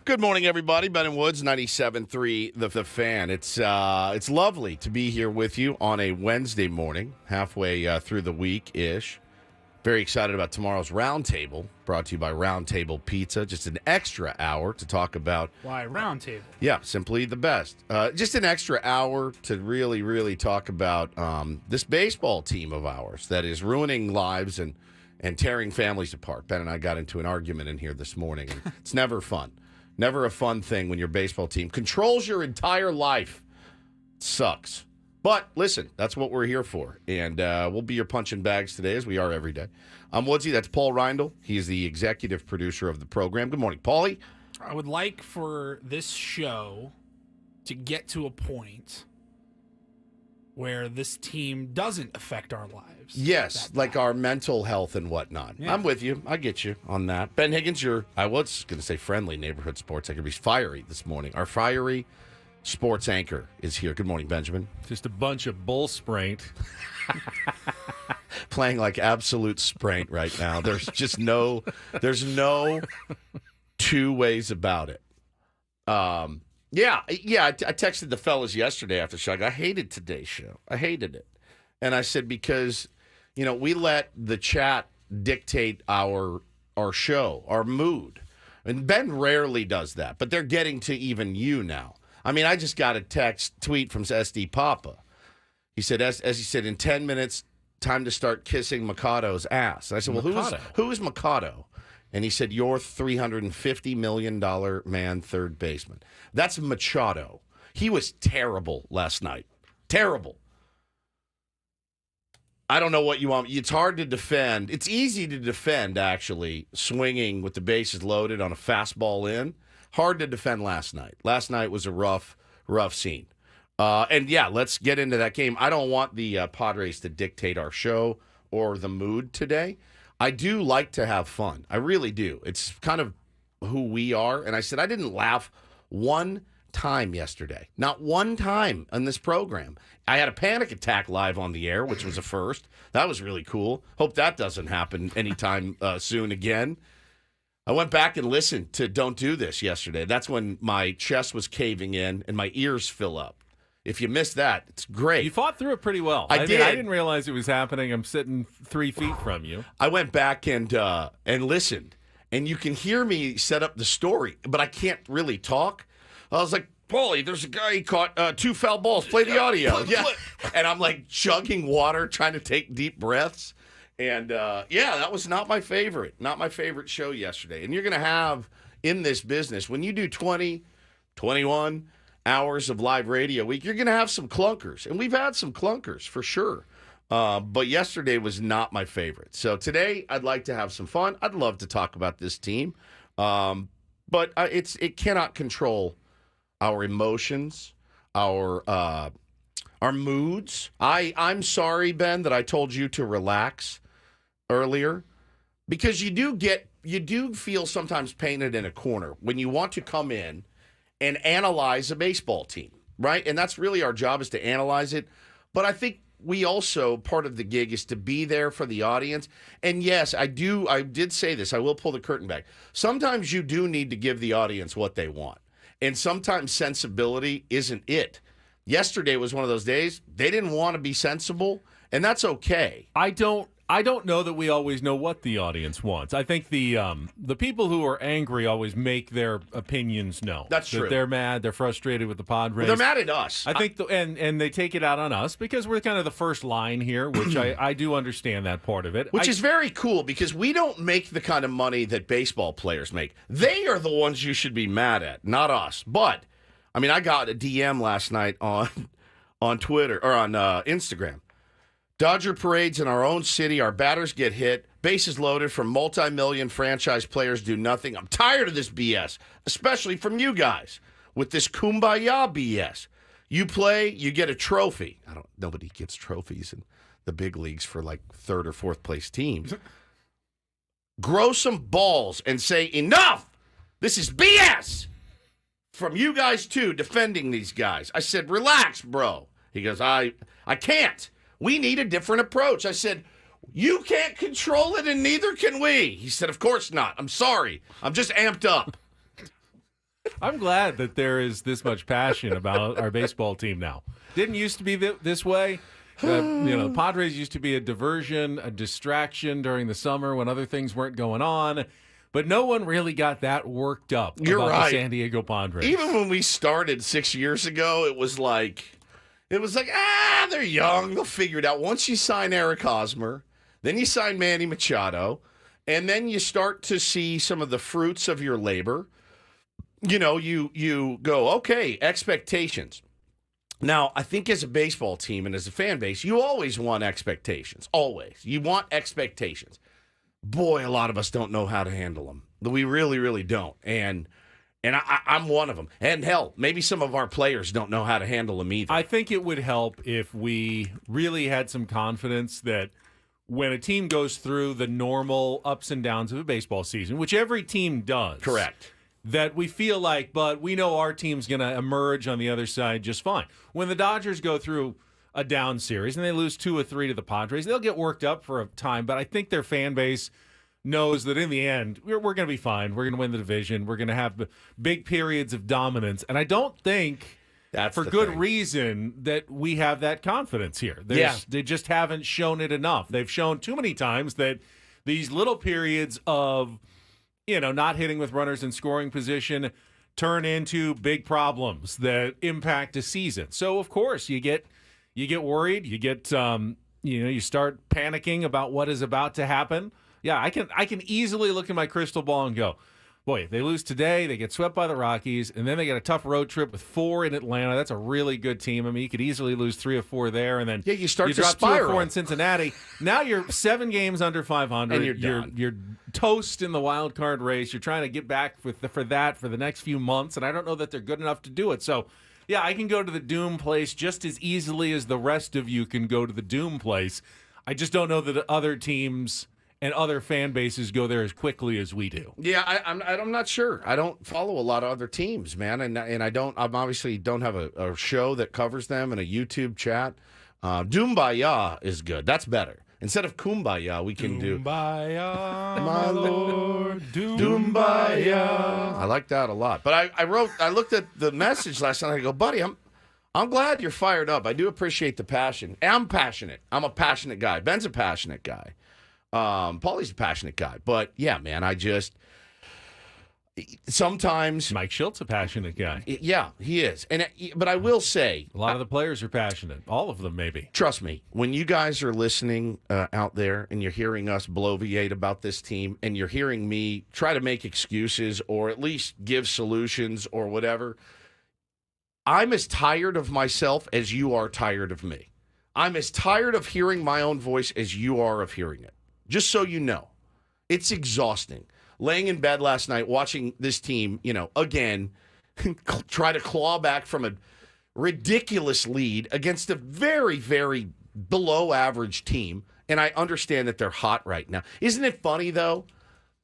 Good morning, everybody. Ben and Woods, 97.3 The Fan. It's lovely to be here with you on a Wednesday morning, halfway through the week-ish. Very excited about tomorrow's Roundtable, brought to you by Roundtable Pizza. Just an extra hour to talk about... Why Roundtable? Yeah, simply the best. Just an extra hour to really, really talk about this baseball team of ours that is ruining lives and tearing families apart. Ben and I got into an argument in here this morning, and it's never fun. Never a fun thing when your baseball team controls your entire life. It sucks. But listen, that's what we're here for. And we'll be your punching bags today, as we are every day. I'm Woodsy. That's Paul Reindl. He's the executive producer of the program. Good morning, Paulie. I would like for this show to get to a point where this team doesn't affect our lives. Yes, like our mental health and whatnot. Yeah. I'm with you. I get you on that. Ben Higgins, I was going to say friendly neighborhood sports anchor. He's fiery this morning. Our fiery sports anchor is here. Good morning, Benjamin. Just a bunch of bull spraint. Playing like absolute spraint right now. There's just no two ways about it. Yeah, I texted the fellas yesterday after the show. I hated today's show. I hated it. And I said, because, we let the chat dictate our show, our mood. And Ben rarely does that, but they're getting to even you now. I mean, I just got a tweet from SD Papa. He said, as he said, in 10 minutes, time to start kissing Mikado's ass. And I said, well, who is Mikado? And he said, your $350 million man third baseman. That's Machado. He was terrible last night. Terrible. I don't know what you want. It's hard to defend. It's easy to defend, actually, swinging with the bases loaded on a fastball in. Hard to defend last night. Last night was a rough scene. And, yeah, let's get into that game. I don't want the Padres to dictate our show or the mood today. I do like to have fun. I really do. It's kind of who we are. And I said I didn't laugh one time yesterday. Not one time on this program. I had a panic attack live on the air, which was a first. That was really cool. Hope that doesn't happen anytime soon again. I went back and listened to Don't Do This yesterday. That's when my chest was caving in and my ears fill up. If you missed that, it's great. You fought through it pretty well. I did. I didn't realize it was happening. I'm sitting 3 feet from you. I went back and listened, and you can hear me set up the story, but I can't really talk. I was like, Paulie, there's a guy, he caught 2 foul balls. Play the audio. Yeah. And I'm like chugging water, trying to take deep breaths. And, that was not my favorite. Not my favorite show yesterday. And you're going to have in this business, when you do 20, 21 hours of live radio a week, you're going to have some clunkers. And we've had some clunkers for sure. But yesterday was not my favorite. So today I'd like to have some fun. I'd love to talk about this team. But it cannot control our emotions, our moods. I'm sorry, Ben, that I told you to relax earlier, because you do feel sometimes painted in a corner when you want to come in and analyze a baseball team, right? And that's really our job, is to analyze it. But I think we also, part of the gig is to be there for the audience. And yes, I did say this. I will pull the curtain back. Sometimes you do need to give the audience what they want. And sometimes sensibility isn't it. Yesterday was one of those days. They didn't want to be sensible, and that's okay. I don't know that we always know what the audience wants. I think the people who are angry always make their opinions known. That's true. That they're mad, they're frustrated with the Padres. Well, they're mad at us. I think, and they take it out on us because we're kind of the first line here, which I do understand that part of it. Which is very cool, because we don't make the kind of money that baseball players make. They are the ones you should be mad at, not us. But I mean, I got a DM last night on Twitter or on Instagram. Dodger parades in our own city. Our batters get hit. Bases loaded from multi-million franchise players do nothing. I'm tired of this BS, especially from you guys with this kumbaya BS. You play, you get a trophy. Nobody gets trophies in the big leagues for like third or fourth place teams. Grow some balls and say, enough! This is BS! From you guys, too, defending these guys. I said, relax, bro. He goes, I can't. We need a different approach. I said, you can't control it, and neither can we. He said, of course not. I'm sorry. I'm just amped up. I'm glad that there is this much passion about our baseball team now. Didn't used to be this way. The Padres used to be a diversion, a distraction during the summer when other things weren't going on. But no one really got that worked up about the San Diego Padres. Even when we started 6 years ago, it was like, they're young. They'll figure it out. Once you sign Eric Hosmer, then you sign Manny Machado, and then you start to see some of the fruits of your labor. You go, okay, expectations. Now, I think as a baseball team and as a fan base, you always want expectations. Always. You want expectations. Boy, a lot of us don't know how to handle them. We really, really don't. And I'm one of them. And hell, maybe some of our players don't know how to handle them either. I think it would help if we really had some confidence that when a team goes through the normal ups and downs of a baseball season, which every team does. Correct. That we feel like, but we know our team's going to emerge on the other side just fine. When the Dodgers go through a down series and they lose 2 or 3 to the Padres, they'll get worked up for a time, but I think their fan base knows that in the end, we're going to be fine. We're going to win the division. We're going to have big periods of dominance. And I don't think, that's for good reason, that we have that confidence here. They just haven't shown it enough. They've shown too many times that these little periods of not hitting with runners in scoring position turn into big problems that impact a season. So, of course, you get worried. You get, you start panicking about what is about to happen. Yeah, I can easily look in my crystal ball and go, boy, if they lose today, they get swept by the Rockies, and then they get a tough road trip with 4 in Atlanta. That's a really good team. I mean, you could easily lose 3 or 4 there, and then you start to drop spiral. 2 or 4 in Cincinnati. Now you're 7 games under 500. And you're done. You're toast in the wild card race. You're trying to get back for the next few months, and I don't know that they're good enough to do it. So, yeah, I can go to the doom place just as easily as the rest of you can go to the doom place. I just don't know that other teams and other fan bases go there as quickly as we do. Yeah, I'm not sure. I don't follow a lot of other teams, man, and I obviously don't have a show that covers them and a YouTube chat. Doombaya is good. That's better. Instead of Kumbaya, we can do Doombaya, my Lord, Doombaya. I like that a lot. But I looked at the message last night. I go, buddy, I'm glad you're fired up. I do appreciate the passion. I'm passionate. I'm a passionate guy. Ben's a passionate guy. Paulie's a passionate guy. But yeah, man, sometimes Mike Schilt's a passionate guy. Yeah, he is. But I will say, a lot of the players are passionate. All of them, maybe. Trust me, when you guys are listening out there and you're hearing us bloviate about this team and you're hearing me try to make excuses or at least give solutions or whatever, I'm as tired of myself as you are tired of me. I'm as tired of hearing my own voice as you are of hearing it. Just so you know, it's exhausting. Laying in bed last night, watching this team, again, try to claw back from a ridiculous lead against a very, very below average team. And I understand that they're hot right now. Isn't it funny, though?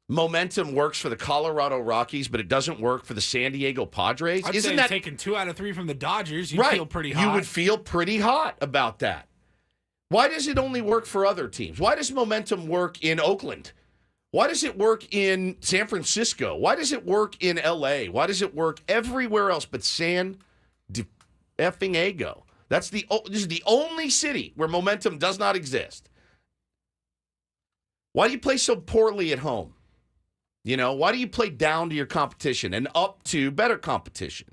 Momentum works for the Colorado Rockies, but it doesn't work for the San Diego Padres. I'd Isn't say that taking 2 out of 3 from the Dodgers? You'd right? feel pretty hot. You would feel pretty hot about that. Why does it only work for other teams? Why does momentum work in Oakland? Why does it work in San Francisco? Why does it work in L.A.? Why does it work everywhere else but San Diego? This is the only city where momentum does not exist. Why do you play so poorly at home? Why do you play down to your competition and up to better competition?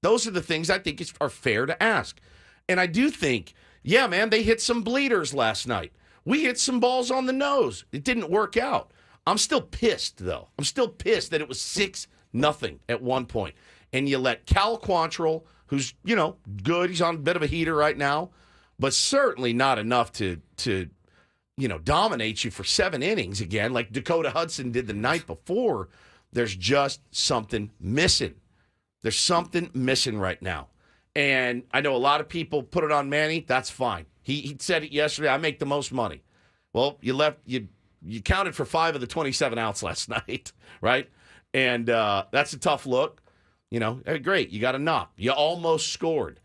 Those are the things I think are fair to ask. And I do think, yeah, man, they hit some bleeders last night. We hit some balls on the nose. It didn't work out. I'm still pissed, though. I'm still pissed that it was 6-0 at one point. And you let Cal Quantrill, who's, good. He's on a bit of a heater right now, but certainly not enough to dominate you for 7 innings again, like Dakota Hudson did the night before. There's just something missing. There's something missing right now. And I know a lot of people put it on Manny. That's fine. He said it yesterday. I make the most money. Well, you counted for 5 of the 27 outs last night, right? And that's a tough look. Great. You got a knock. You almost scored.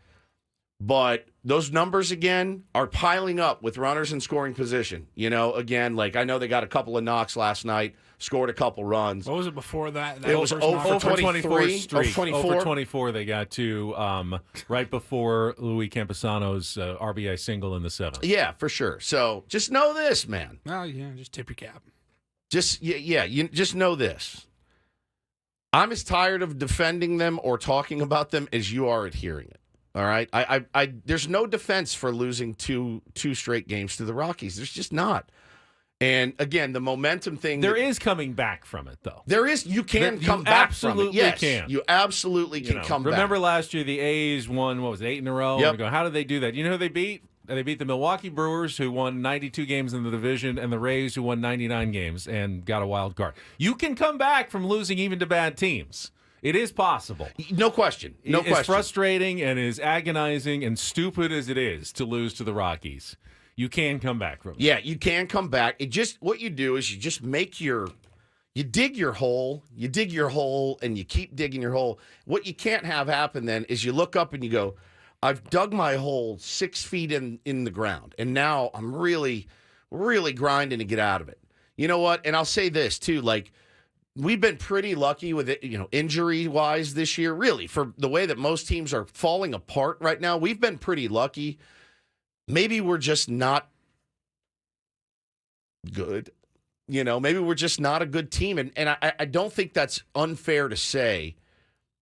But those numbers, again, are piling up with runners in scoring position. Again, like I know they got a couple of knocks last night. scored a couple runs. What was it before that? It was first over knock? 24 streak. streak. 24? Over 24 they got to right before Louis Campusano's RBI single in the 7th. Yeah, for sure. So just know this, man. Well, yeah, just tip your cap. You just know this. I'm as tired of defending them or talking about them as you are at hearing it. All right? I there's no defense for losing two straight games to the Rockies. There's just not. And again, the momentum thing. There is coming back from it, though. There is. You can You come back from it. absolutely Yes, can. you absolutely can come back. Remember last year the A's won, 8 in a row? Yep. And we go, how did they do that? You know who they beat? They beat the Milwaukee Brewers, who won 92 games in the division, and the Rays, who won 99 games and got a wild card. You can come back from losing even to bad teams. It is possible. No question. No question. As frustrating and as agonizing and stupid as it is to lose to the Rockies, you can come back from it. Yeah, you can come back. What you do is you just you dig your hole, and you keep digging your hole. What you can't have happen then is you look up and you go, I've dug my hole 6 feet in the ground, and now I'm really, really grinding to get out of it. You know what? And I'll say this too, like, we've been pretty lucky with it, injury-wise this year. Really, for the way that most teams are falling apart right now, we've been pretty lucky. Maybe we're just not good. Maybe we're just not a good team. And I don't think that's unfair to say.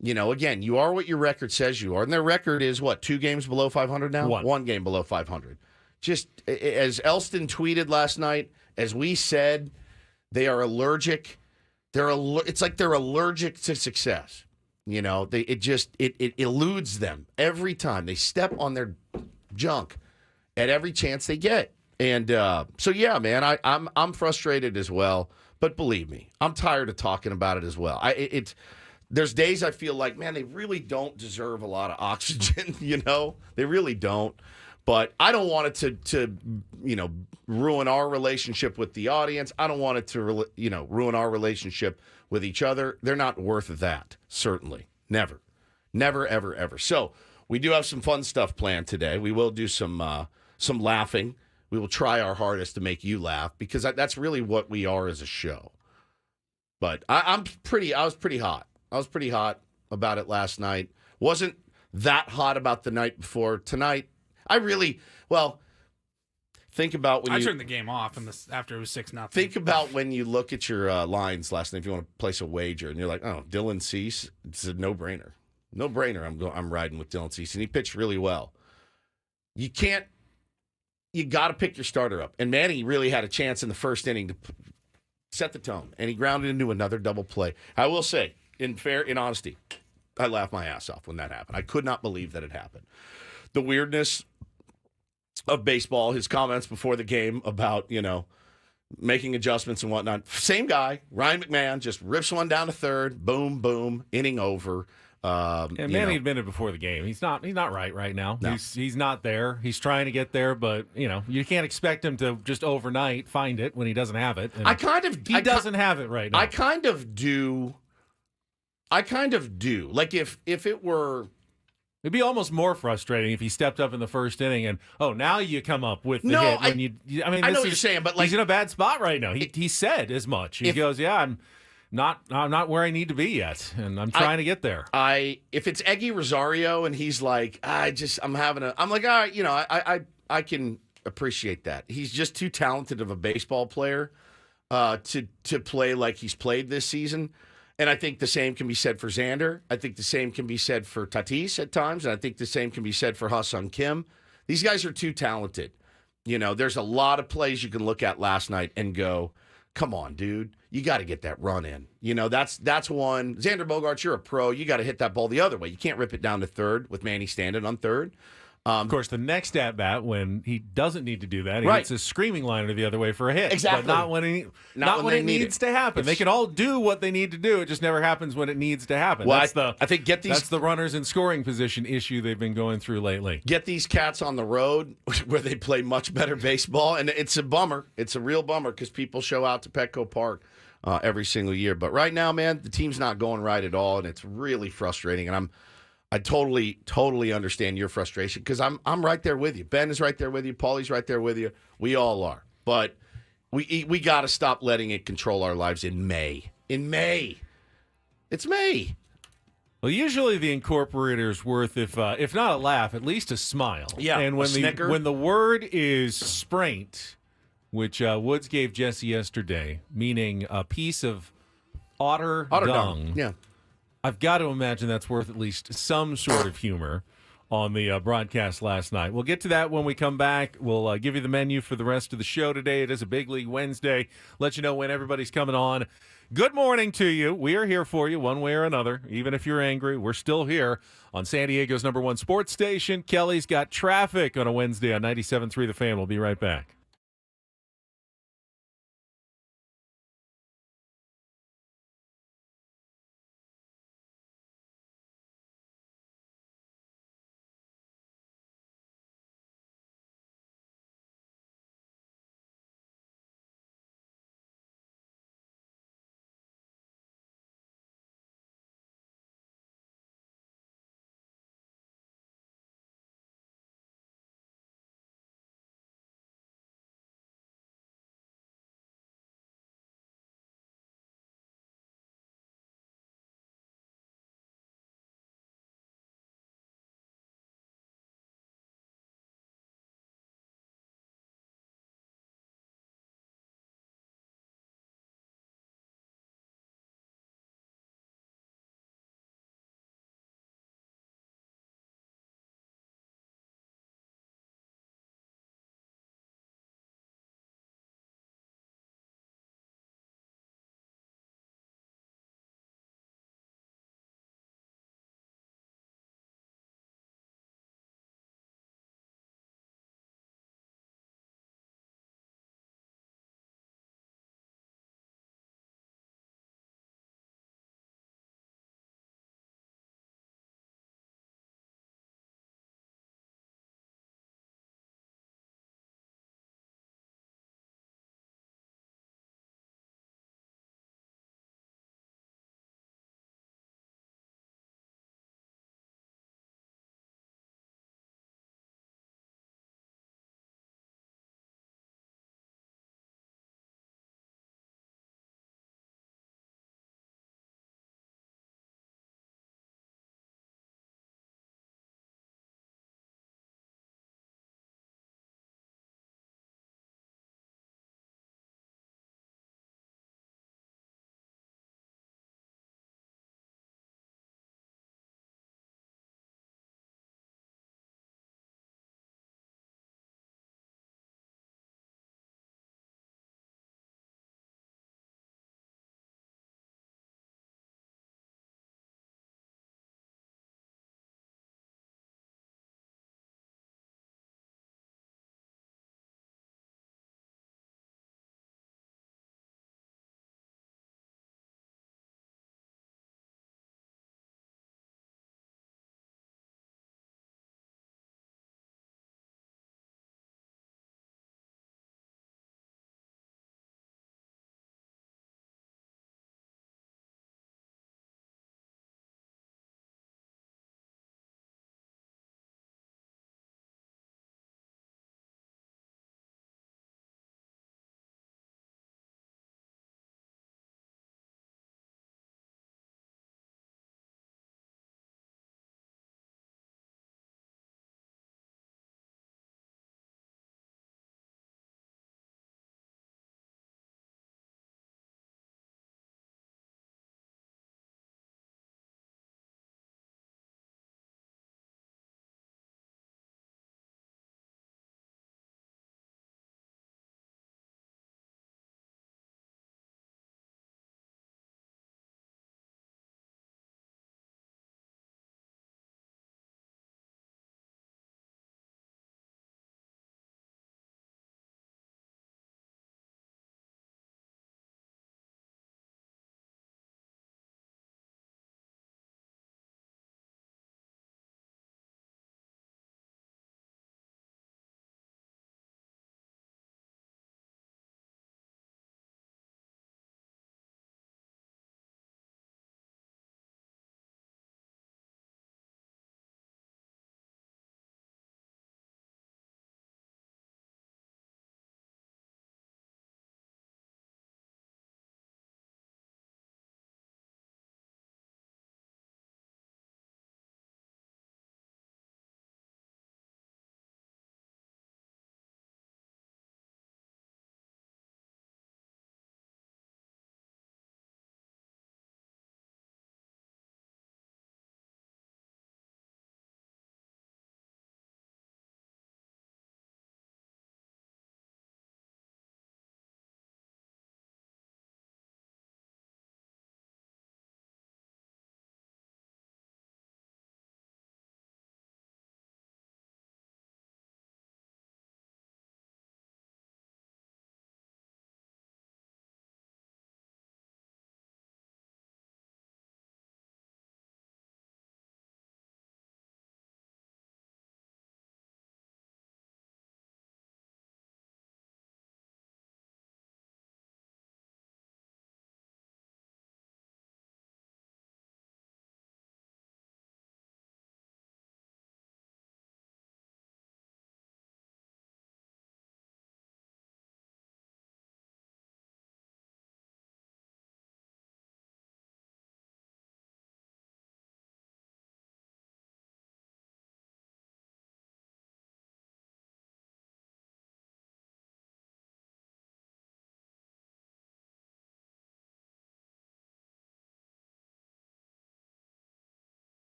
Again, you are what your record says you are. And their record is what, 2 games below 500 now? One game below 500. Just as Elston tweeted last night, as we said, they are allergic. It's like they're allergic to success. It eludes them every time. They step on their junk at every chance they get. And so, yeah, man, I'm frustrated as well. But believe me, I'm tired of talking about it as well. There's days I feel like, man, they really don't deserve a lot of oxygen, They really don't. But I don't want it to ruin our relationship with the audience. I don't want it to, ruin our relationship with each other. They're not worth that, certainly. Never. Never, ever, ever. So we do have some fun stuff planned today. We will do some laughing. We will try our hardest to make you laugh because that's really what we are as a show. But I was pretty hot. I was pretty hot about it last night. Wasn't that hot about the night before. Tonight, think about when I turned the game off after it was 6-0. Think about when you look at your lines last night if you want to place a wager and you're like, oh, Dylan Cease, it's a no-brainer. No-brainer. I'm riding with Dylan Cease, and he pitched really well. You got to pick your starter up. And Manny really had a chance in the first inning to set the tone, and he grounded into another double play. I will say, in honesty, I laughed my ass off when that happened. I could not believe that it happened. The weirdness of baseball, his comments before the game about, making adjustments and whatnot. Same guy, Ryan McMahon, just rips one down to third, boom, boom, inning over. And Manny admitted before the game, he's not right now. No. He's not there. He's trying to get there, but you can't expect him to just overnight find it when he doesn't have it. He doesn't have it right now. I kind of do. Like if it were. It'd be almost more frustrating if he stepped up in the first inning and, now you come up with the hit. I know what you're saying, but he's in a bad spot right now. He said as much. He goes, I'm not where I need to be yet, and I'm trying to get there. If it's Eggy Rosario and he's like, I'm like, all right, I can appreciate that. He's just too talented of a baseball player to play like he's played this season. And I think the same can be said for Xander. I think the same can be said for Tatis at times. And I think the same can be said for Ha-Seong Kim. These guys are too talented. There's a lot of plays you can look at last night and go, come on, dude. You got to get that run in. That's one. Xander Bogaerts, you're a pro. You got to hit that ball the other way. You can't rip it down to third with Manny standing on third. Of course, the next at-bat, when he doesn't need to do that, he hits a screaming liner the other way for a hit. Exactly. But not when it needs to happen. They can all do what they need to do. It just never happens when it needs to happen. Well, that's the runners in scoring position issue they've been going through lately. Get these cats on the road where they play much better baseball, and it's a bummer. It's a real bummer because people show out to Petco Park every single year. But right now, man, the team's not going right at all, and it's really frustrating. And I totally understand your frustration because I'm right there with you. Ben is right there with you. Paulie's right there with you. We all are. But We got to stop letting it control our lives in May. In May. It's May. Well, usually the incorporator's worth, if not a laugh, at least a smile. Yeah, and a snicker. when the word is spraint, which Woods gave Jesse yesterday, meaning a piece of otter dung. Yeah. I've got to imagine that's worth at least some sort of humor on the broadcast last night. We'll get to that when we come back. We'll give you the menu for the rest of the show today. It is a Big League Wednesday. Let you know when everybody's coming on. Good morning to you. We are here for you one way or another. Even if you're angry, we're still here on San Diego's #1 sports station. Kelly's got traffic on a Wednesday on 97.3 The Fan. We'll be right back.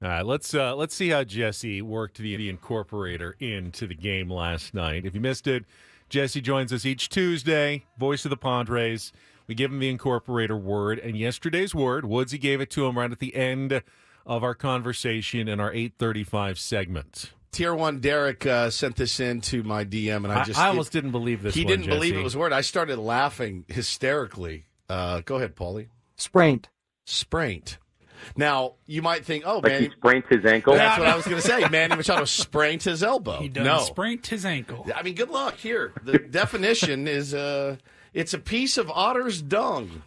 All right, let's see how Jesse worked the incorporator into the game last night. If you missed it, Jesse joins us each Tuesday, voice of the Padres. We give him the incorporator word, and yesterday's word, Woodsy gave it to him right at the end of our conversation in our 8:35 segment. Tier 1 Derek sent this in to my DM, and I almost didn't believe this. He one, didn't Jesse. believe it was a word. I started laughing hysterically. Go ahead, Paulie. Sprained. Now, you might think, oh, Like man. he sprained his ankle? That's what I was going to say. Manny Machado sprained his elbow. He done No. sprained his ankle. I mean, good luck. Here, the definition is it's a piece of otter's dung.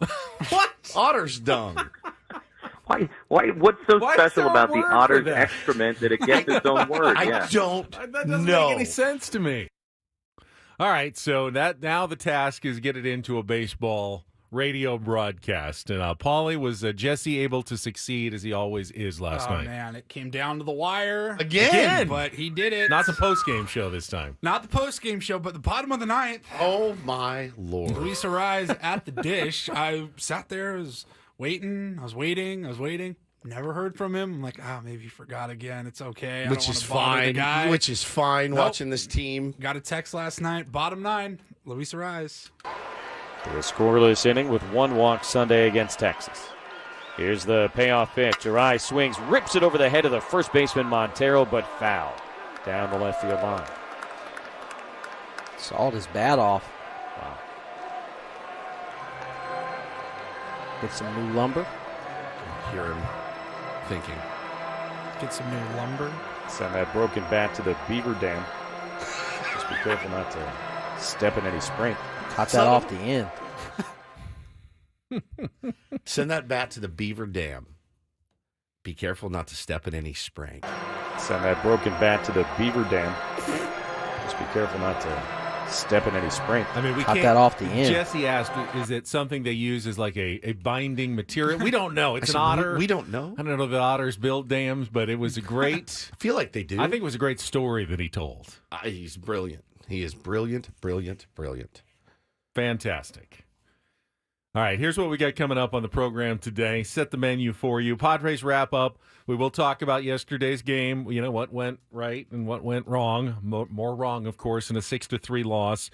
What? Otter's dung. Why? What's so Why is special there a about the word for otter's that? excrement that it gets its own word? I don't That doesn't know. make any sense to me. All right, so now the task is get it into a baseball radio broadcast. And Paulie, was Jesse able to succeed as he always is last night? Man, it came down to the wire Again. but he did it. Not the post-game show this time. Not the post-game show, but the bottom of the ninth. Oh, my Lord. Luis Ariz at the dish. I sat there, was waiting. I was waiting. Never heard from him. I'm like, maybe he forgot again. It's okay. I Which don't is wanna bother the fine. guy. Which is fine Nope. watching this team. Got a text last night. Bottom 9, Luis Ariz. The scoreless inning with one walk Sunday against Texas. Here's the payoff pitch. Arai swings, rips it over the head of the first baseman Montero, but foul down the left field line. Sawed his bat off. Wow. Get some new lumber. Hear him thinking. Get some new lumber. Send that broken bat to the Beaver Dam. Just be careful not to step in any sprint. Cut that off the end. Send that bat to the Beaver Dam. Be careful not to step in any spring. Send that broken bat to the Beaver Dam. Just be careful not to step in any sprint. I mean, we Cut can't. that off the end. Jesse asked, is it something they use as like a binding material? We don't know. It's an otter. We don't know. I don't know that otters build dams, but it was a great. I feel like they do. I think it was a great story that he told. He's brilliant. He is brilliant. Fantastic. All right, here's what we got coming up on the program today. Set the menu for you. Padres Wrap-Up. We will talk about yesterday's game, you know, what went right and what went wrong. More wrong, of course, in a 6-3 loss.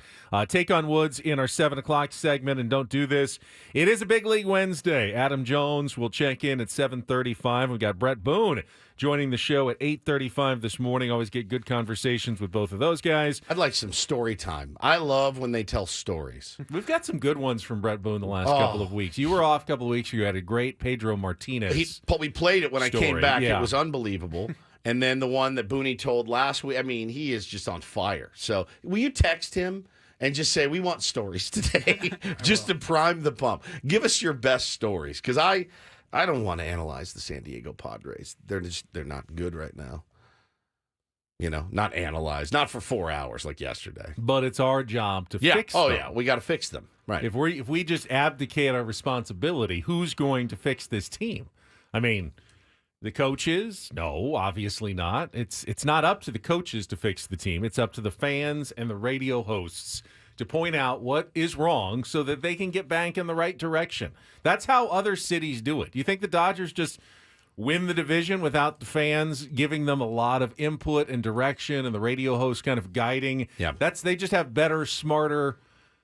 Take on Woods in our 7 o'clock segment, and don't do this. It is a Big League Wednesday. Adam Jones will check in at 7:35. We've got Bret Boone joining the show at 8:35 this morning. Always get good conversations with both of those guys. I'd like some story time. I love when they tell stories. We've got some good ones from Bret Boone the last couple of weeks. You were off a couple of weeks. You had a great Pedro Martinez. We played it when I came back. Yeah. It was unbelievable. And then the one that Booney told last week, I mean, he is just on fire. So will you text him and just say, we want stories today, just to prime the pump? Give us your best stories, because I don't want to analyze the San Diego Padres. They're not good right now. You know, not analyze, not for 4 hours like yesterday. But it's our job to fix them. Oh, yeah, we got to fix them. Right. If we just abdicate our responsibility, who's going to fix this team? I mean, the coaches? No, obviously not. It's not up to the coaches to fix the team. It's up to the fans and the radio hosts to point out what is wrong so that they can get back in the right direction. That's how other cities do it. Do you think the Dodgers just win the division without the fans giving them a lot of input and direction and the radio hosts kind of guiding? Yeah. They just have better, smarter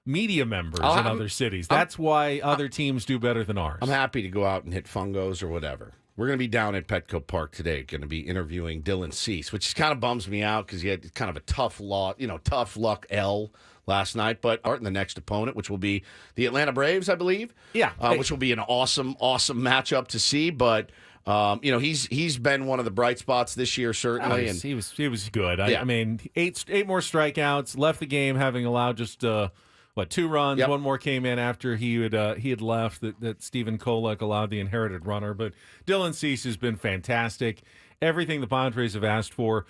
media members in other cities. That's why other teams do better than ours. I'm happy to go out and hit fungos or whatever. We're going to be down at Petco Park today, going to be interviewing Dylan Cease, which kind of bums me out because he had kind of a tough luck L last night. But in the next opponent, which will be the Atlanta Braves, I believe. Yeah. Which will be an awesome matchup to see. But he's been one of the bright spots this year, certainly. He was good. Yeah. I mean, eight more strikeouts, left the game having allowed just 2 runs. Yep. One more came in after he had left. That Stephen Kolek allowed the inherited runner. But Dylan Cease has been fantastic. Everything the Padres have asked for.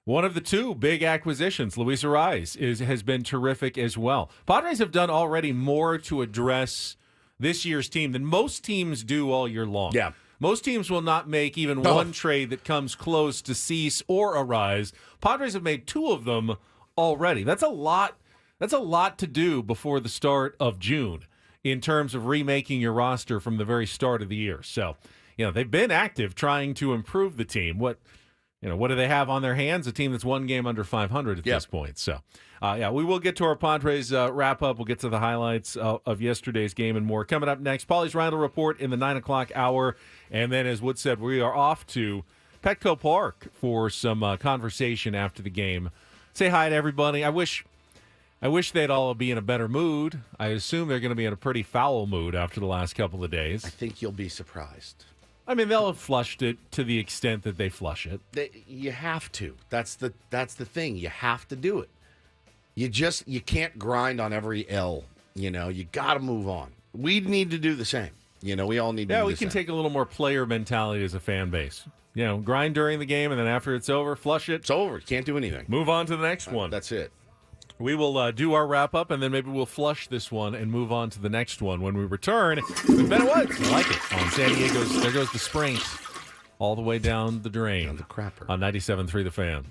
One of the 2 big acquisitions, Luis Ariz, has been terrific as well. Padres have done already more to address this year's team than most teams do all year long. Yeah. Most teams will not make even one trade that comes close to Cease or Ariz. Padres have made 2 of them already. That's a lot. That's a lot to do before the start of June in terms of remaking your roster from the very start of the year. So they've been active trying to improve the team. What do they have on their hands? A team that's one game under 500 at this point. So, we will get to our Padres wrap-up. We'll get to the highlights of yesterday's game and more. Coming up next, Paulie's Reindl Report in the 9 o'clock hour. And then, as Wood said, we are off to Petco Park for some conversation after the game. Say hi to everybody. I wish they'd all be in a better mood. I assume they're going to be in a pretty foul mood after the last couple of days. I think you'll be surprised. I mean, they'll have flushed it to the extent that they flush it. You have to. That's the thing. You have to do it. You can't grind on every L. You got to move on. We need to do the same. We all need to do the same. Yeah, we can take a little more player mentality as a fan base. Grind during the game, and then after it's over, flush it. It's over. You can't do anything. Move on to the next one. That's it. We will do our wrap-up, and then maybe we'll flush this one and move on to the next one when we return with Ben Woods. I like it. On San Diego's, there goes the Springs all the way down the drain. Down the crapper. On 97.3 The Fan.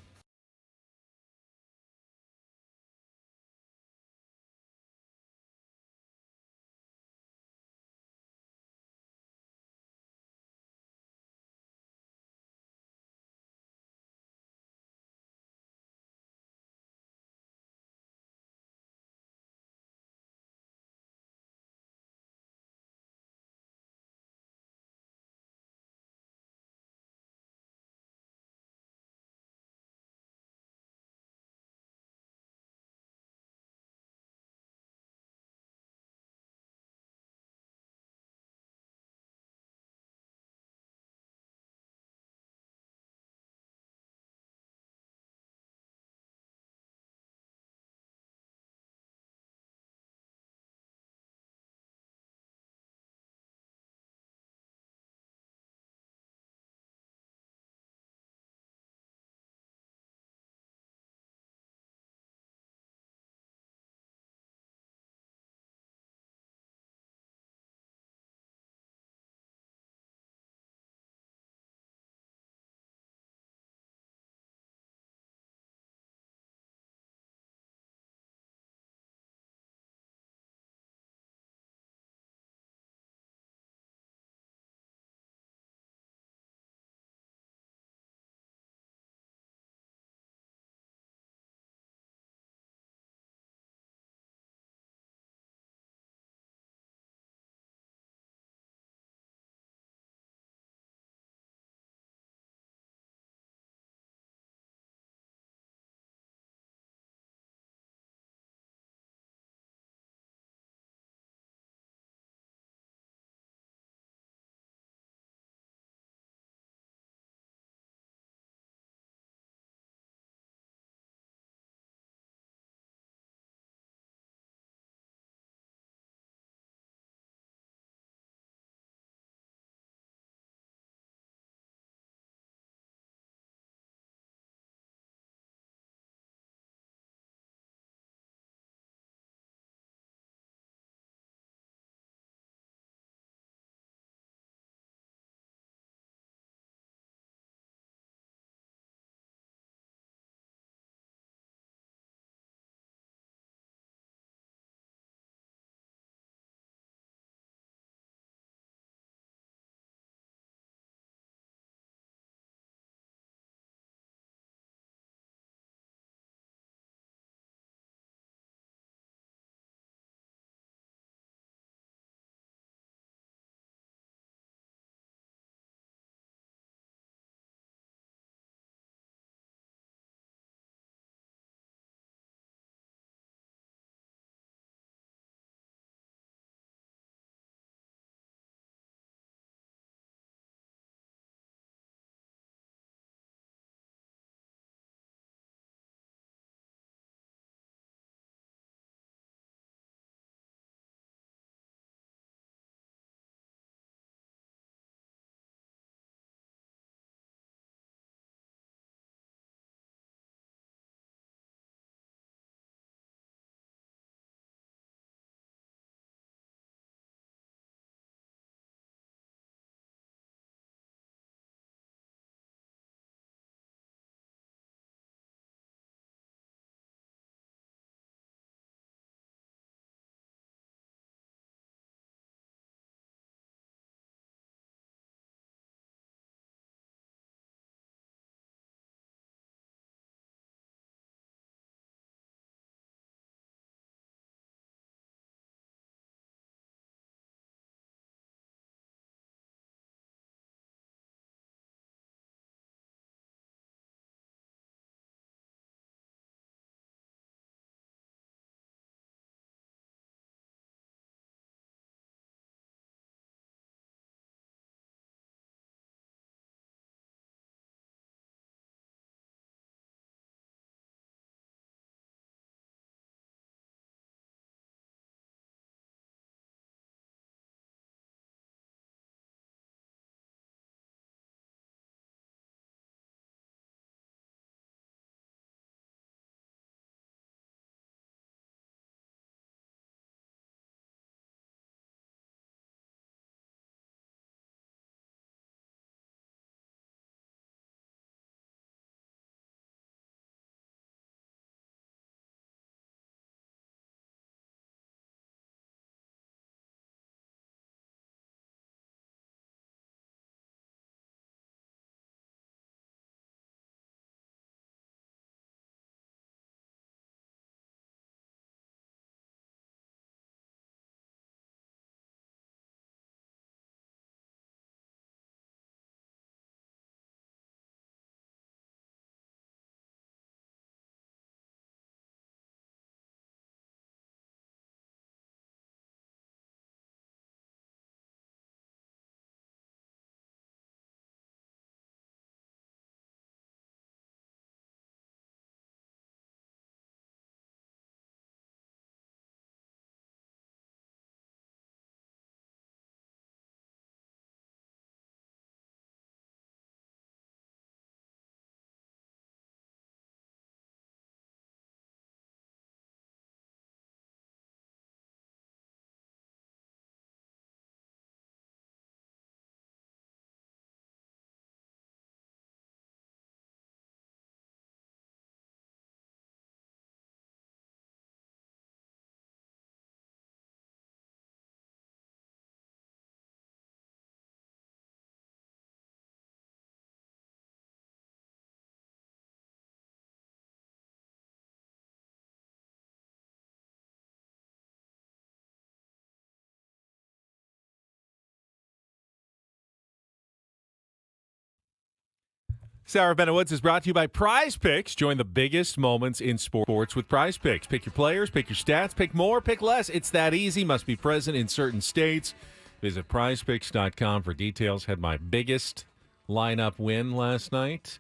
Sarah Benowitz is brought to you by Prize Picks. Join the biggest moments in sports with Prize Picks. Pick your players, pick your stats, pick more, pick less. It's that easy. Must be present in certain states. Visit prizepicks.com for details. Had my biggest lineup win last night.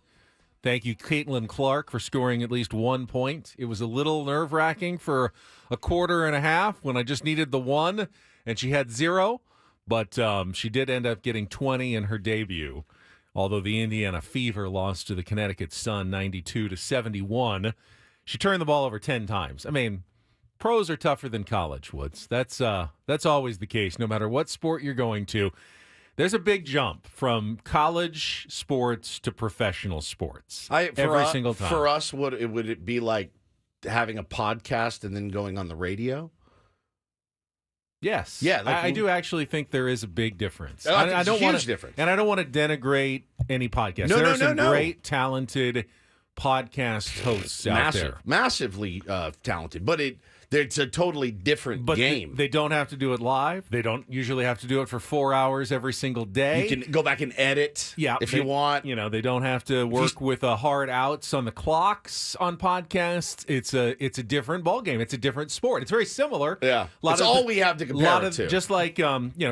Thank you, Caitlin Clark, for scoring at least 1 point. It was a little nerve-wracking for a quarter and a half when I just needed the one, and she had 0. But she did end up getting 20 in her debut. Although the Indiana Fever lost to the Connecticut Sun 92-71, she turned the ball over 10 times. I mean, pros are tougher than college, Woods. That's always the case, no matter what sport you're going to. There's a big jump from college sports to professional sports every single time. For us, would it be like having a podcast and then going on the radio? Yes. Yeah, I do actually think there is a big difference. I don't want a difference. And I don't want to denigrate any podcast. No, there no, are some no. great, talented podcast hosts out there. Massively talented, but it's a totally different game. They don't have to do it live. They don't usually have to do it for 4 hours every single day. You can go back and edit if you want. They don't have to work with hard outs on the clocks on podcasts. It's a different ballgame. It's a different sport. It's very similar. Yeah. It's all we have to compare it to. Just like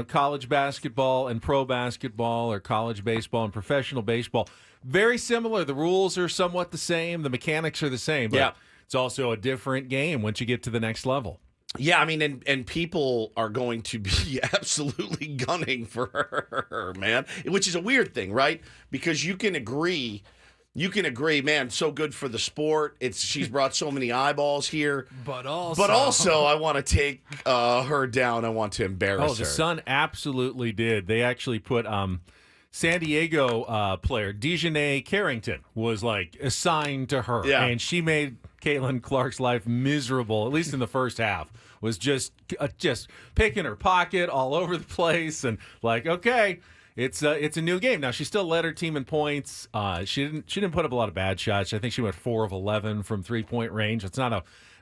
college basketball and pro basketball, or college baseball and professional baseball. Very similar. The rules are somewhat the same. The mechanics are the same. But it's also a different game once you get to the next level. Yeah, I mean, and people are going to be absolutely gunning for her, man, which is a weird thing, right? Because you can agree, man, so good for the sport. She's brought so many eyeballs here. But also I want to take her down. I want to embarrass her. Oh, the Sun absolutely did. They actually put San Diego player Dejanay Carrington was assigned to her, and she made Caitlin Clark's life miserable. At least in the first half, was just picking her pocket all over the place, and okay, it's a new game now. She still led her team in points. She didn't put up a lot of bad shots. I think she went 4 of 11 from 3-point range. It's not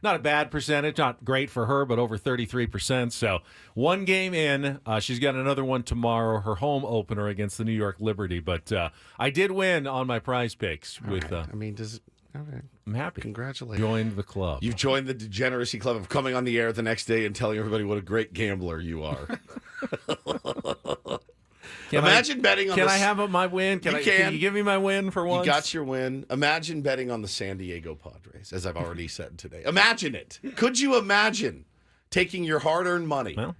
a bad percentage, not great for her, but over 33%. So 1 game in, she's got another one tomorrow, her home opener against the New York Liberty. But I did win on my Prize Picks with. Right. I mean, okay. I'm happy. Congratulations. Joined the club. You've joined the degeneracy club of coming on the air the next day and telling everybody what a great gambler you are. Imagine betting on Can I have my win? Can you give me my win for once? You got your win. Imagine betting on the San Diego Padres, as I've already said today. Imagine it. Could you imagine taking your hard-earned money? Well,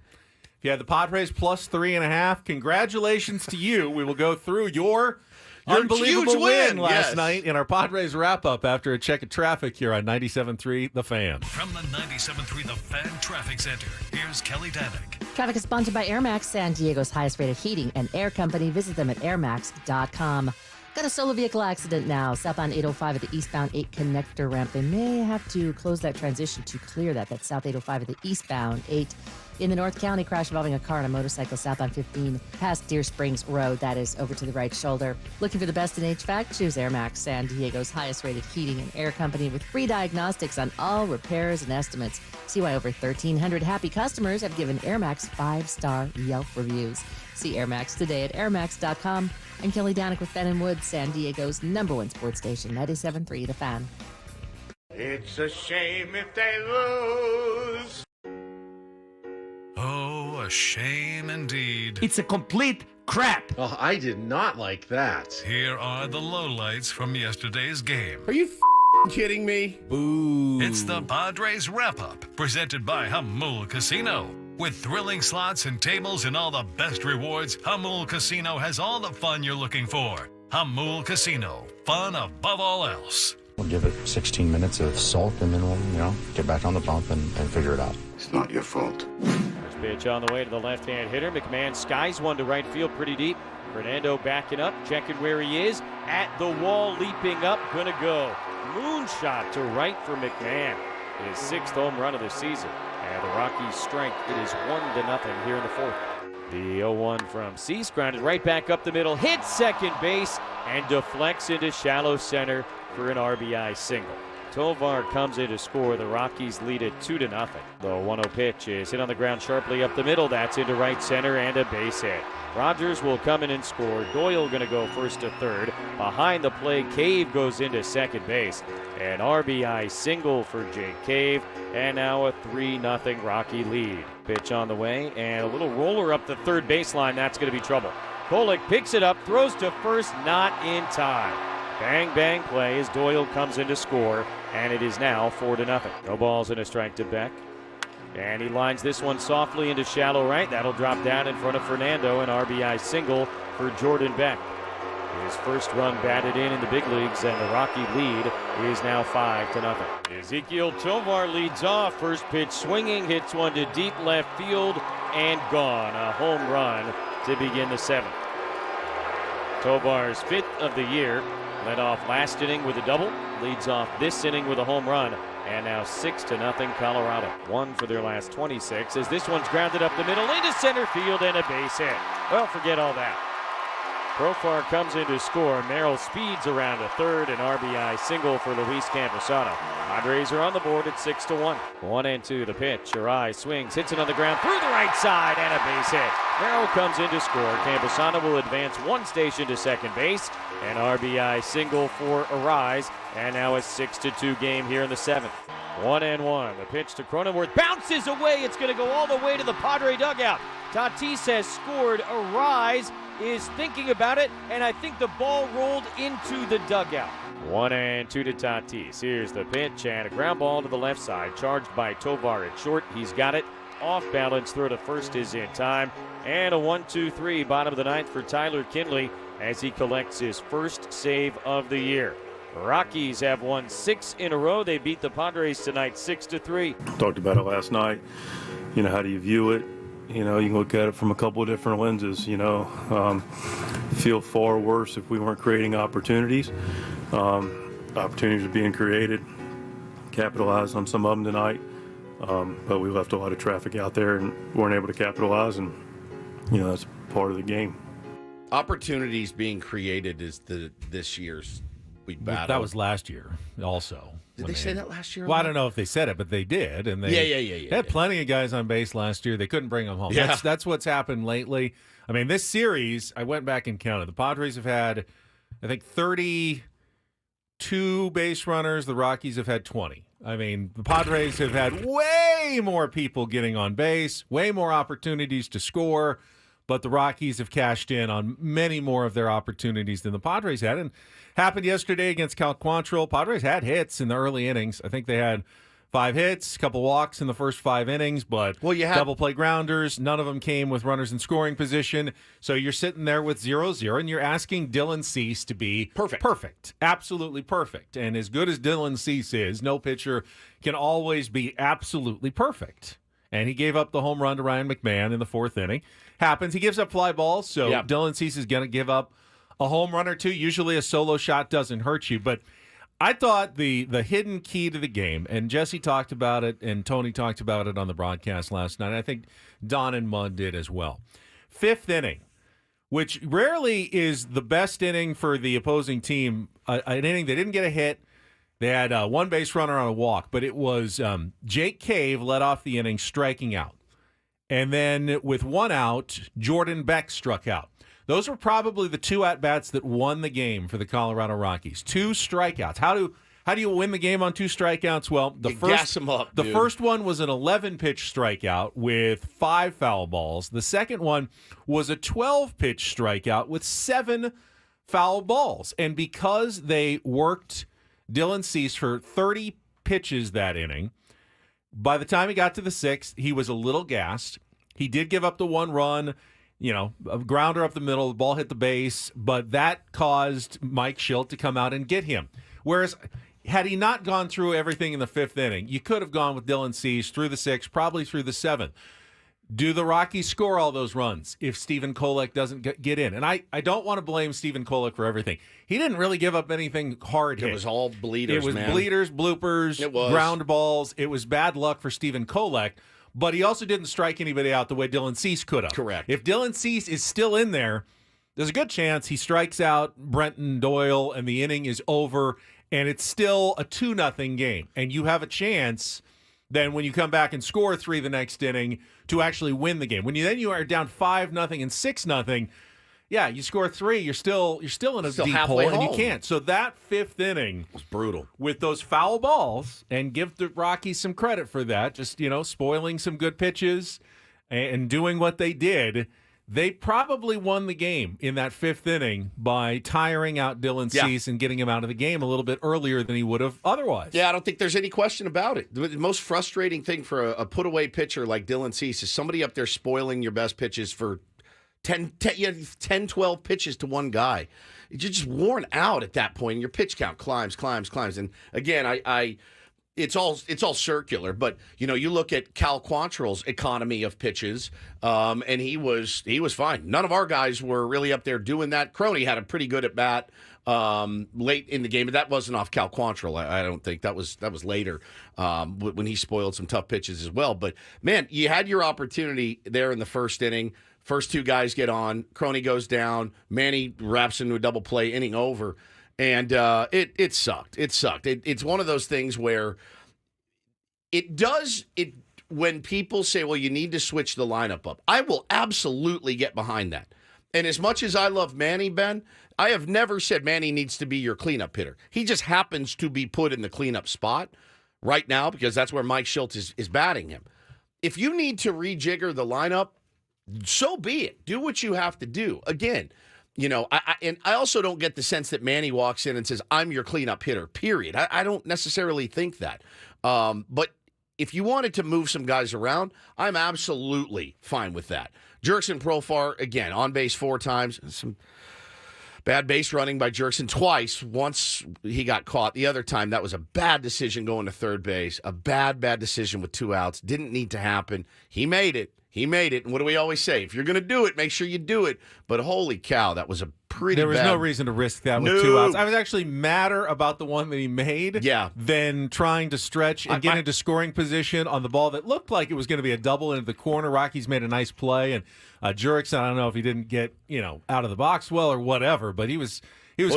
if you had the Padres plus 3.5, congratulations to you. We will go through your unbelievable huge win last night in our Padres wrap-up after a check of traffic here on 97.3 The Fan. From the 97.3 The Fan Traffic Center, here's Kelly Danick. Traffic is sponsored by Air Max, San Diego's highest-rated heating and air company. Visit them at airmax.com. Got a solo vehicle accident now. Southbound 805 at the eastbound 8 connector ramp. They may have to close that transition to clear that. That's South 805 at the eastbound 8. In the North County, crash involving a car and a motorcycle southbound 15 past Deer Springs Road. That is over to the right shoulder. Looking for the best in HVAC? Choose Air Max, San Diego's highest-rated heating and air company, with free diagnostics on all repairs and estimates. See why over 1,300 happy customers have given Air Max 5-star Yelp reviews. See Air Max today at airmax.com. I'm Kelly Danick with Ben and Wood, San Diego's #1 sports station, 97.3 The Fan. It's a shame if they lose. Oh, a shame indeed. It's a complete crap. Oh, I did not like that. Here are the lowlights from yesterday's game. Are you kidding me? Boo. It's the Padres Wrap-Up, presented by Hamul Casino. With thrilling slots and tables and all the best rewards, Hamul Casino has all the fun you're looking for. Hamul Casino, fun above all else. We'll give it 16 minutes of salt, and then we'll, get back on the bump and figure it out. It's not your fault. First pitch on the way to the left-hand hitter. McMahon skies one to right field pretty deep. Fernando backing up, checking where he is. At the wall, leaping up, gonna go. Moonshot to right for McMahon. His 6th home run of the season. And the Rockies' strength, it is 1-0 here in the 4th. The 0-1 from Cease, grounded right back up the middle, hits second base, and deflects into shallow center for an RBI single. Tovar comes in to score. The Rockies lead it 2-0. The 1-0 pitch is hit on the ground sharply up the middle. That's into right center and a base hit. Rogers will come in and score. Doyle going to go first to third. Behind the play, Cave goes into second base. An RBI single for Jake Cave. And now a 3-0 Rocky lead. Pitch on the way and a little roller up the third baseline. That's going to be trouble. Kolek picks it up, throws to first, not in time. Bang, bang play as Doyle comes in to score, and it is now 4-0. No balls and a strike to Beck. And he lines this one softly into shallow right. That'll drop down in front of Fernando, an RBI single for Jordan Beck. His first run batted in the big leagues, and the Rocky lead is now 5-0. Ezekiel Tovar leads off. First pitch swinging, hits one to deep left field, and gone. A home run to begin the seventh. Tovar's fifth of the year. Led off last inning with a double, leads off this inning with a home run, and now 6-0 Colorado. One for their last 26 as this one's grounded up the middle into center field and a base hit. Well, forget all that. Profar comes in to score. Merrill speeds around to third, an RBI single for Luis Camposano. Padres are on the board at 6-1. 1-2 the pitch. Arai swings, hits it on the ground through the right side, and a base hit. Merrill comes in to score. Camposano will advance one station to second base. An RBI single for Arise, and now a 6-2 game here in the seventh. 1-1. The pitch to Cronenworth bounces away. It's going to go all the way to the Padre dugout. Tatis has scored. Arise is thinking about it, and I think the ball rolled into the dugout. 1-2 to Tatis. Here's the pitch, and a ground ball to the left side, charged by Tovar at short. He's got it. Off balance, throw to first is in time. And a 1-2-3, bottom of the ninth for Tyler Kinley as he collects his first save of the year. Rockies have won 6 in a row. They beat the Padres tonight 6-3. Talked about it last night. You know, how do you view it? You know, you can look at it from a couple of different lenses. You know, feel far worse if we weren't creating opportunities. Opportunities are being created. Capitalized on some of them tonight. But we left a lot of traffic out there and weren't able to capitalize, and you know, that's part of the game. Opportunities being created is this year's we battled. That was last year also. Did they say that last year? Well, I don't know if they said it, but they did. And they had plenty of guys on base last year. They couldn't bring them home. Yeah. That's what's happened lately. I mean, this series, I went back and counted. The Padres have had, I think, 32 base runners. The Rockies have had 20. I mean, the Padres have had way more people getting on base, way more opportunities to score, but the Rockies have cashed in on many more of their opportunities than the Padres had. And happened yesterday against Cal Quantrill. Padres had hits in the early innings. I think they had 5 hits, a couple walks in the first 5 innings, but double play grounders. None of them came with runners in scoring position. So you're sitting there with 0-0, and you're asking Dylan Cease to be perfect, absolutely perfect. And as good as Dylan Cease is, no pitcher can always be absolutely perfect. And he gave up the home run to Ryan McMahon in the 4th inning. Happens. He gives up fly balls, so Dylan Cease is going to give up a home run or two. Usually a solo shot doesn't hurt you, but I thought the hidden key to the game, and Jesse talked about it, and Tony talked about it on the broadcast last night. I think Don and Mudd did as well. 5th inning, which rarely is the best inning for the opposing team, an inning they didn't get a hit. They had one base runner on a walk, but it was Jake Cave led off the inning striking out. And then with 1 out, Jordan Beck struck out. Those were probably the 2 at-bats that won the game for the Colorado Rockies. 2 strikeouts. How do you win the game on 2 strikeouts? Well, gas them up, the first one was an 11-pitch strikeout with 5 foul balls. The second one was a 12-pitch strikeout with 7 foul balls. And because they worked Dylan Cease for 30 pitches that inning, by the time he got to the 6th, he was a little gassed. He did give up the 1 run. You know, a grounder up the middle, the ball hit the base, but that caused Mike Schilt to come out and get him. Whereas, had he not gone through everything in the 5th inning, you could have gone with Dylan Cease through the 6th, probably through the 7th. Do the Rockies score all those runs if Stephen Kolek doesn't get in? And I don't want to blame Stephen Kolek for everything. He didn't really give up anything hard hit. It was all bleeders, It was bleeders, bloopers, ground balls. It was bad luck for Stephen Kolek. But he also didn't strike anybody out the way Dylan Cease could have. Correct. If Dylan Cease is still in there, there's a good chance he strikes out Brenton Doyle and the inning is over and it's still a 2-0 game, and you have a chance then when you come back and score 3 the next inning to actually win the game. When you are down 5-0 and 6-0, yeah, you score 3, you're still in a deep hole, and you can't. So that 5th inning was brutal with those foul balls, and give the Rockies some credit for that. Just spoiling some good pitches and doing what they did. They probably won the game in that 5th inning by tiring out Dylan Cease and getting him out of the game a little bit earlier than he would have otherwise. Yeah, I don't think there's any question about it. The most frustrating thing for a put-away pitcher like Dylan Cease is somebody up there spoiling your best pitches for 10, 12 pitches to one guy. You're just worn out at that point, and your pitch count climbs. And again, it's all circular, but you look at Cal Quantrill's economy of pitches, and he was fine. None of our guys were really up there doing that. Crony had a pretty good at bat late in the game, but that wasn't off Cal Quantrill. I don't think that was later when he spoiled some tough pitches as well. But man, you had your opportunity there in the first inning. First 2 guys get on. Crony goes down. Manny wraps into a double play, inning over. And it sucked. It's one of those things where when people say, well, you need to switch the lineup up, I will absolutely get behind that. And as much as I love Manny, Ben, I have never said Manny needs to be your cleanup hitter. He just happens to be put in the cleanup spot right now because that's where Mike Schultz is batting him. If you need to rejigger the lineup, so be it. Do what you have to do. Again, I also don't get the sense that Manny walks in and says, I'm your cleanup hitter, period. I don't necessarily think that. But if you wanted to move some guys around, I'm absolutely fine with that. Jurickson Profar, again, on base 4 times. Some bad base running by Jurickson twice. Once he got caught. The other time, that was a bad decision going to third base. A bad decision with 2 outs. Didn't need to happen. He made it. And what do we always say? If you're going to do it, make sure you do it. But holy cow, that was a pretty There was no reason to risk that with 2 outs. I was actually madder about the one that he made than trying to stretch and get into scoring position on the ball that looked like it was going to be a double into the corner. Rockies made a nice play, and Jurickson, I don't know if he didn't get out of the box well or whatever, but he was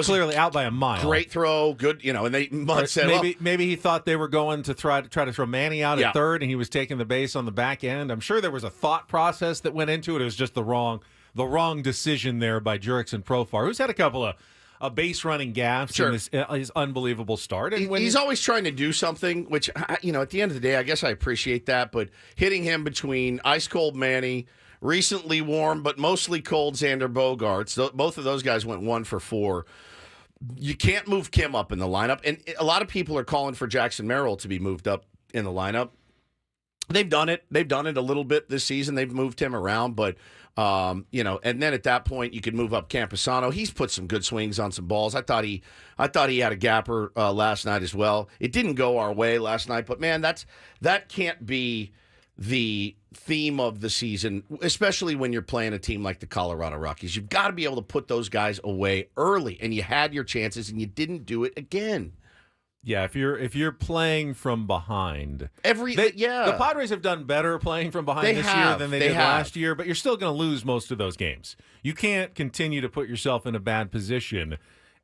clearly out by a mile. Great throw, good, and they said maybe he thought they were going to try to throw Manny out at third, and he was taking the base on the back end. I'm sure there was a thought process that went into it. It was just the wrong decision there by Jurickson Profar, who's had a couple of base running gaffes in his unbelievable start. And he's always trying to do something, which at the end of the day, I guess I appreciate that. But hitting him between ice cold Manny, recently warm but mostly cold Xander Bogaerts. Both of those guys went 1 for 4. You can't move Kim up in the lineup. And a lot of people are calling for Jackson Merrill to be moved up in the lineup. They've done it. They've done it a little bit this season. They've moved him around. But, and then at that point, you could move up Camposano. He's put some good swings on some balls. I thought he had a gapper last night as well. It didn't go our way last night. But, man, that can't be the theme of the season, especially when you're playing a team like the Colorado Rockies. You've got to be able to put those guys away early, and you had your chances, and you didn't do it again. Yeah, if you're playing from behind, the Padres have done better playing from behind this year than they did last year, but you're still going to lose most of those games. You can't continue to put yourself in a bad position.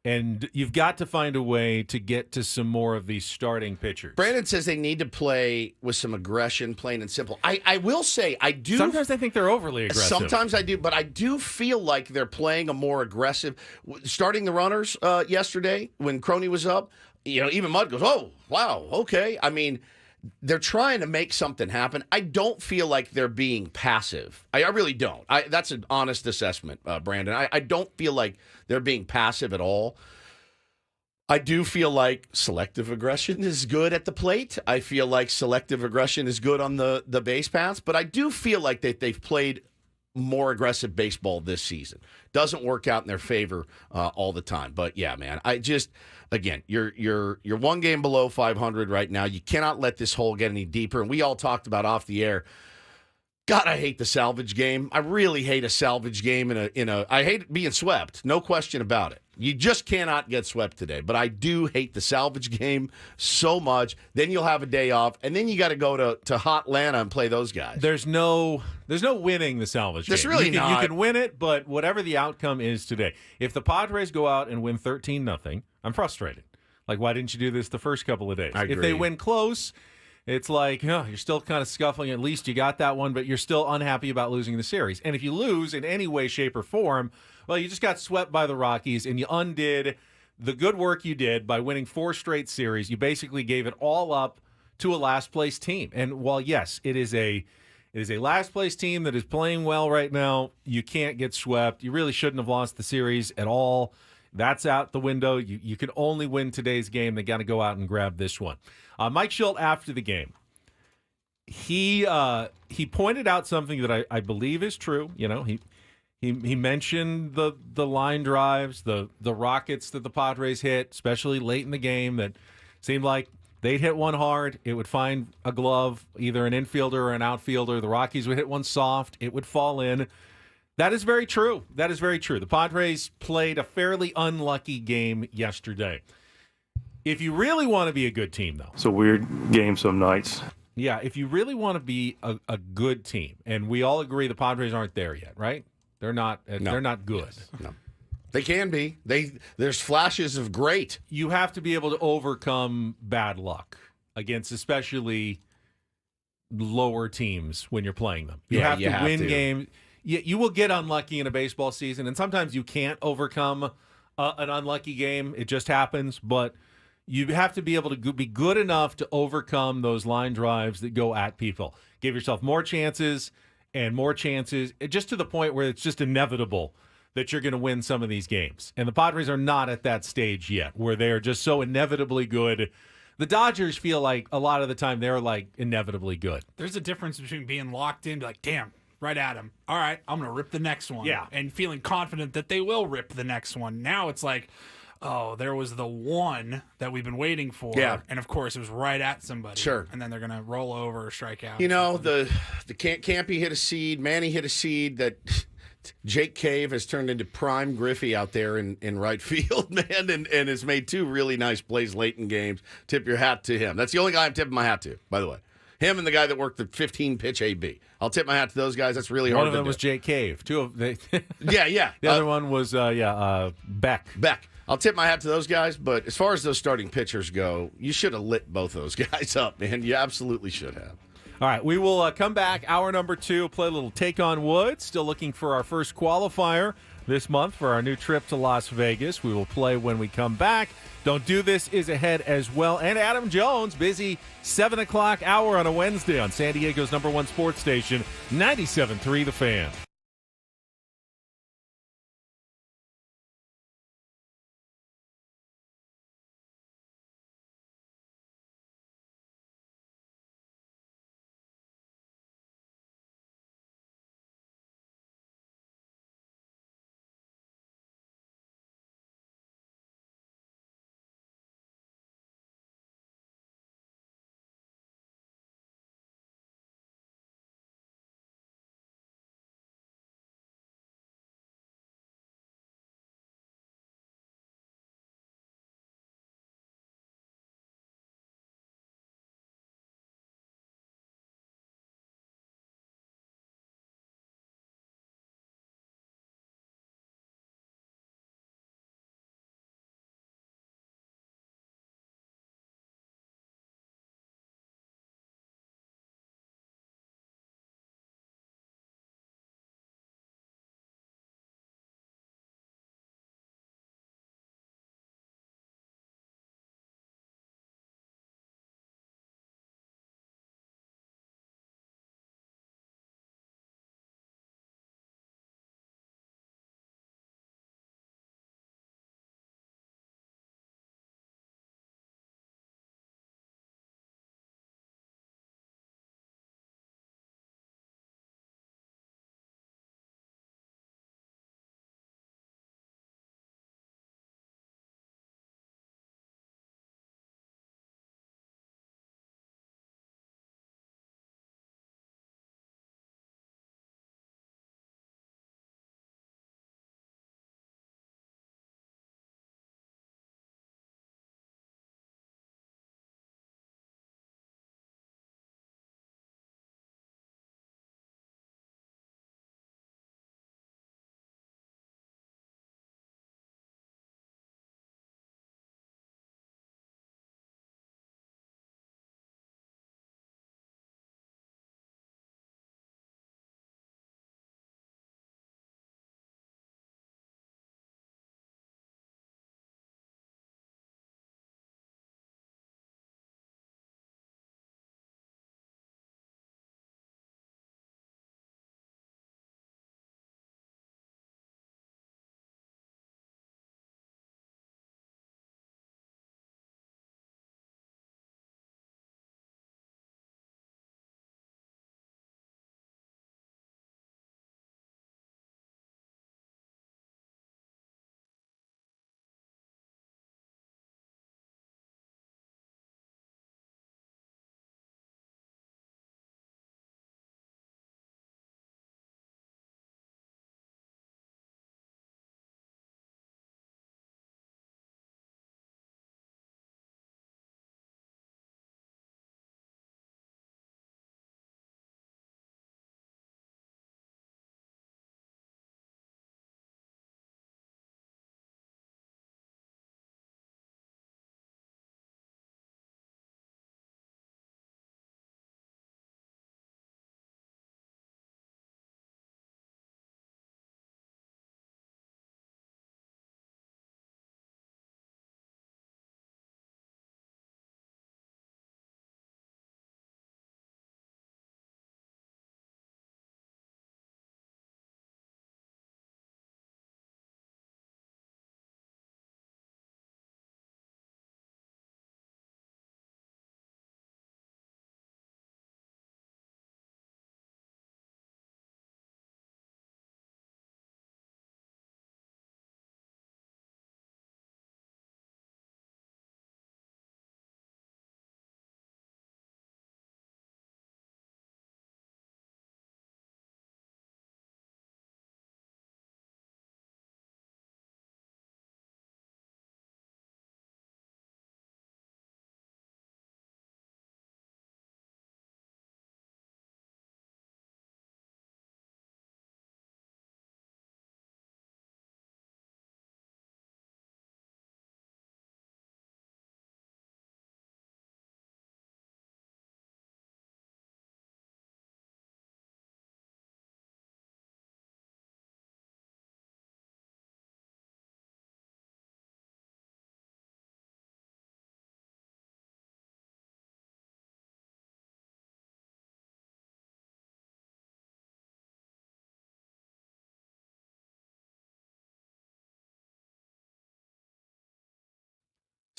And you've got to find a way to get to some more of these starting pitchers. Brandon says they need to play with some aggression, plain and simple. I will say, I do. Sometimes I think they're overly aggressive. Sometimes I do, but I do feel like they're playing a more aggressive. Starting the runners yesterday when Crony was up, even Mudd goes, oh, wow, okay. I mean, they're trying to make something happen. I don't feel like they're being passive. I really don't. That's an honest assessment, Brandon. I don't feel like they're being passive at all. I do feel like selective aggression is good at the plate. I feel like selective aggression is good on the base paths. But I do feel like they've played more aggressive baseball this season. Doesn't work out in their favor all the time. But, yeah, man, again, you're 1 game below 500 right now. You cannot let this hole get any deeper. And we all talked about off the air, God, I hate the salvage game. I really hate a salvage game I hate being swept. No question about it. You just cannot get swept today. But I do hate the salvage game so much. Then you'll have a day off, and then you got to go to hot Atlanta and play those guys. There's no winning the salvage game. There's really not. You can win it, but whatever the outcome is today, if the Padres go out and win 13-0, I'm frustrated. Like, why didn't you do this the first couple of days? I If agree. they win close, it's like, you're still kind of scuffling. At least you got that one, but you're still unhappy about losing the series. And if you lose in any way, shape, or form, well, you just got swept by the Rockies, and you undid the good work you did by winning 4 straight series. You basically gave it all up to a last-place team. And while, yes, it is a last-place team that is playing well right now, you can't get swept. You really shouldn't have lost the series at all. That's out the window. You can only win today's game. They got to go out and grab this one. Mike Schilt, after the game, he pointed out something that I believe is true. You know, he mentioned the line drives, the rockets that the Padres hit, especially late in the game, that seemed like they'd hit one hard, it would find a glove, either an infielder or an outfielder. The Rockies would hit one soft, it would fall in. That is very true. That is very true. The Padres played a fairly unlucky game yesterday. If you really want to be a good team, though. It's a weird game some nights. Yeah, if you really want to be a good team, and we all agree the Padres aren't there yet, right? They're not. No. They're not good. Yes. No. They can be. There's flashes of great. You have to be able to overcome bad luck against especially lower teams when you're playing them. You have to win games. You will get unlucky in a baseball season, and sometimes you can't overcome an unlucky game. It just happens, but you have to be able to be good enough to overcome those line drives that go at people. Give yourself more chances and more chances, just to the point where it's just inevitable that you're going to win some of these games. And the Padres are not at that stage yet, where they are just so inevitably good. The Dodgers feel like a lot of the time they're like inevitably good. There's a difference between being locked in, like, damn, right at him. All right, I'm going to rip the next one. Yeah. And feeling confident that they will rip the next one. Now it's like, oh, there was the one that we've been waiting for. Yeah. And, of course, it was right at somebody. Sure. And then they're going to roll over or strike out. You know, the Campy hit a seed, Manny hit a seed that Jake Cave has turned into prime Griffey out there in right field, man, and has made 2 really nice plays late in games. Tip your hat to him. That's the only guy I'm tipping my hat to, by the way. Him and the guy that worked the 15-pitch AB. I'll tip my hat to those guys. That's really hard to do. One of them was Jake Cave. 2 of they. Yeah. The other one was Beck. I'll tip my hat to those guys, but as far as those starting pitchers go, you should have lit both those guys up, man. You absolutely should have. All right, we will come back. Hour number 2, play a little Take on Wood. Still looking for our first qualifier this month for our new trip to Las Vegas. We will play when we come back. Don't Do This is ahead as well. And Adam Jones, busy 7 o'clock hour on a Wednesday on San Diego's #1 sports station, 97.3 The Fan.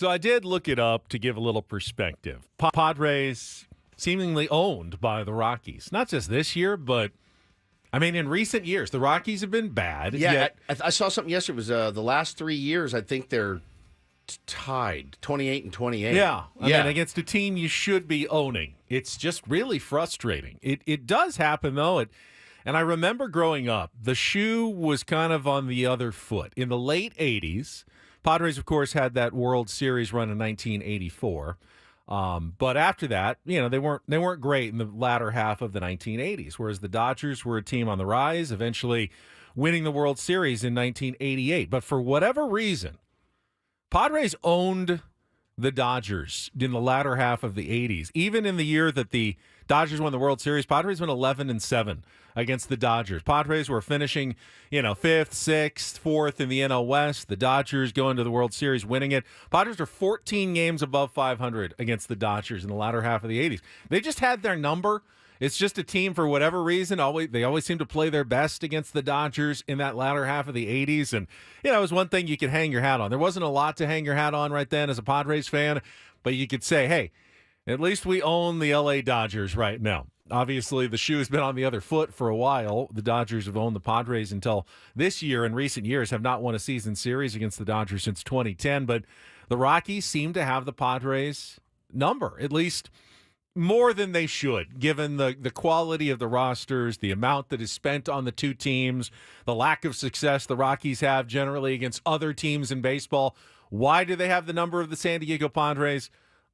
So I did look it up to give a little perspective. Padres seemingly owned by the Rockies. Not just this year, but, I mean, in recent years, the Rockies have been bad. Yeah, I saw something yesterday. It was the last 3 years, I think they're tied, 28 and 28. Yeah. I mean, against a team you should be owning. It's just really frustrating. It does happen, though. And I remember growing up, the shoe was kind of on the other foot. In the late 80s, Padres, of course, had that World Series run in 1984. But after that, they weren't great in the latter half of the 1980s, whereas the Dodgers were a team on the rise, eventually winning the World Series in 1988. But for whatever reason, Padres owned the Dodgers in the latter half of the 80s. Even in the year that the Dodgers won the World Series, Padres went 11-7 against the Dodgers. Padres were finishing, 5th, 6th, 4th in the NL West. The Dodgers going to the World Series, winning it. Padres are 14 games above 500 against the Dodgers in the latter half of the 80s. They just had their number. It's just a team, for whatever reason, they always seem to play their best against the Dodgers in that latter half of the 80s. And, it was one thing you could hang your hat on. There wasn't a lot to hang your hat on right then as a Padres fan, but you could say, hey, at least we own the L.A. Dodgers right now. Obviously, the shoe has been on the other foot for a while. The Dodgers have owned the Padres until this year. In recent years, have not won a season series against the Dodgers since 2010. But the Rockies seem to have the Padres number, at least more than they should, given the quality of the rosters, the amount that is spent on the two teams, the lack of success the Rockies have generally against other teams in baseball. Why do they have the number of the San Diego Padres?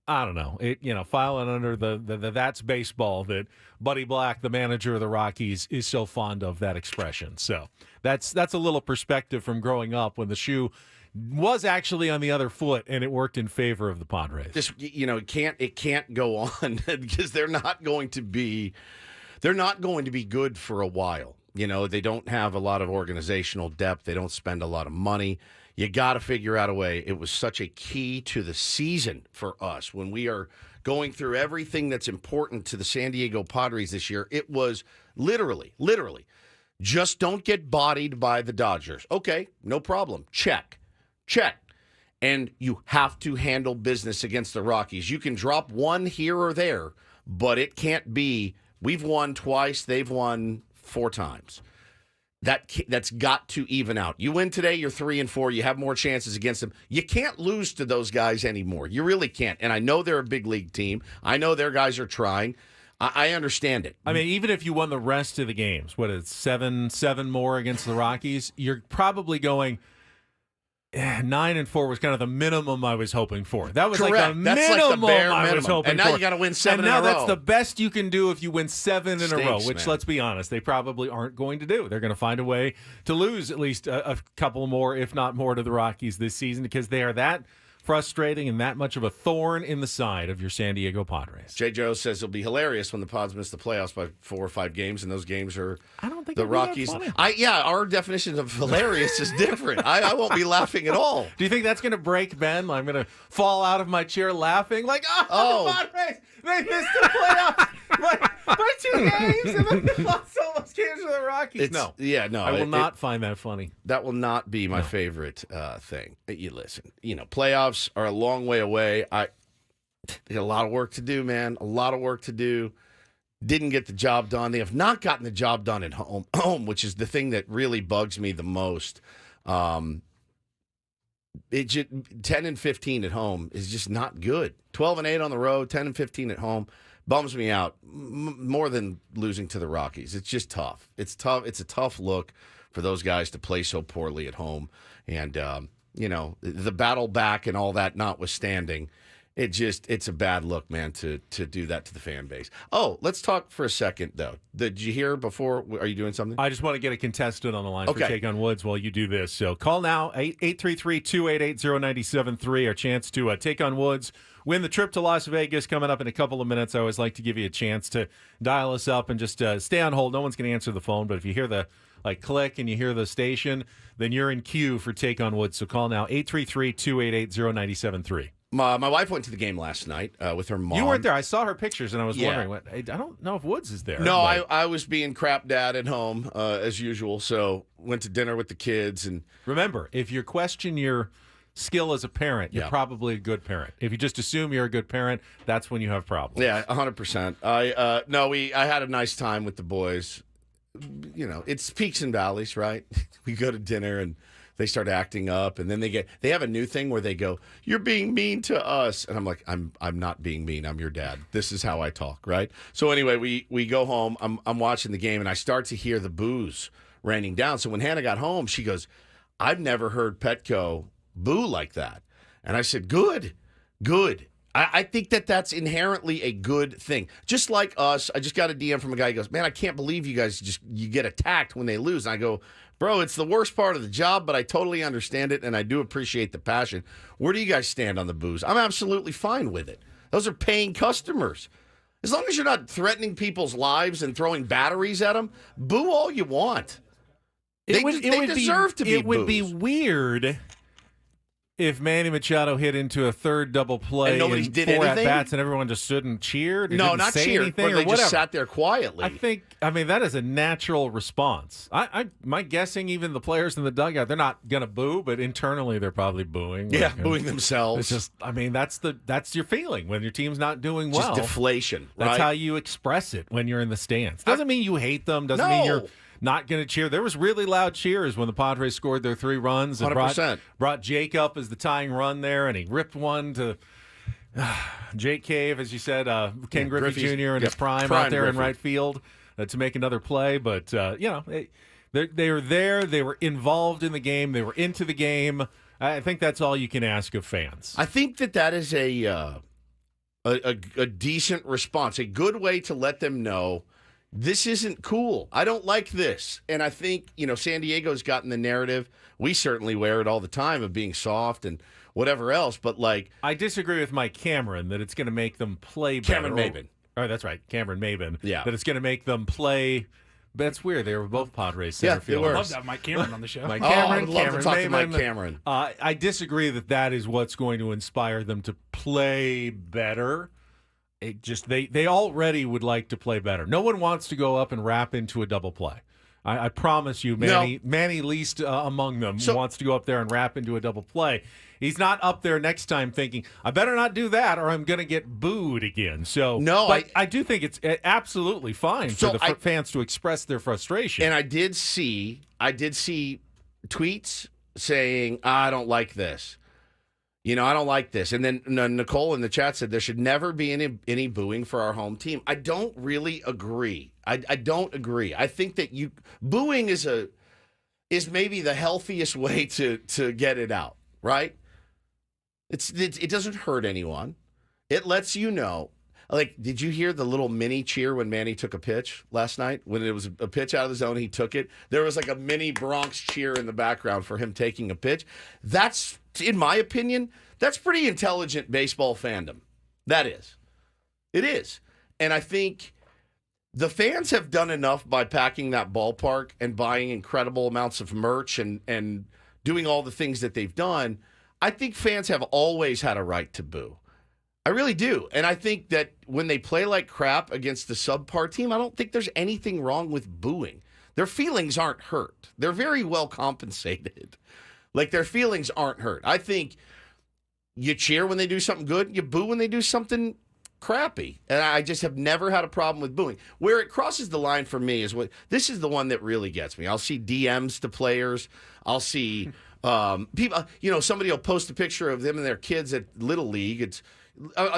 I don't know. Filing under the that's baseball that Buddy Black, the manager of the Rockies, is so fond of that expression. So that's a little perspective from growing up when the shoe was actually on the other foot and it worked in favor of the Padres. Just it can't go on because they're not going to be good for a while. They don't have a lot of organizational depth. They don't spend a lot of money. You got to figure out a way. It was such a key to the season for us when we are going through everything that's important to the San Diego Padres this year. It was literally, just don't get bodied by the Dodgers. Okay, no problem. Check. And you have to handle business against the Rockies. You can drop one here or there, but it can't be, we've won twice, they've won 4 times. That's got to even out. You win today, you're 3-4. You have more chances against them. You can't lose to those guys anymore. You really can't. And I know they're a big league team. I know their guys are trying. I understand it. I mean, even if you won the rest of the games, 7 more against the Rockies, you're probably going 9-4 was kind of the minimum I was hoping for. That was correct. Like the minimum I was hoping for. And now you got to win 7 in a row. And now that's the best you can do if you win 7 in a row, which, man, let's be honest, they probably aren't going to do. They're going to find a way to lose at least a couple more, if not more, to the Rockies this season because they are that frustrating and that much of a thorn in the side of your San Diego Padres. J. Joe says it'll be hilarious when the Pods miss the playoffs by 4 or 5 games, and those games are I don't think the Rockies. Our definition of hilarious is different. I won't be laughing at all. Do you think that's going to break Ben? I'm going to fall out of my chair laughing like, the Padres, they missed the playoffs by 2 games, and then they lost so much games to the Rockies. I will not find that funny. That will not be my favorite thing. You listen, playoffs are a long way away. They got a lot of work to do, man. A lot of work to do. Didn't get the job done. They have not gotten the job done at home, which is the thing that really bugs me the most. 10-15 at home is just not good. 12-8 on the road, 10-15 at home bums me out more than losing to the Rockies. It's just tough. It's tough. It's a tough look for those guys to play so poorly at home. And, the battle back and all that notwithstanding, it's a bad look, man, to do that to the fan base. Oh, let's talk for a second, though. Did you hear before? Are you doing something? I just want to get a contestant on the line for Take on Woods while you do this. So call now, 833-288-0973, our chance to take on Woods. Win the trip to Las Vegas coming up in a couple of minutes. I always like to give you a chance to dial us up and just stay on hold. No one's going to answer the phone, but if you hear the click and you hear the station, then you're in queue for Take on Woods. So call now, 833-288-0973. My wife went to the game last night with her mom. You weren't there. I saw her pictures, and I was wondering. I don't know if Woods is there. No, I was being crap dad at home, as usual, so went to dinner with the kids. And remember, if you question your skill as a parent, you're probably a good parent. If you just assume you're a good parent, that's when you have problems. Yeah, 100%. I had a nice time with the boys. You know, it's peaks and valleys, right? We go to dinner and they start acting up, and then they have a new thing where they go, "You're being mean to us," and I'm like, "I'm not being mean. I'm your dad. This is how I talk, right?" So anyway, we go home. I'm watching the game, and I start to hear the boos raining down. So when Hannah got home, she goes, "I've never heard Petco boo like that," and I said, "Good. I think that's inherently a good thing. Just like us, I just got a DM from a guy who goes, "Man, I can't believe you guys you get attacked when they lose." And I go, "Bro, it's the worst part of the job, but I totally understand it, and I do appreciate the passion." Where do you guys stand on the boos? I'm absolutely fine with it. Those are paying customers. As long as you're not threatening people's lives and throwing batteries at them, boo all you want. They deserve to be It would be boos. weird if Manny Machado hit into a third double play And nobody and did 4 anything? at-bats and everyone just stood and cheered? No, not cheered, anything but they or whatever. just sat there quietly. I mean, that is a natural response. My guessing, even the players in the dugout, they're not going to boo, but internally they're probably booing. Yeah, booing themselves. It's just, I mean, that's your feeling when your team's not doing well. Just deflation, right? That's how you express it when you're in the stands. Doesn't mean you hate them. Doesn't mean you're not going to cheer. There was really loud cheers when the Padres scored their 3 runs and 100%. brought Jake up as the tying run there, and he ripped one to Jake Cave, as you said, Ken Griffey Jr. in his prime out there Griffey in right field to make another play. But, they were there. They were involved in the game. They were into the game. I think that's all you can ask of fans. I think that is a decent response, a good way to let them know this isn't cool. I don't like this. And I think, San Diego's gotten the narrative. We certainly wear it all the time of being soft and whatever else. But, I disagree with Mike Cameron that it's going to make them play better. Cameron Maben. Oh, that's right. Cameron Maben. Yeah. That it's going to make them play. That's weird. They were both Padres center they were. I love that Mike Cameron on the show. Mike I Cameron, would love Cameron to talk to Maben. Mike Cameron. I disagree that is what's going to inspire them to play better. It just they already would like to play better. No one wants to go up and wrap into a double play. I promise you, Manny least among them wants to go up there and wrap into a double play. He's not up there next time thinking, I better not do that or I'm going to get booed again. So I do think it's absolutely fine for the fans to express their frustration. And I did see tweets saying, I don't like this. I don't like this. And then Nicole in the chat said there should never be any booing for our home team. I don't really agree. I don't agree. I think that booing is maybe the healthiest way to get it out, right? It doesn't hurt anyone. It lets you know. Did you hear the little mini cheer when Manny took a pitch last night? When it was a pitch out of the zone, he took it. There was a mini Bronx cheer in the background for him taking a pitch. That's, in my opinion, that's pretty intelligent baseball fandom. That is. It is. And I think the fans have done enough by packing that ballpark and buying incredible amounts of merch and doing all the things that they've done. I think fans have always had a right to boo. I really do. And I think that when they play like crap against the subpar team, I don't think there's anything wrong with booing. Their feelings aren't hurt. They're very well compensated. Their feelings aren't hurt. I think you cheer when they do something good, you boo when they do something crappy. And I just have never had a problem with booing. Where it crosses the line for me is this is the one that really gets me. I'll see DMs to players. I'll see people, somebody will post a picture of them and their kids at Little League. It's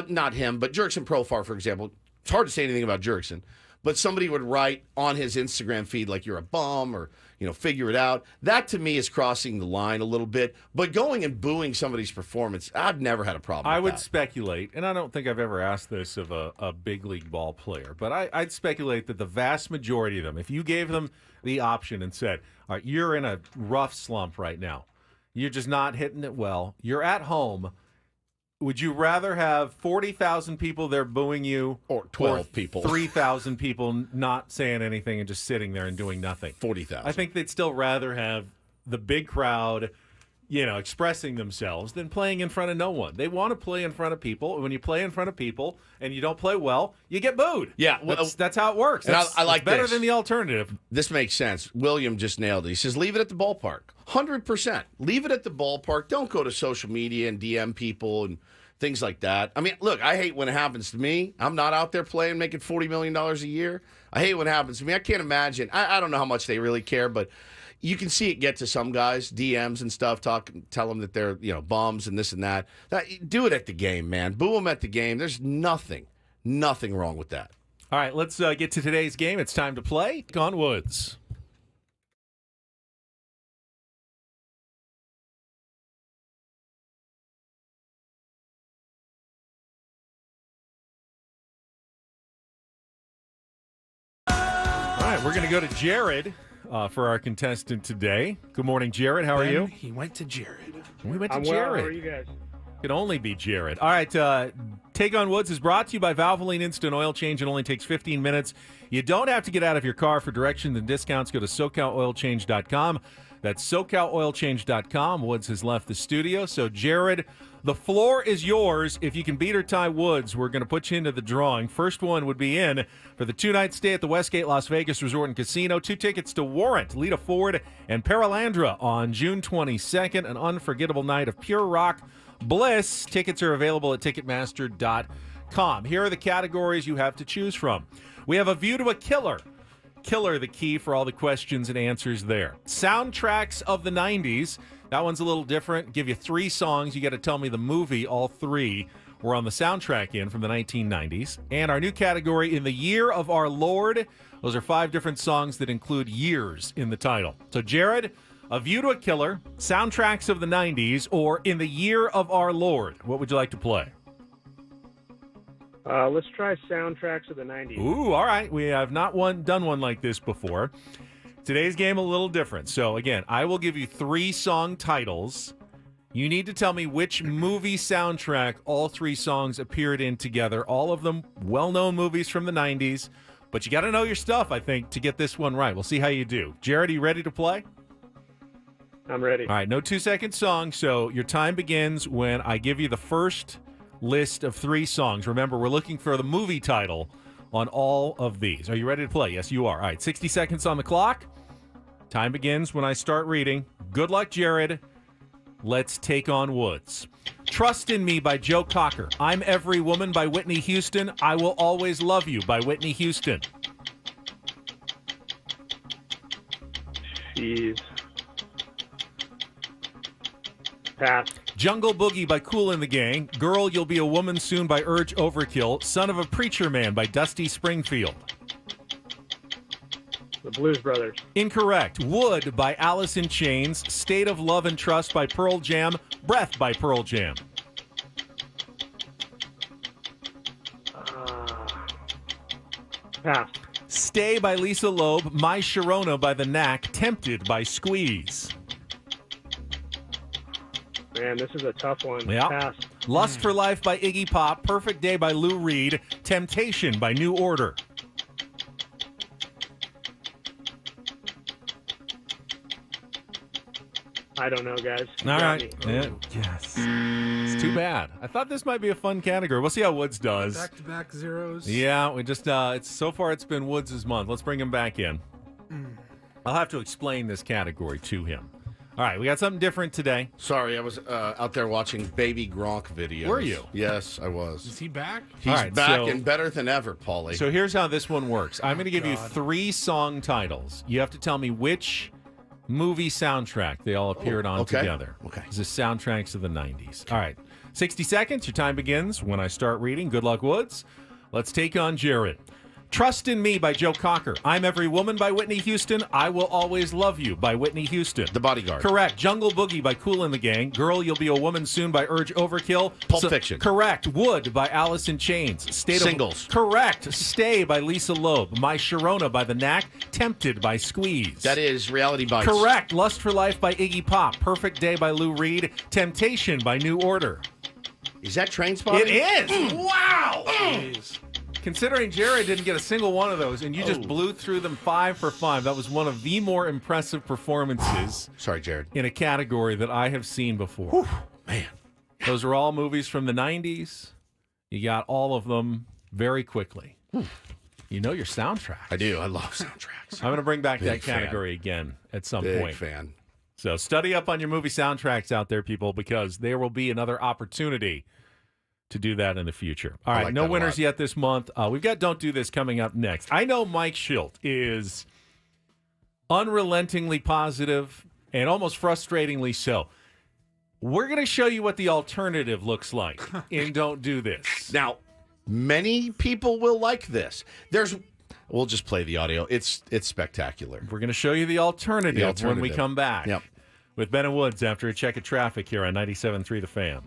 not him, but Jurickson Profar, for example. It's hard to say anything about Jurickson, but somebody would write on his Instagram feed you're a bum or, figure it out. That to me is crossing the line a little bit. But going and booing somebody's performance, I've never had a problem with I would that. speculate, and I don't think I've ever asked this of a big league ball player, but I'd speculate that the vast majority of them, if you gave them the option and said, all right, you're in a rough slump right now, you're just not hitting it well, you're at home, would you rather have 40,000 people there booing you or 12 people, 3,000 people not saying anything and just sitting there and doing nothing? 40,000. I think they'd still rather have the big crowd expressing themselves than playing in front of no one. They want to play in front of people. And when you play in front of people and you don't play well, you get booed. Yeah, well, that's how it works. And I like better this. than the alternative. This makes sense. William just nailed it. He says, leave it at the ballpark. 100%. Leave it at the ballpark. Don't go to social media and DM people and things like that. I mean, look, I hate when it happens to me. I'm not out there playing, making $40 million a year. I hate when it happens to me. I can't imagine. I don't know how much they really care, but you can see it get to some guys, DMs and stuff, tell them that they're, bums and this and that. Do it at the game, man. Boo them at the game. There's nothing wrong with that. All right, let's get to today's game. It's time to play. Gone Woods. All right, we're going to go to Jared for our contestant today. Good morning, Jared. How are you? He went to Jared. We went to I'm Jared. well. How are you guys? Could only be Jared. All right, Take on Woods is brought to you by Valvoline Instant Oil Change. It only takes 15 minutes. You don't have to get out of your car. For directions and discounts, go to SoCalOilChange.com. That's SoCalOilChange.com. Woods has left the studio. So, Jared, the floor is yours. If you can beat or tie Woods, we're going to put you into the drawing. First one would be in for the 2-night stay at the Westgate Las Vegas Resort and Casino. 2 tickets to Warrant, Lita Ford, and Paralandra on June 22nd. An unforgettable night of pure rock bliss. Tickets are available at Ticketmaster.com. Here are the categories you have to choose from. We have A View to a Killer. Killer, the key for all the questions and answers there. Soundtracks of the 90s. That one's a little different. Give you 3 songs. You got to tell me the movie all 3 were on the soundtrack in from the 1990s. And our new category, In the Year of Our Lord. Those are 5 different songs that include years in the title. So, Jared, A View to a Killer, Soundtracks of the 90s, or In the Year of Our Lord. What would you like to play? Let's try Soundtracks of the 90s. Ooh, all right. We have not done one like this before. Today's game a little different. So, again, I will give you 3 song titles. You need to tell me which movie soundtrack all 3 songs appeared in together. All of them well-known movies from the 90s. But you got to know your stuff, I think, to get this one right. We'll see how you do. Jared, are you ready to play? I'm ready. All right, no 2-second song. So your time begins when I give you the first list of 3 songs. Remember, we're looking for the movie title on all of these. Are you ready to play? Yes, you are. All right, 60 seconds on the clock. Time begins when I start reading. Good luck, Jared. Let's take on Woods. Trust in Me by Joe Cocker. I'm Every Woman by Whitney Houston. I Will Always Love You by Whitney Houston. Jeez. Pass. Jungle Boogie by Kool and the Gang. Girl, You'll Be a Woman Soon by Urge Overkill. Son of a Preacher Man by Dusty Springfield. The Blues Brothers. Incorrect. Wood by Alice in Chains. State of Love and Trust by Pearl Jam. Breath by Pearl Jam. Pass. Stay by Lisa Loeb. My Sharona by The Knack. Tempted by Squeeze. Man, this is a tough one. Yeah. Pass. Lust for Life by Iggy Pop. Perfect Day by Lou Reed. Temptation by New Order. I don't know, guys. All right. Yeah. Yes. It's too bad. I thought this might be a fun category. We'll see how Woods does. Back-to-back zeros. Yeah, we just so far it's been Woods' month. Let's bring him back in. I'll have to explain this category to him. All right, we got something different today. Sorry, I was out there watching Baby Gronk videos. Were you? Yes, I was. Is he back? He's All right, back and better than ever, Paulie. So here's how this one works. I'm going to give you 3 song titles. You have to tell me which movie soundtrack they all appeared on together. Okay. This is soundtracks of the 90s. All right. 60 seconds. Your time begins when I start reading. Good luck, Woods. Let's take on Jared. Trust in Me by Joe Cocker. I'm Every Woman by Whitney Houston. I Will Always Love You by Whitney Houston. The Bodyguard. Correct. Jungle Boogie by Kool and the Gang. Girl, You'll Be a Woman Soon by Urge Overkill. Pulp Fiction. Correct. Wood by Alice in Chains. Singles. Correct. Stay by Lisa Loeb. My Sharona by The Knack. Tempted by Squeeze. That is Reality Bites. Correct. Lust for Life by Iggy Pop. Perfect Day by Lou Reed. Temptation by New Order. Is that Trainspotting? It is. Wow. Considering Jared didn't get a single one of those, and you just blew through them 5 for 5, that was one of the more impressive performances. Sorry, Jared. In a category that I have seen before. Whew, man. Those are all movies from the 90s. You got all of them very quickly. You know your soundtracks. I do. I love soundtracks. I'm going to bring back Big that category again at some point. Big fan. So study up on your movie soundtracks out there, people, because there will be another opportunity to do that in the future. All right, no winners yet this month. We've got Don't Do This coming up next. I know Mike Schilt is unrelentingly positive and almost frustratingly so. We're going to show you what the alternative looks like in Don't Do This. Now, many people will like this. We'll just play the audio. It's spectacular. We're going to show you the alternative when we come back. Yep. With Ben and Woods after a check of traffic here on 97.3 The Fan.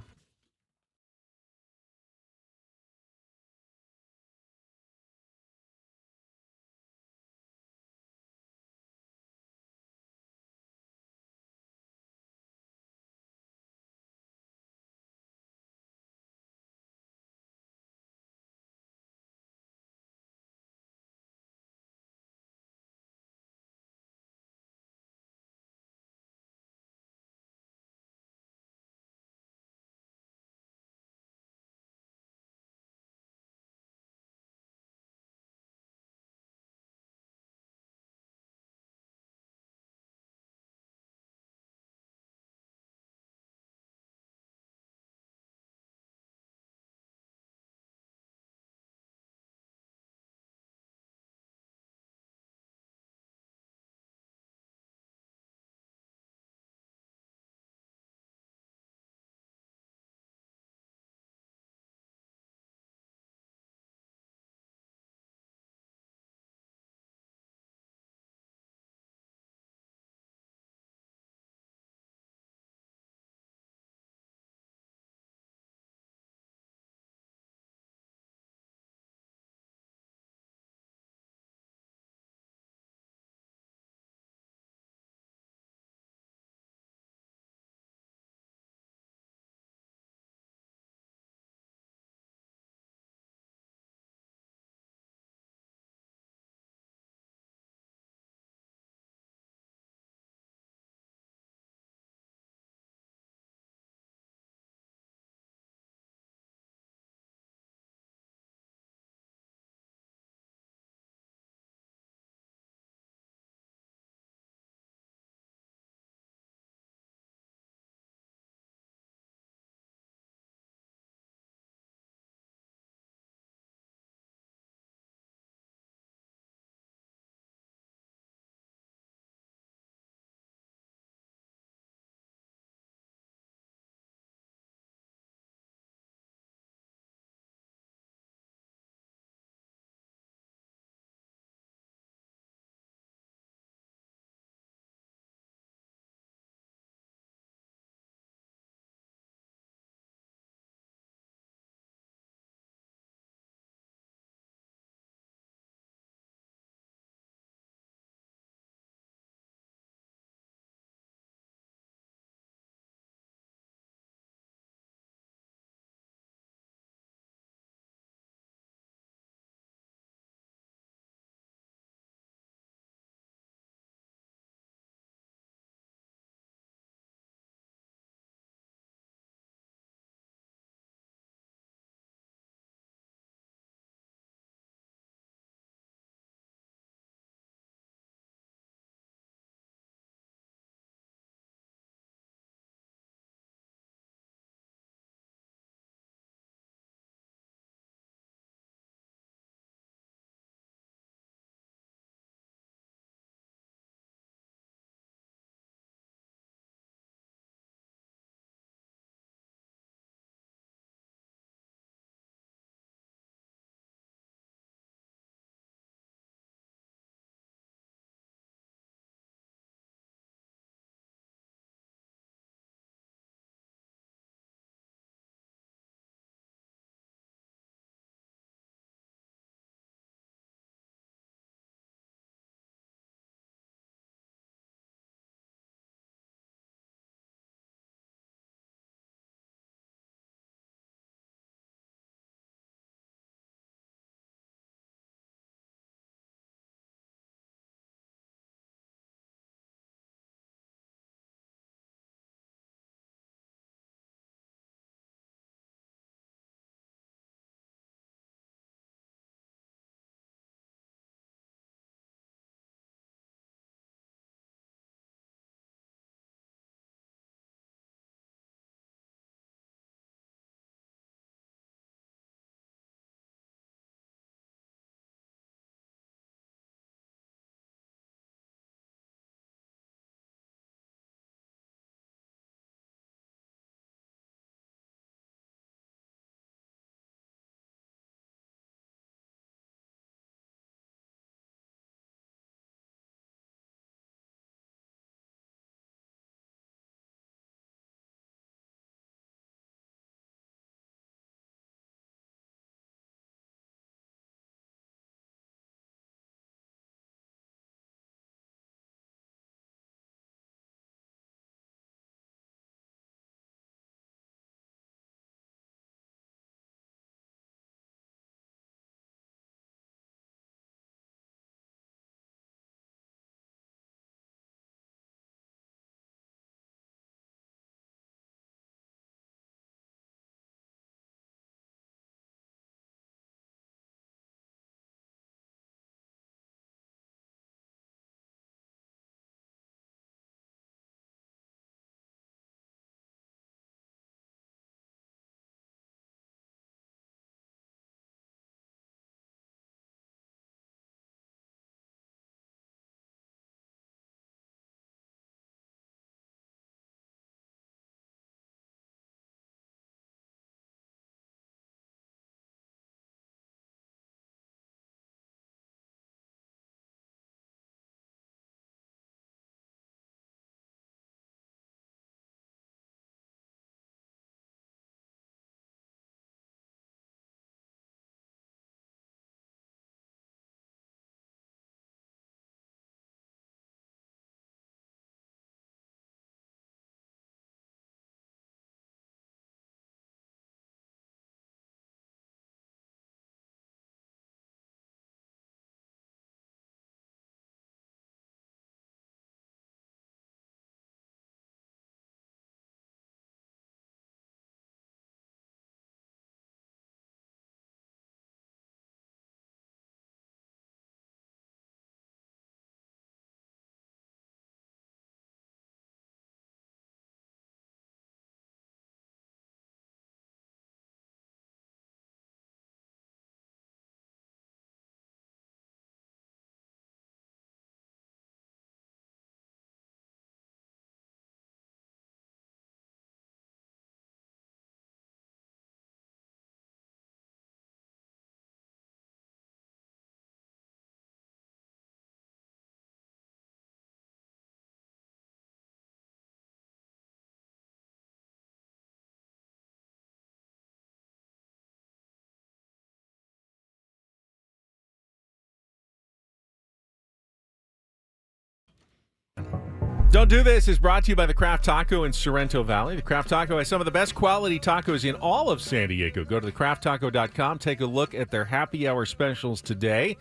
Don't Do This is brought to you by the Craft Taco in Sorrento Valley. The Craft Taco has some of the best quality tacos in all of San Diego. Go to thecrafttaco.com. Take a look at their happy hour specials today.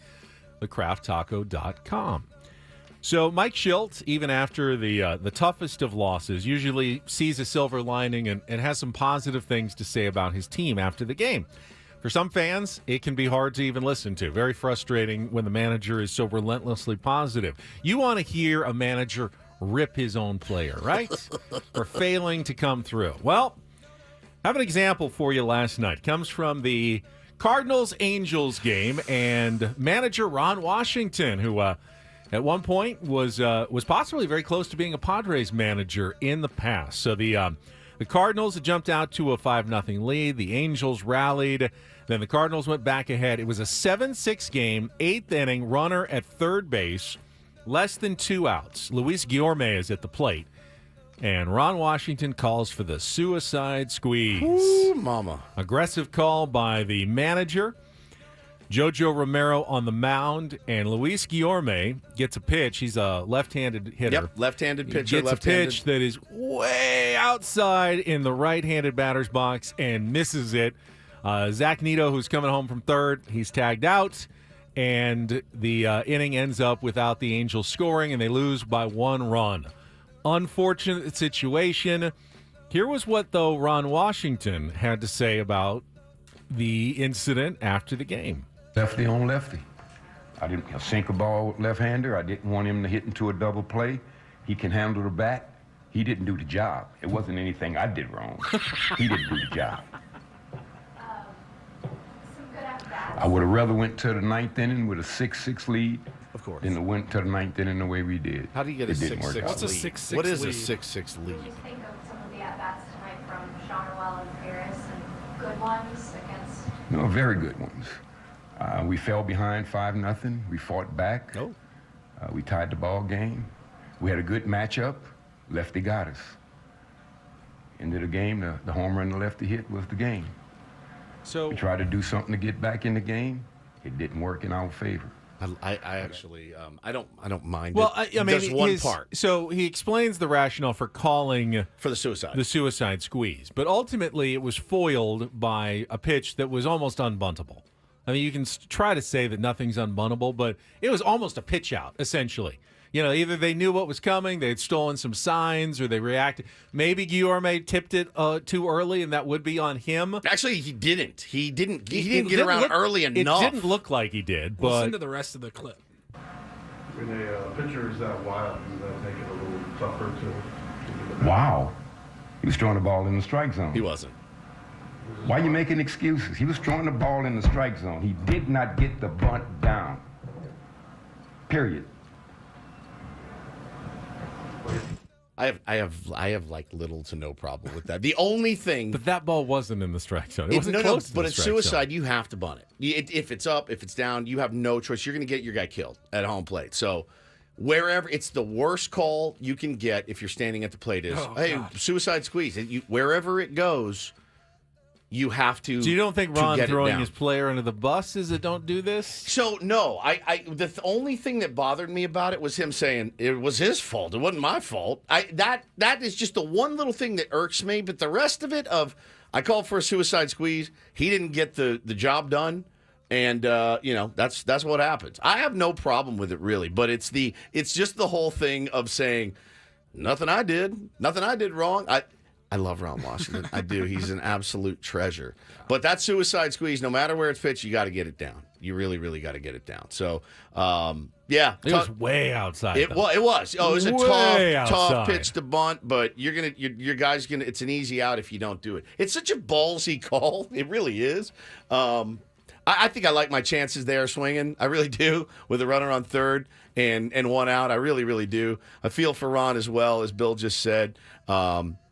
Thecrafttaco.com. So Mike Shildt, even after the toughest of losses, usually sees a silver lining and has some positive things to say about his team after the game. For some fans, it can be hard to even listen to. Very frustrating when the manager is so relentlessly positive. You want to hear a manager rip his own player, right? For failing to come through. Well, I have an example for you last night. Comes from the Cardinals-Angels game, and manager Ron Washington, who at one point was possibly very close to being a Padres manager in the past. So the Cardinals had jumped out to a 5-0 lead. The Angels rallied. Then the Cardinals went back ahead. It was a 7-6 game, 8th inning, runner at third base, less than 2 outs. Luis Guillorme is at the plate. And Ron Washington calls for the suicide squeeze. Ooh, mama. Aggressive call by the manager. Jojo Romero on the mound, and Luis Guillorme gets a pitch. He's a left-handed hitter. Yep, left-handed pitcher. He gets a pitch that is way outside in the right-handed batter's box and misses it. Zach Neto, who's coming home from third, he's tagged out, and the inning ends up without the Angels scoring, and they lose by 1 run. Unfortunate situation. Here was what, though, Ron Washington had to say about the incident after the game. Lefty on lefty. I didn't sink a ball left-hander. I didn't want him to hit into a double play. He can handle the bat. He didn't do the job. It wasn't anything I did wrong. He didn't do the job. I would have rather went to the 9th inning with a 6-6 lead. Of course. Than to went to the 9th inning the way we did. How do you get a 6-6 lead? What's a 6-6 What is lead? a 6-6 lead? Just think of some of the at-bats tonight from Shawnerwell and Paris, and good ones against... No, very good ones. We fell behind 5-0. We fought back. Oh. We tied the ball game. We had a good matchup. Lefty got us. End of the game, the home run the lefty hit was the game. So we tried to do something to get back in the game. It didn't work in our favor. I actually I don't mind. Well, it. I mean, Just one part. So he explains the rationale for calling for the suicide squeeze, but ultimately it was foiled by a pitch that was almost unbuntable. I mean, you can try to say that nothing's unbuntable, but it was almost a pitch out, essentially. You know, either they knew what was coming, they had stolen some signs, or they reacted. Maybe Guillorme tipped it too early, and that would be on him. Actually, he didn't. He didn't get around early enough. It didn't look like he did. But listen to the rest of the clip. When a pitcher is that wild, does that make it a little tougher to Wow. He was throwing the ball in the strike zone. He wasn't. Why are you making excuses? He was throwing the ball in the strike zone. He did not get the bunt down. Period. I have like little to no problem with that. The only thing, but that ball wasn't in the strike zone. It wasn't close to but the it's strike suicide. zone. You have to bunt it. If it's up, if it's down, you have no choice. You're going to get your guy killed at home plate. So wherever, it's the worst call you can get if you're standing at the plate is, suicide squeeze. Wherever it goes, you have to. So you don't think Ron get throwing his player under the bus is that don't do this? So no, the only thing that bothered me about it was him saying it was his fault. It wasn't my fault. That is just the one little thing that irks me. But the rest of it, I called for a suicide squeeze. He didn't get the job done, and that's what happens. I have no problem with it really, but it's just the whole thing of saying nothing I did wrong. I love Ron Washington. I do. He's an absolute treasure. But that suicide squeeze, no matter where it's pitched, you got to get it down. You really, really got to get it down. So, yeah. It was way outside. It was. Oh, it was a tough pitch to bunt, but your guy's going to, it's an easy out if you don't do it. It's such a ballsy call. It really is. I think I like my chances there swinging. I really do, with a runner on third and 1 out. I really, really do. I feel for Ron as well, as Bill just said.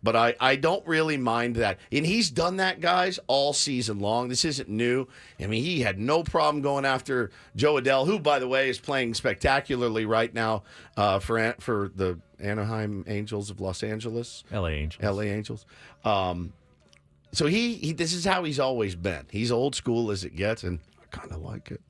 But I don't really mind that. And he's done that, guys, all season long. This isn't new. I mean, he had no problem going after Joe Adell, who, by the way, is playing spectacularly right now for the Anaheim Angels of Los Angeles. L.A. Angels. So he this is how he's always been. He's old school as it gets, and I kind of like it.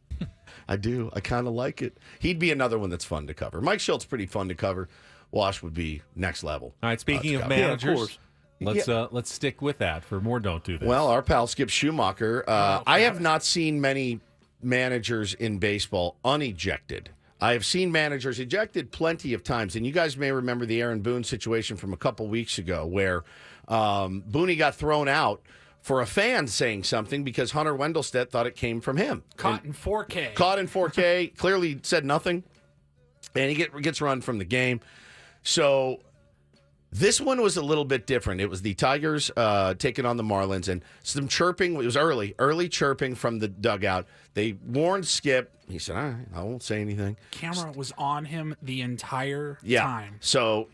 I do. I kind of like it. He'd be another one that's fun to cover. Mike Shilt's pretty fun to cover. Wash would be next level. All right, speaking of managers, let's stick with that for more Don't Do This. Well, our pal Skip Schumacher, I have not seen many managers in baseball unejected. I have seen managers ejected plenty of times, and you guys may remember the Aaron Boone situation from a couple weeks ago where Boone got thrown out for a fan saying something because Hunter Wendelstedt thought it came from him. Caught in 4K. Caught in 4K, clearly said nothing, and he gets run from the game. So this one was a little bit different. It was the Tigers taking on the Marlins, and some chirping. It was early chirping from the dugout. They warned Skip. He said, all right, I won't say anything. Camera was on him the entire Yeah. time. So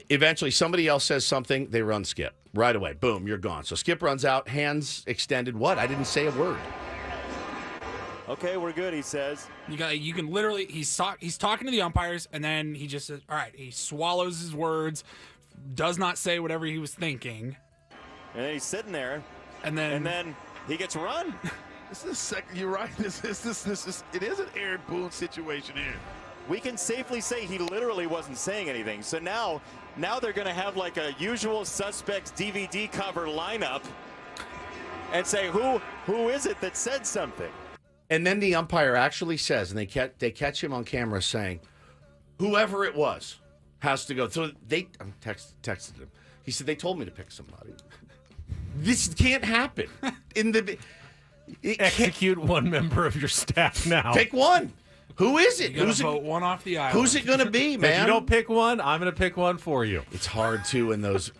eventually somebody else says something, they run Skip. Right away. Boom, you're gone. So Skip runs out, hands extended. What? I didn't say a word. Okay, we're good, he says. You can literally, he's talking to the umpires, and then he just says, all right, he swallows his words, does not say whatever he was thinking. And then he's sitting there, and then he gets run. This is second. You're right. This is it is an Aaron Boone situation here. We can safely say he literally wasn't saying anything. So now they're going to have like a Usual Suspects DVD cover lineup and say, who is it that said something? And then the umpire actually says, and they catch him on camera saying, whoever it was has to go. So they texted him. He said, they told me to pick somebody. This can't happen. Execute one member of your staff now. Pick one. Who is it? You gotta vote one off the island. Who's it going to be, man? If you don't pick one, I'm going to pick one for you. It's hard too in those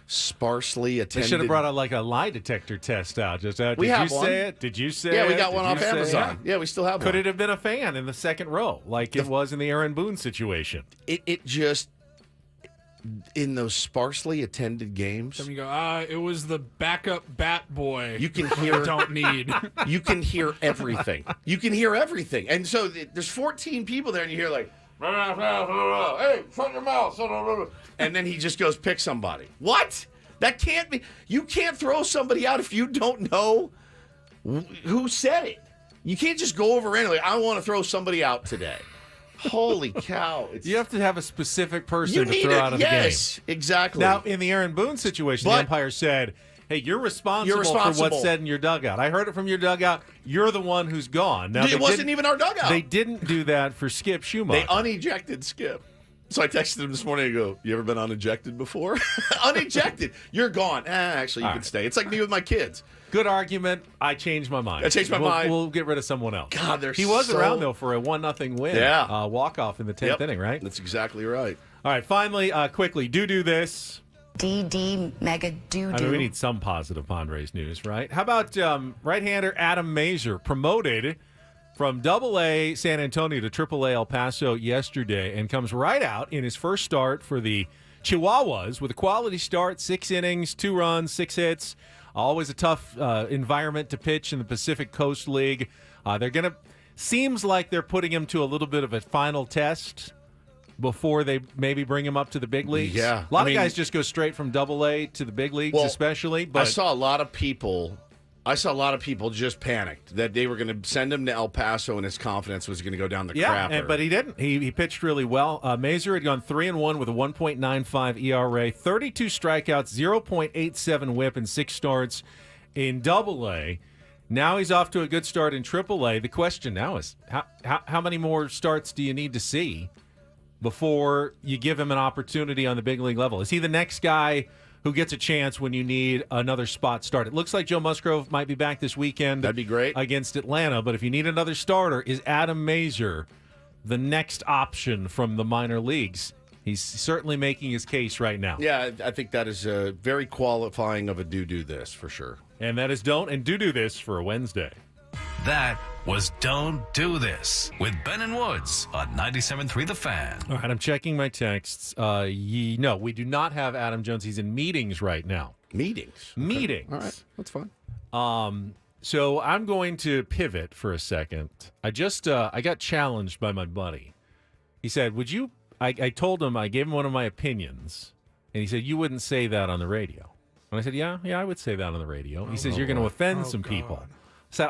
sparsely attended. They should have brought a lie detector test out. Did you say it? Did you say it? Yeah, we got one off Amazon. Yeah, we still have one. Could it have been a fan in the second row, like it was in the Aaron Boone situation? It just, in those sparsely attended games. Then you go, it was the backup bat boy. You can hear. Don't need. You can hear everything. You can hear everything. And so there's 14 people there, and you hear like, hey, shut your mouth. And then he just goes, pick somebody. What? That can't be. You can't throw somebody out if you don't know who said it. You can't just go over and like, I want to throw somebody out today. Holy cow. You have to have a specific person to throw out of the game. Yes, exactly. Now, in the Aaron Boone situation, the umpire said, hey, you're responsible for what's said in your dugout. I heard it from your dugout. You're the one who's gone. Now, it wasn't even our dugout. They didn't do that for Skip Schumacher. They unejected Skip. So I texted him this morning and go, you ever been unejected before? Unejected. You're gone. Actually, you can stay. It's like me with my kids. Good argument. I changed my mind. I changed my mind. We'll get rid of someone else. God, he was around, though, for a 1-0 win. Yeah. Walk-off in the 10th inning, right? That's exactly right. All right, finally, quickly, do this. DD Mega Doo-Doo. I mean, we need some positive Padres news, right? How about right-hander Adam Mazur, promoted from Double-A San Antonio to Triple-A El Paso yesterday, and comes right out in his first start for the Chihuahuas with a quality start, 6 innings, 2 runs, 6 hits. Always a tough environment to pitch in the Pacific Coast League. Seems like they're putting him to a little bit of a final test before they maybe bring him up to the big leagues. Yeah. A lot of guys just go straight from Double-A to the big leagues, especially. But I saw a lot of people just panicked that they were going to send him to El Paso and his confidence was going to go down the crapper. But he didn't. He pitched really well. Mazur had gone 3-1 with a 1.95 ERA, 32 strikeouts, 0.87 WHIP, and 6 starts in Double-A. Now he's off to a good start in Triple-A. The question now is how many more starts do you need to see before you give him an opportunity on the big league level? Is he the next guy who gets a chance when you need another spot start? It looks like Joe Musgrove might be back this weekend. That'd be great. Against Atlanta. But if you need another starter, is Adam Mazur the next option from the minor leagues? He's certainly making his case right now. Yeah, I think that is very qualifying of a do this for sure. And that is Don't and Do This for a Wednesday. That was Don't Do This with Ben and Woods on 97.3 The Fan. All right, I'm checking my texts. No, we do not have Adam Jones. He's in meetings right now. Meetings? Meetings. All right, that's fine. So I'm going to pivot for a second. I got challenged by my buddy. He said, would you, I told him, I gave him one of my opinions, and he said, you wouldn't say that on the radio. And I said, yeah, I would say that on the radio. He says, you're going to offend some people. I said,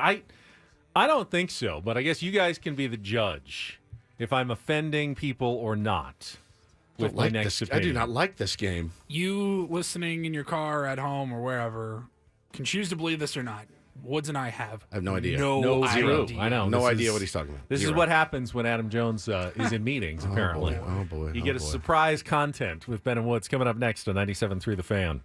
I don't think so, but I guess you guys can be the judge if I'm offending people or not. with my next I opinion. do not like this game. You listening in your car, at home, or wherever can choose to believe this or not. Woods and I have I have no idea. No zero. idea. I know. No This idea is- what he's talking about. This Zero. is what happens when Adam Jones is in meetings, apparently. Oh, boy. You Oh, get a boy. surprise content with Ben and Woods coming up next on 97.3 The Fan.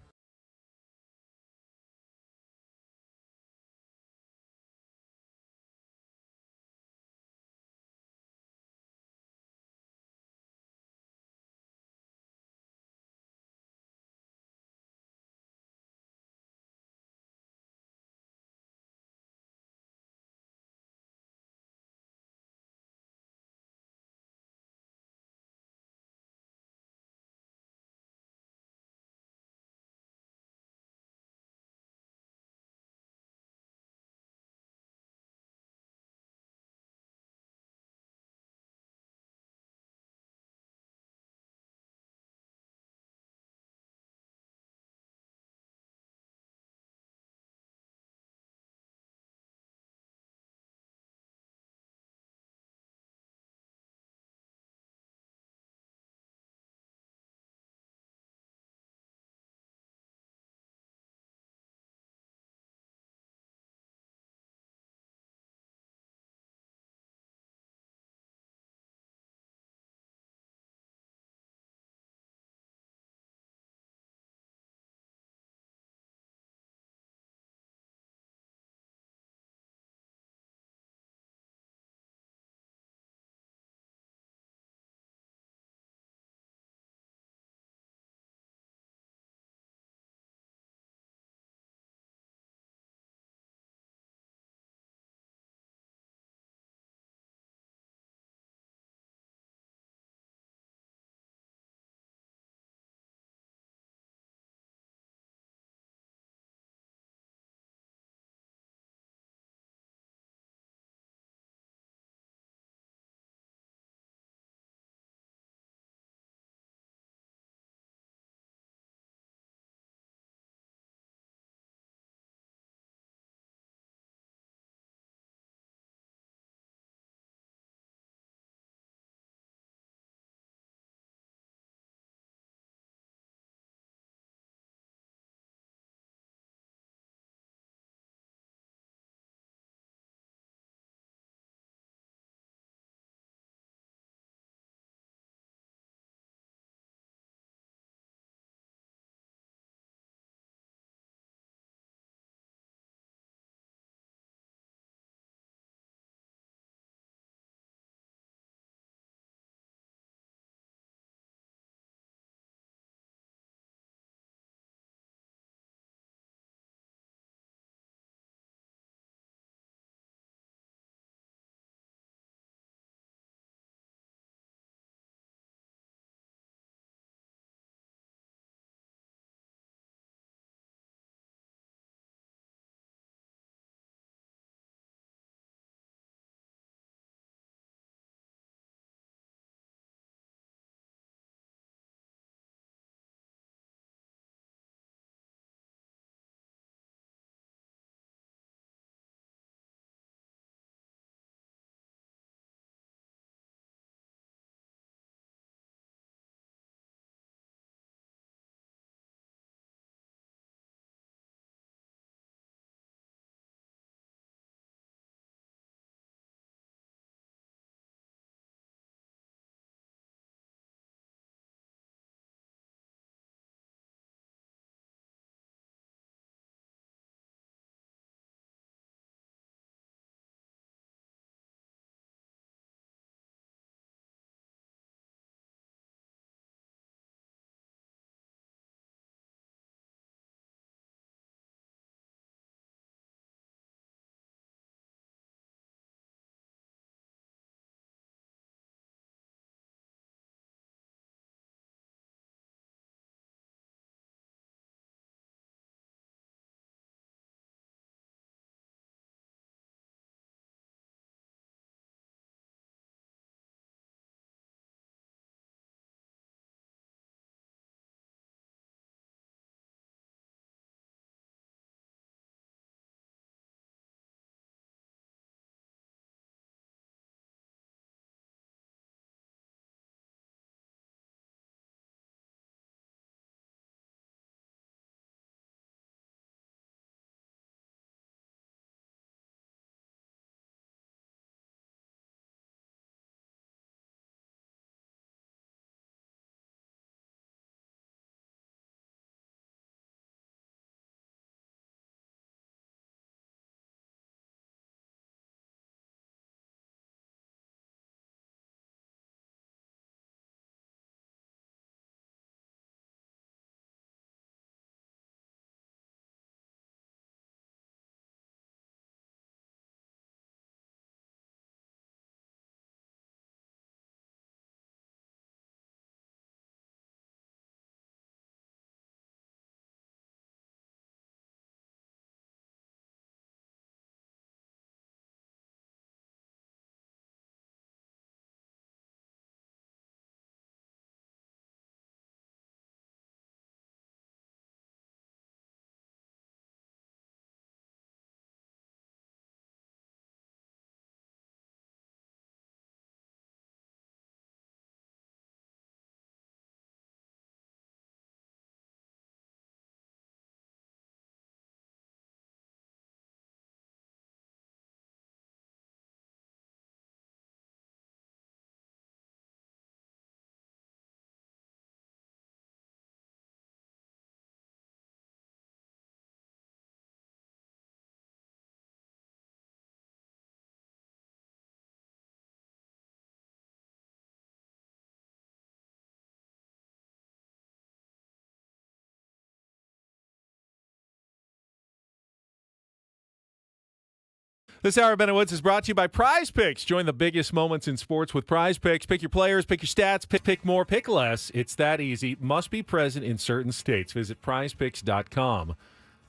This hour of Ben and Woods is brought to you by Prize Picks. Join the biggest moments in sports with Prize Picks. Pick your players, pick your stats, pick more, pick less. It's that easy. Must be present in certain states. Visit prizepicks.com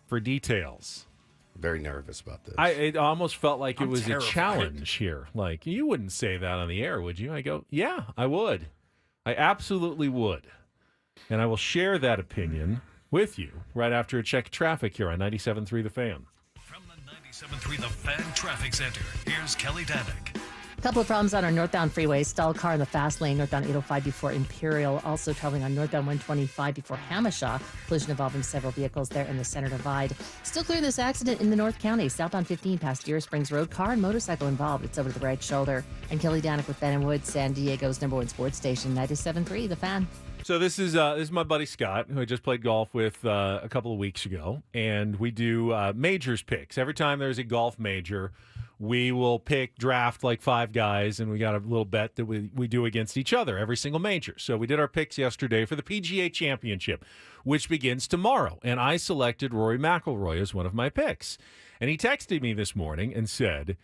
for details. Very nervous about this. It almost felt like it was terrified. a challenge here. Like, you wouldn't say that on the air, would you? I go, yeah, I would. I absolutely would. And I will share that opinion with you right after a check of traffic here on 97.3 The Fan. From the 97.3 The Fan Traffic Center, here's Kelly Danick. Couple of problems on our northbound freeway. Stalled car in the fast lane, northbound 805 before Imperial. Also traveling on northbound 125 before Hamishaw. Collision involving several vehicles there in the center divide. Still clear this accident in the North County. Southbound 15 past Deer Springs Road. Car and motorcycle involved. It's over to the right shoulder. And Kelly Danick with Ben and Woods, San Diego's #1 sports station, 97.3 The Fan. So this is my buddy Scott, who I just played golf with a couple of weeks ago, and we do majors picks. Every time there's a golf major, we will draft like 5 guys, and we got a little bet that we do against each other every single major. So we did our picks yesterday for the PGA Championship, which begins tomorrow, and I selected Rory McIlroy as one of my picks. And he texted me this morning and said,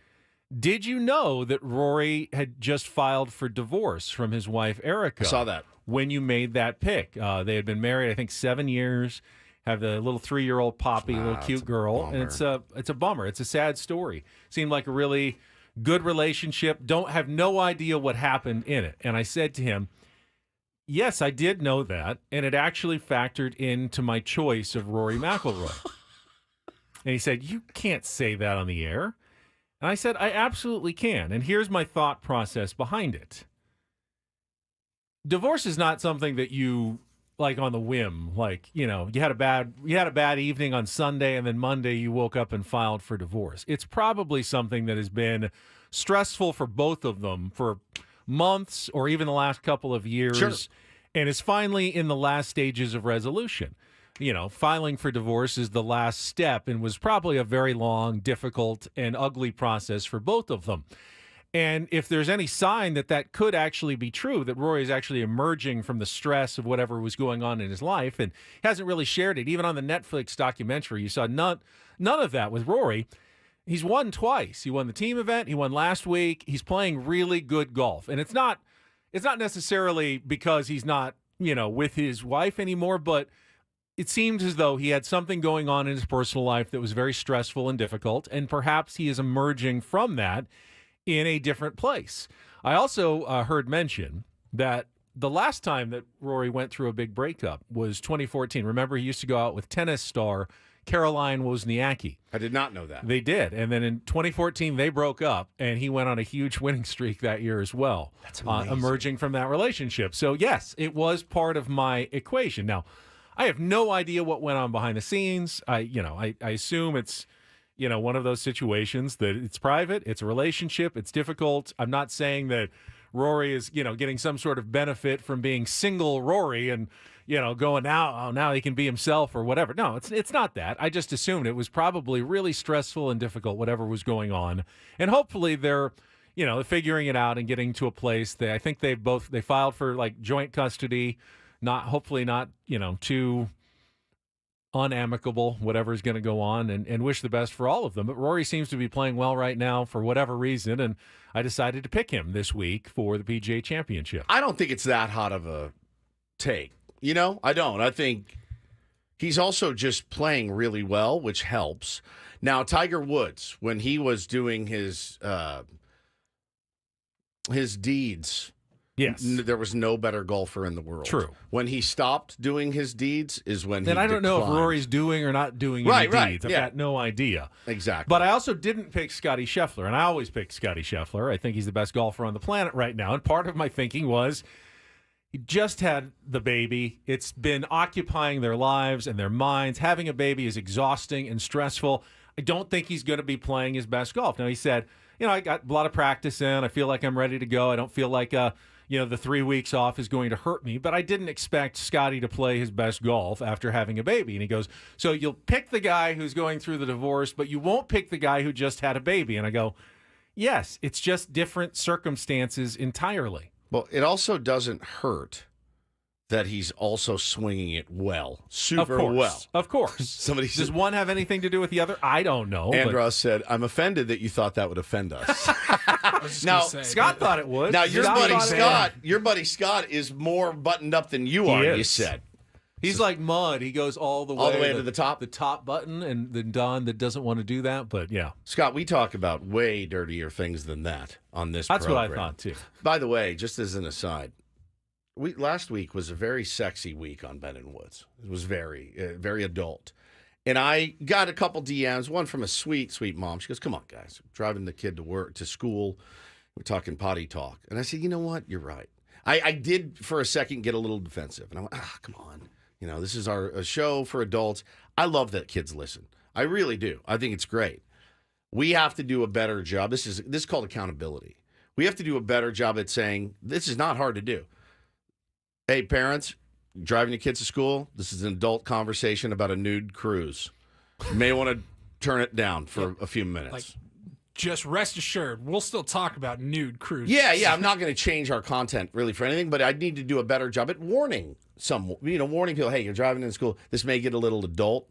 "Did you know that Rory had just filed for divorce from his wife, Erica?" I saw that. When you made that pick. They had been married, I think, 7 years, have a little 3-year-old Poppy, little cute girl, and it's a bummer. It's a sad story. Seemed like a really good relationship. Have no idea what happened in it. And I said to him, yes, I did know that, and it actually factored into my choice of Rory McIlroy. And he said, you can't say that on the air. And I said, I absolutely can. And here's my thought process behind it. Divorce is not something that you like on the whim. Like, you had a bad evening on Sunday, and then Monday you woke up and filed for divorce. It's probably something that has been stressful for both of them for months or even the last couple of years, Sure. and is finally in the last stages of resolution. Filing for divorce is the last step and was probably a very long, difficult, and ugly process for both of them. And if there's any sign that could actually be true, that Rory is actually emerging from the stress of whatever was going on in his life, and hasn't really shared it, even on the Netflix documentary, you saw none of that with Rory. He's won twice. He won the team event. He won last week. He's playing really good golf. And it's not necessarily because he's not, with his wife anymore, but it seems as though he had something going on in his personal life that was very stressful and difficult, and perhaps he is emerging from that in a different place. I also heard mention that the last time that Rory went through a big breakup was 2014. Remember, he used to go out with tennis star Caroline Wozniacki. I did not know that. They did. And then in 2014, they broke up, and he went on a huge winning streak that year as well. That's amazing. Emerging from that relationship. So, yes, it was part of my equation. Now, I have no idea what went on behind the scenes. I assume it's one of those situations that it's private, it's a relationship, it's difficult. I'm not saying that Rory is, getting some sort of benefit from being single Rory and, going now he can be himself or whatever. No, it's not that. I just assumed it was probably really stressful and difficult, whatever was going on. And hopefully they're, figuring it out and getting to a place that I think they filed for like joint custody, hopefully not, too unamicable, whatever is going to go on, and wish the best for all of them. But Rory seems to be playing well right now for whatever reason, and I decided to pick him this week for the PGA Championship. I don't think it's that hot of a take. I don't. I think he's also just playing really well, which helps. Now, Tiger Woods, when he was doing his deeds, yes, there was no better golfer in the world. True. When he stopped doing his deeds is when then he I don't know if declined. Rory's doing or not doing Right, any deeds. I've yeah. got no idea. Exactly. But I also didn't pick Scotty Scheffler, and I always pick Scotty Scheffler. I think he's the best golfer on the planet right now, and part of my thinking was he just had the baby. It's been occupying their lives and their minds. Having a baby is exhausting and stressful. I don't think he's going to be playing his best golf. Now, he said, I got a lot of practice in. I feel like I'm ready to go. I don't feel like the 3 weeks off is going to hurt me, but I didn't expect Scotty to play his best golf after having a baby. And he goes, so you'll pick the guy who's going through the divorce, but you won't pick the guy who just had a baby. And I go, yes, it's just different circumstances entirely. Well, it also doesn't hurt that he's also swinging it well, super well. Of course. Somebody Does said, one have anything to do with the other? I don't know. Andros said, "I'm offended that you thought that would offend us." Now, Scott thought it would. Now, your buddy Scott is more buttoned up than you are. You said he's like mud. He goes all the way to the top, the top button, and then Don that doesn't want to do that. But yeah, Scott, we talk about way dirtier things than that on this. That's program. what I thought too. By the way, just as an aside. Last week was a very sexy week on Ben and Woods. It was very, very adult. And I got a couple DMs, one from a sweet, sweet mom. She goes, "Come on, guys. I'm driving the kid to school. We're talking potty talk." And I said, "You know what? You're right." I did, for a second, get a little defensive. And I went, come on. This is a show for adults. I love that kids listen. I really do. I think it's great. We have to do a better job. This is called accountability. We have to do a better job at saying, this is not hard to do. Hey, parents, driving your kids to school, this is an adult conversation about a nude cruise. You may want to turn it down for a few minutes. Just rest assured, we'll still talk about nude cruises. Yeah, I'm not going to change our content really for anything, but I need to do a better job at warning warning people, hey, you're driving in school, this may get a little adult.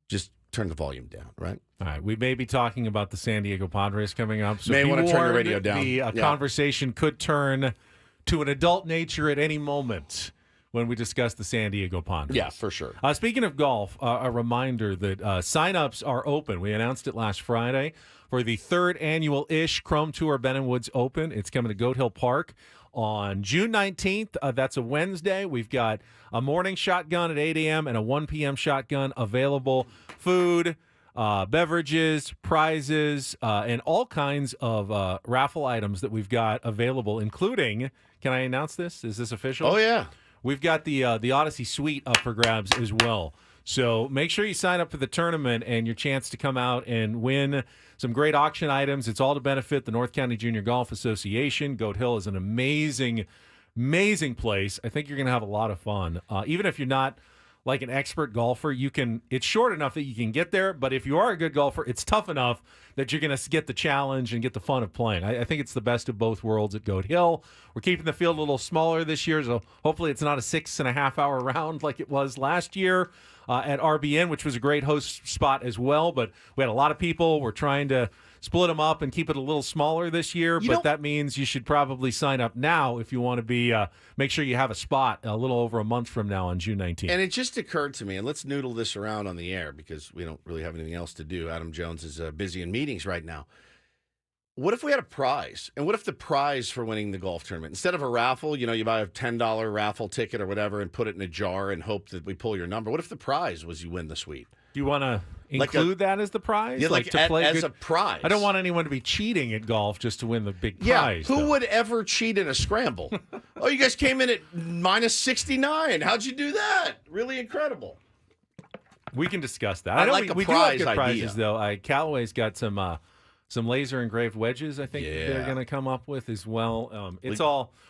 Just turn the volume down, right? All right, we may be talking about the San Diego Padres coming up. So may want to turn your radio down. The conversation could turn to an adult nature at any moment when we discuss the San Diego Padres. Yeah, for sure. Speaking of golf, a reminder that signups are open. We announced it last Friday for the third annual Chrome Tour Ben & Woods Open. It's coming to Goat Hill Park on June 19th. That's a Wednesday. We've got a morning shotgun at 8 a.m. and a 1 p.m. shotgun available. Food, beverages, prizes, and all kinds of raffle items that we've got available, including, can I announce this? Is this official? Oh, yeah. We've got the Odyssey Suite up for grabs as well. So make sure you sign up for the tournament and your chance to come out and win some great auction items. It's all to benefit the North County Junior Golf Association. Goat Hill is an amazing, amazing place. I think you're going to have a lot of fun. Even if you're not like an expert golfer, it's short enough that you can get there, but if you are a good golfer, it's tough enough that you're going to get the challenge and get the fun of playing. I think it's the best of both worlds at Goat Hill. We're keeping the field a little smaller this year, so hopefully it's not a 6.5-hour round like it was last year at RBN, which was a great host spot as well, but we had a lot of people. We're trying to split them up and keep it a little smaller this year, but that means you should probably sign up now if you want to be make sure you have a spot a little over a month from now on June 19th. And it just occurred to me, and let's noodle this around on the air because we don't really have anything else to do. Adam Jones is busy in meetings right now. What if we had a prize? And what if the prize for winning the golf tournament, instead of a raffle, you buy a $10 raffle ticket or whatever and put it in a jar and hope that we pull your number. What if the prize was you win the suite? Do you want to include that as the prize? Yeah, to play as a prize. I don't want anyone to be cheating at golf just to win the big prize. Who would ever cheat in a scramble? Oh, you guys came in at minus 69. How'd you do that? Really incredible. We can discuss that. I like a we prize do have good idea. prizes, though. Callaway's got some laser engraved wedges, I think they're going to come up with as well.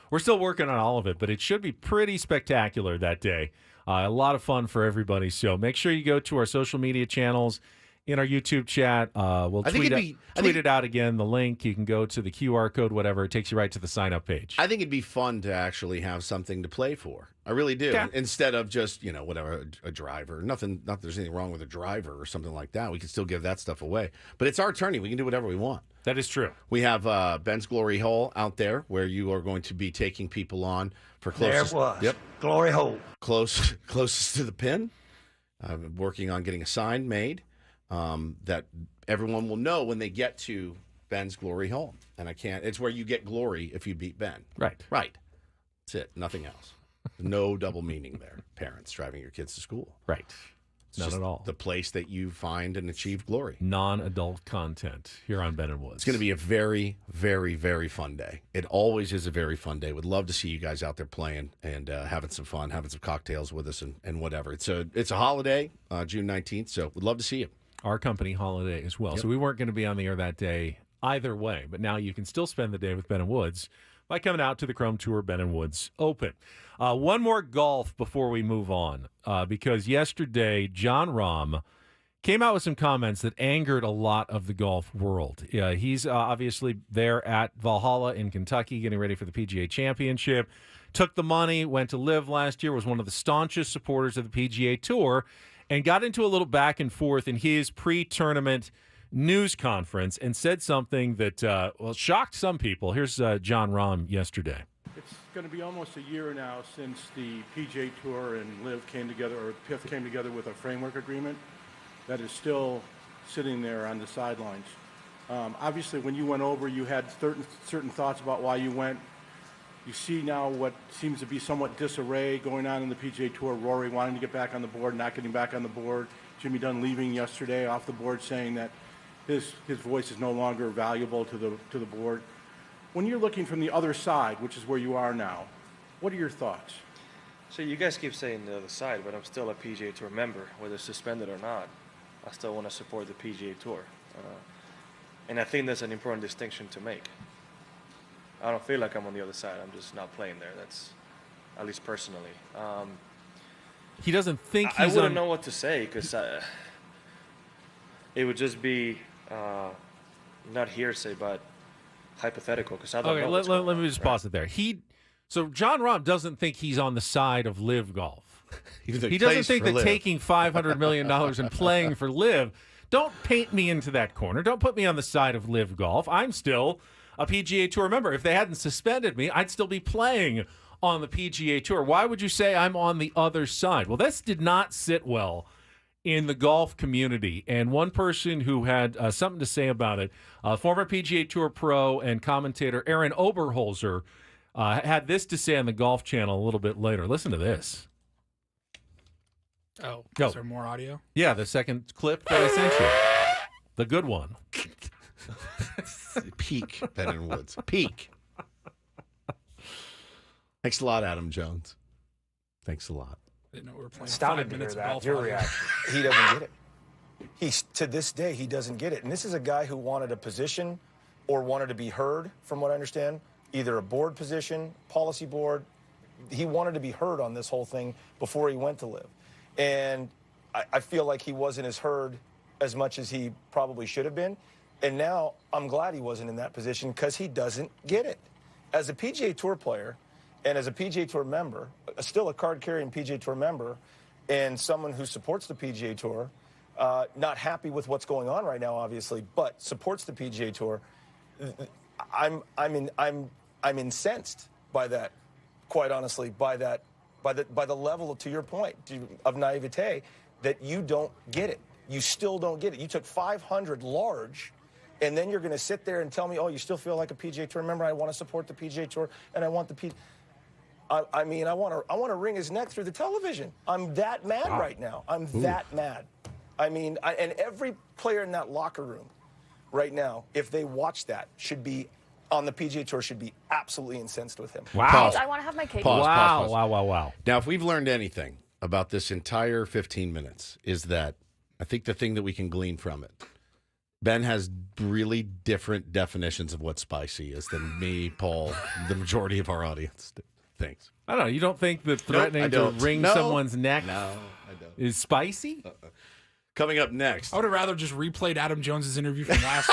We're still working on all of it, but it should be pretty spectacular that day. A lot of fun for everybody. So make sure you go to our social media channels, in our YouTube chat. We'll tweet it out again, the link. You can go to the QR code, whatever. It takes you right to the sign-up page. I think it'd be fun to actually have something to play for. I really do. Yeah. Instead of just, whatever, a driver. Not that there's anything wrong with a driver or something like that. We can still give that stuff away. But it's our tourney. We can do whatever we want. That is true. We have Ben's Glory Hole out there where you are going to be taking people on for closest. There it was. Yep. Glory Hole. Closest to the pin. I'm working on getting a sign made that everyone will know when they get to Ben's Glory Hole. And it's where you get glory if you beat Ben. Right. That's it. Nothing else. No double meaning there. Parents driving your kids to school. Right. Not at all. The place that you find and achieve glory. Non-adult content here on Ben & Woods. It's going to be a very, very, very fun day. It always is a very fun day. Would love to see you guys out there playing and having some fun, having some cocktails with us and whatever. It's a holiday, June 19th, so we'd love to see you. Our company holiday as well. Yep. So we weren't going to be on the air that day either way, but now you can still spend the day with Ben & Woods by coming out to the Chrome Tour Ben & Woods Open. One more golf before we move on, because yesterday John Rahm came out with some comments that angered a lot of the golf world. He's obviously there at Valhalla in Kentucky getting ready for the PGA Championship. took the money, went to Live last year, was one of the staunchest supporters of the PGA Tour, and got into a little back and forth in his pre-tournament news conference and said something that, shocked some people. Here's John Rahm yesterday. It's going to be almost a year now since the PGA Tour and Live came together, or PIF came together with a framework agreement that is still sitting there on the sidelines. Obviously, when you went over, you had certain thoughts about why you went. You see now what seems to be somewhat disarray going on in the PGA Tour. Rory wanting to get back on the board, not getting back on the board. Jimmy Dunn leaving yesterday off the board, saying that his voice is no longer valuable to the board. When you're looking from the other side, which is where you are now, what are your thoughts? So you guys keep saying the other side, but I'm still a PGA Tour member, whether suspended or not. I still want to support the PGA Tour. And I think that's an important distinction to make. I don't feel like I'm on the other side. I'm just not playing there. That's, at least personally. He doesn't think I he's wouldn't know what to say, because it would just be not hearsay, but hypothetical, because I don't know what's going let me on, just pause it there. So John Rahm doesn't think he's on the side of Live Golf. He doesn't think that taking $500 million and playing for Live, don't paint me into that corner. Don't put me on the side of Live Golf. I'm still a PGA Tour member. If they hadn't suspended me, I'd still be playing on the PGA Tour. Why would you say I'm on the other side? Well, this did not sit well in the golf community. And one person who had something to say about it, former PGA Tour pro and commentator Aaron Oberholzer, had this to say on the Golf Channel a little bit later. Listen to this. Oh, Go. is there more audio? Yeah, the second clip that I sent you. The good one. Peak, Ben and Woods. Peak. Thanks a lot, Adam Jones. Thanks a lot. Didn't know we were playing Stop 5 to hear minutes of that. golf Your audio. reaction. He doesn't get it. To this day, he doesn't get it. And this is a guy who wanted a position or wanted to be heard, from what I understand, either a board position, policy board. He wanted to be heard on this whole thing before he went to Live. And I feel like he wasn't as heard as much as he probably should have been. And now I'm glad he wasn't in that position, because he doesn't get it. As a PGA Tour player and as a PGA Tour member, still a card-carrying PGA Tour member, and someone who supports the PGA Tour, not happy with what's going on right now, obviously, but supports the PGA Tour, I'm incensed by that, quite honestly, by the level, to your point, of naivete, that you don't get it. You still don't get it. You took 500 large, and then you're going to sit there and tell me, oh, you still feel like a PGA Tour member? I want to support the PGA Tour, and I want the I want to wring his neck through the television. I'm that mad right now. I'm that mad. And every player in that locker room right now, if they watch that, should be on the PGA Tour, should be absolutely incensed with him. Wow. I want to have my cake. Wow. Now, if we've learned anything about this entire 15 minutes, is that I think the thing that we can glean from it, Ben has really different definitions of what spicy is than me, Paul, the majority of our audience. Thanks. I don't know. You don't think that threatening to wring someone's neck is spicy? Coming up next. I would have rather just replayed Adam Jones's interview from last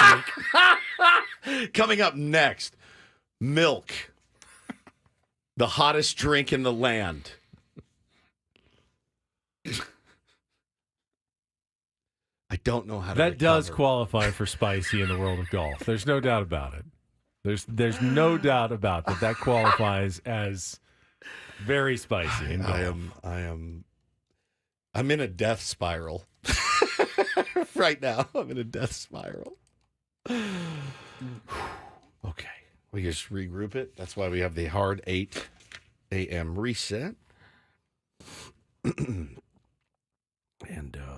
week. Coming up next, milk. The hottest drink in the land. I don't know how to That does recover. qualify for spicy in the world of golf. There's no doubt about it. There's no doubt about that. That qualifies as very spicy in golf. I'm in a death spiral. Right now, I'm in a death spiral. Okay. We just regroup it. That's why we have the hard 8 a.m. reset. And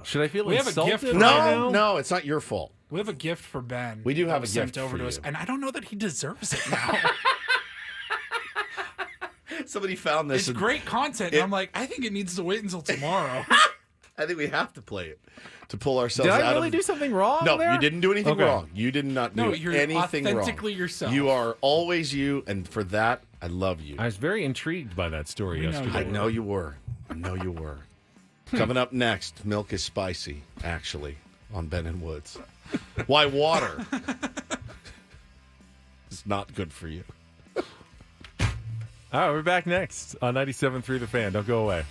should I feel we have a insulted? gift? No, it's not your fault. We have a gift for Ben. We do have a that was sent gift over for to us, you. and I don't know that he deserves it now. Somebody found this. It's great content. And I'm like, I think it needs to wait until tomorrow. I think we have to play it to pull ourselves Did out I really of... do something wrong No, there? you didn't do anything Okay. wrong. You did not do you're anything wrong. authentically yourself. You are always you, and for that, I love you. I was very intrigued by that story yesterday. I know you were. Coming up next, milk is spicy, actually, on Ben and Woods. Why water is not good for you. All right, we're back next on 97.3 The Fan. Don't go away.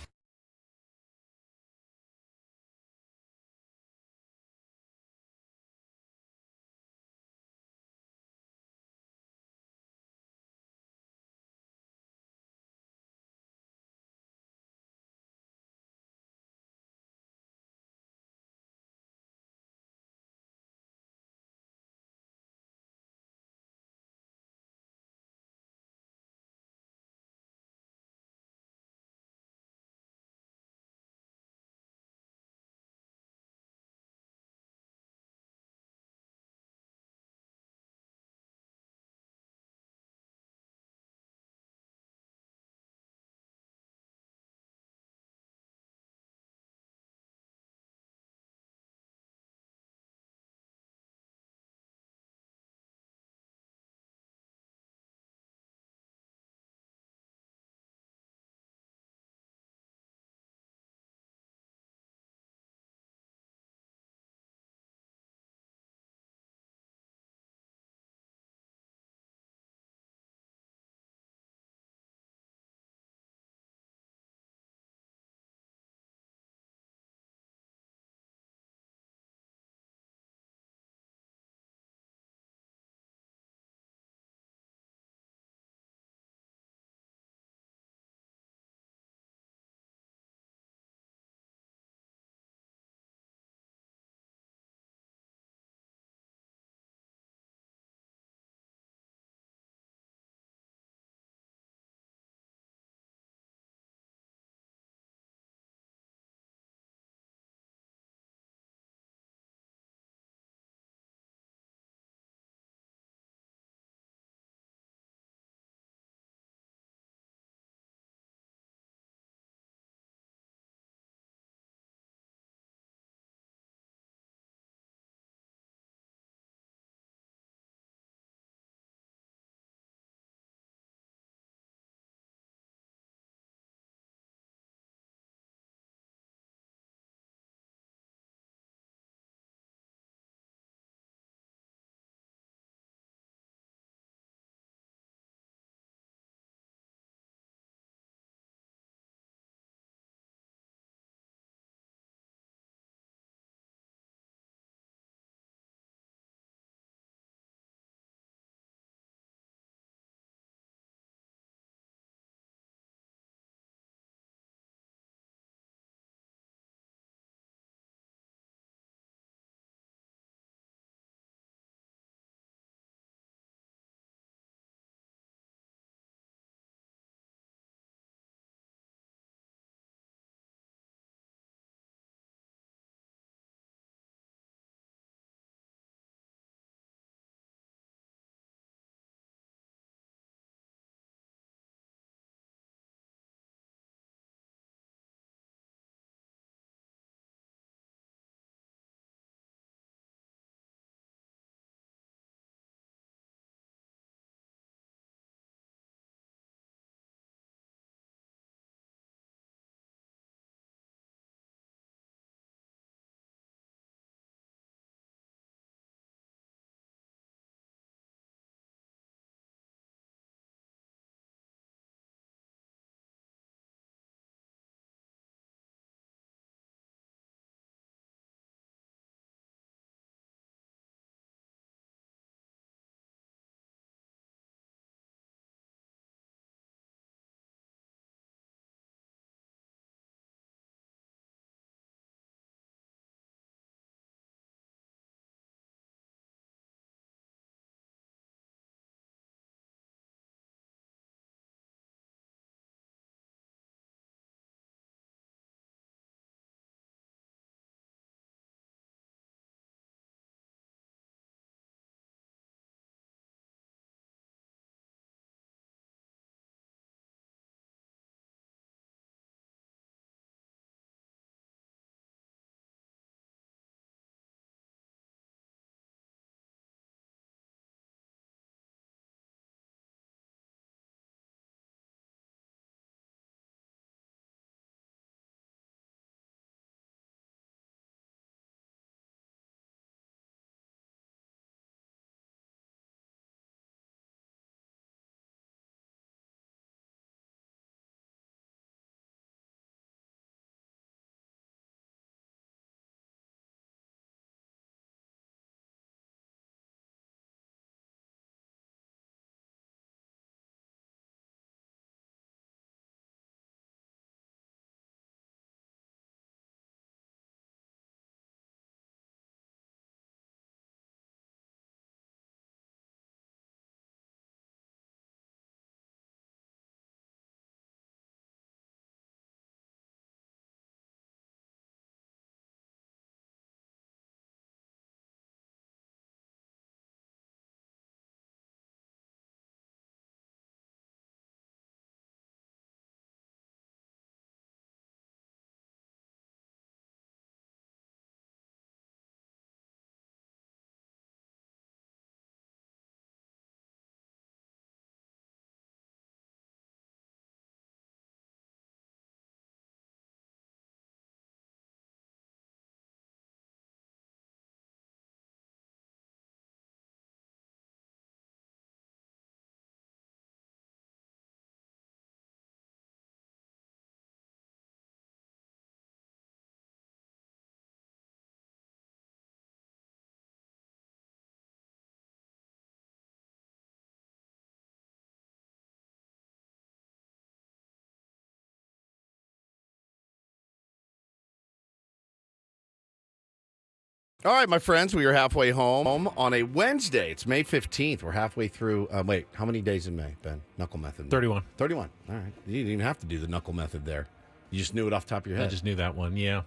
All right, my friends, we are halfway home on a Wednesday. It's May 15th. We're halfway through. Wait, how many days in May, Ben? Knuckle method. 31. 31. All right. You didn't even have to do the knuckle method there. You just knew it off the top of your head. I just knew that one, yeah.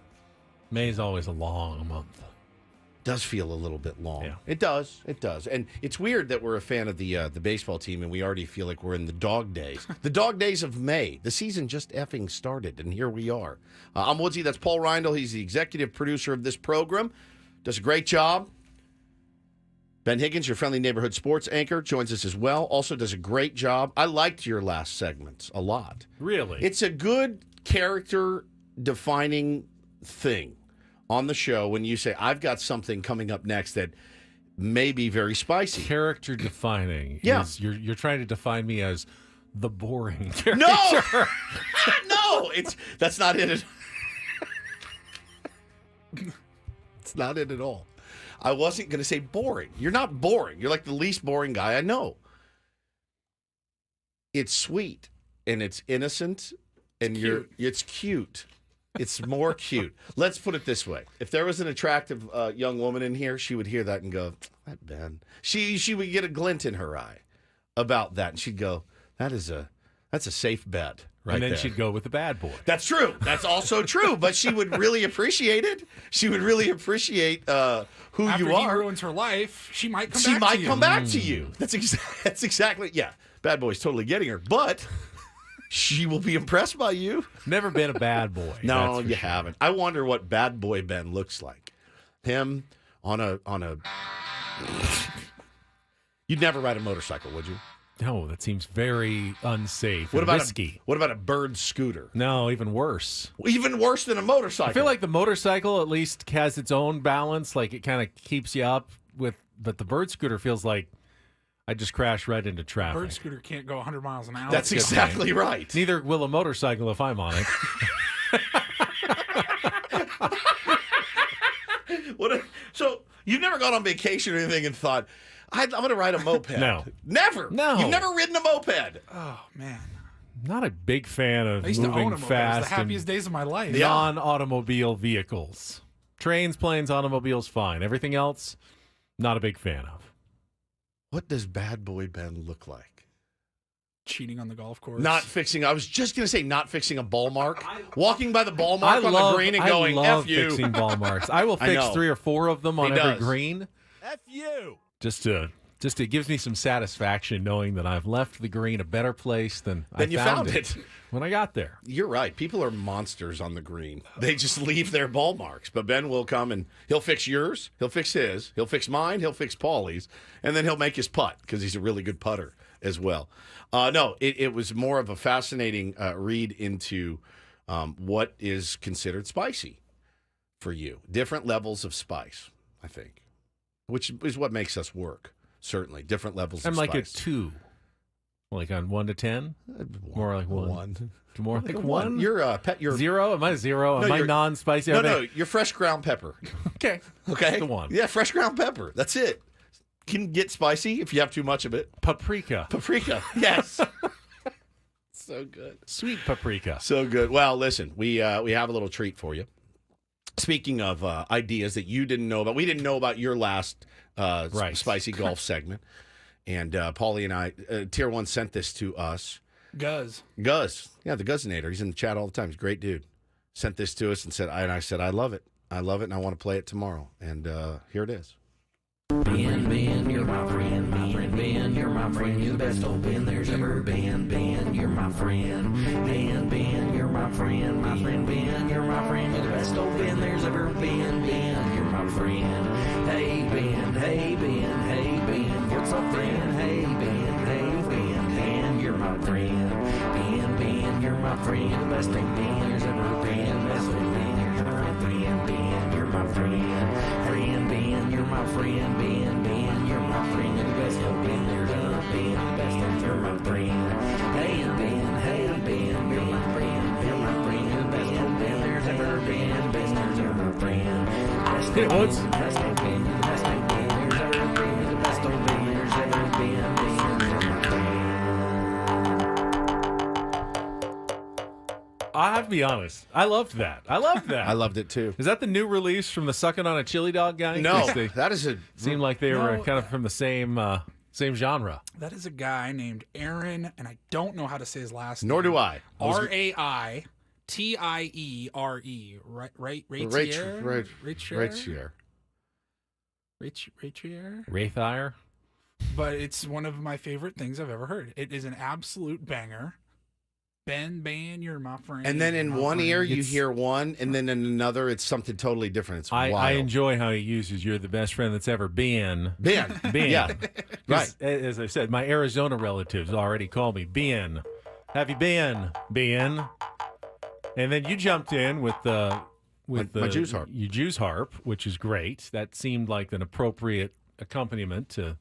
May is always a long month. Does feel a little bit long. Yeah. It does. It does. And it's weird that we're a fan of the baseball team and we already feel like we're in the dog days. The dog days of May. The season just effing started, and here we are. I'm Woodsy. That's Paul Reindl. He's the executive producer of this program. Does a great job. Ben Higgins, your friendly neighborhood sports anchor, joins us as well. Also does a great job. I liked your last segments a lot. Really? It's a good character-defining thing on the show when you say, I've got something coming up next that may be very spicy. Character defining. Yeah. You're trying to define me as the boring character. No! No! That's not it. It's not it at all. I wasn't going to say boring. You're not boring. You're like the least boring guy I know. It's sweet and it's innocent and it's cute. It's more cute. Let's put it this way. If there was an attractive young woman in here, she would hear that and go, that Ben. She would get a glint in her eye about that. And she'd go, that's a safe bet. Right and then there. she'd go with the bad boy. That's true. That's also true. But she would really appreciate it. She would really appreciate who After you are. he ruins her life, she might come She back might to you. come back to you. That's exactly, yeah. Bad boy's totally getting her. But she will be impressed by you. Never been a bad boy. No, you haven't. I wonder what bad boy Ben looks like. Him on a. You'd never ride a motorcycle, would you? No, that seems very unsafe. What and about risky? What about a bird scooter? No, even worse. Even worse than a motorcycle. I feel like the motorcycle at least has its own balance. Like it kind of keeps you up with, but the bird scooter feels like I just crashed right into traffic. Bird scooter can't go 100 miles an hour. That's exactly right. Neither will a motorcycle if I'm on it. So you've never gone on vacation or anything and thought, I'm going to ride a moped? No. Never. No. You've never ridden a moped? Oh, man. Not a big fan of I used to own moving a moped. It was fast the happiest days of my life. and non-automobile vehicles. Trains, planes, automobiles, fine. Everything else, not a big fan of. What does bad boy Ben look like? Cheating on the golf course. I was just going to say not fixing a ball mark. Walking by the ball mark on the green and going, I love F you. fixing ball marks. I will fix 3 or 4 of them on every green. F you. Just it gives me some satisfaction knowing that I've left the green a better place than I found it when I got there. You're right. People are monsters on the green. They just leave their ball marks. But Ben will come and he'll fix yours. He'll fix his. He'll fix mine. He'll fix Paulie's. And then he'll make his putt because he's a really good putter as well. No, it was more of a fascinating read into what is considered spicy for you. Different levels of spice, I think, which is what makes us work. Certainly, different levels of I'm like spice. a 2. Like on 1 to 10? More like 1. More like 1? You're pet. You're 0? Am I 0? Am I non-spicy? No, you're fresh ground pepper. Okay. Okay. The 1. Yeah, fresh ground pepper. That's it. Can get spicy if you have too much of it. Paprika. Yes. So good. Sweet paprika. So good. Well, listen, we have a little treat for you. Speaking of ideas that you didn't know about, we didn't know about your last spicy golf segment. And Paulie and I, Tier 1 sent this to us. Guz. Yeah, the Guzzinator. He's in the chat all the time. He's a great dude. Sent this to us and I said, I love it. I love it, and I want to play it tomorrow. And here it is. Ben, you're my friend. Ben, you're my friend. You're the best old Ben there's ever been. Ben, you're my friend. Ben, you're my friend. My friend Ben, you're my friend. You're the best old Ben there's ever been. Ben, you're my friend. Hey Ben, hey Ben, hey Ben. What's up, Ben? Hey Ben, hey Ben. Ben, you're my friend. Ben, you're my friend. You're the best old Ben there's ever been. Best old Ben there's ever been. Ben, you're my friend. Friend Ben, you're my friend. Ben, you're my friend. You're the best old Ben there's ever been. Best old you're my friend. Hey Ben, you're my friend. You're my friend. You're the best old Ben there's ever been. Best old you're my friend. Best old Ben, best old Ben, you're the best old Ben there's ever been. You're the best old Ben there's ever been. Ben, you're my friend. I have to be honest. I loved that. I loved it too. Is that the new release from the Sucking on a Chili Dog guy? No, that is a seemed like they were kind of from the same genre. That is a guy named Aaron, and I don't know how to say his last name. Nor do I. Raitiere. Raitiere? Raithier. But it's one of my favorite things I've ever heard. It is an absolute banger. Ben, you're my friend. And then in one ear you hear one, and then in another it's something totally different. It's wild. I enjoy how he uses "You're the best friend that's ever been." Ben. Yeah. Right. As I said, my Arizona relatives already call me Ben. Have you been? Ben. And then you jumped in with the my Jew's harp. Your Jew's harp, which is great. That seemed like an appropriate accompaniment to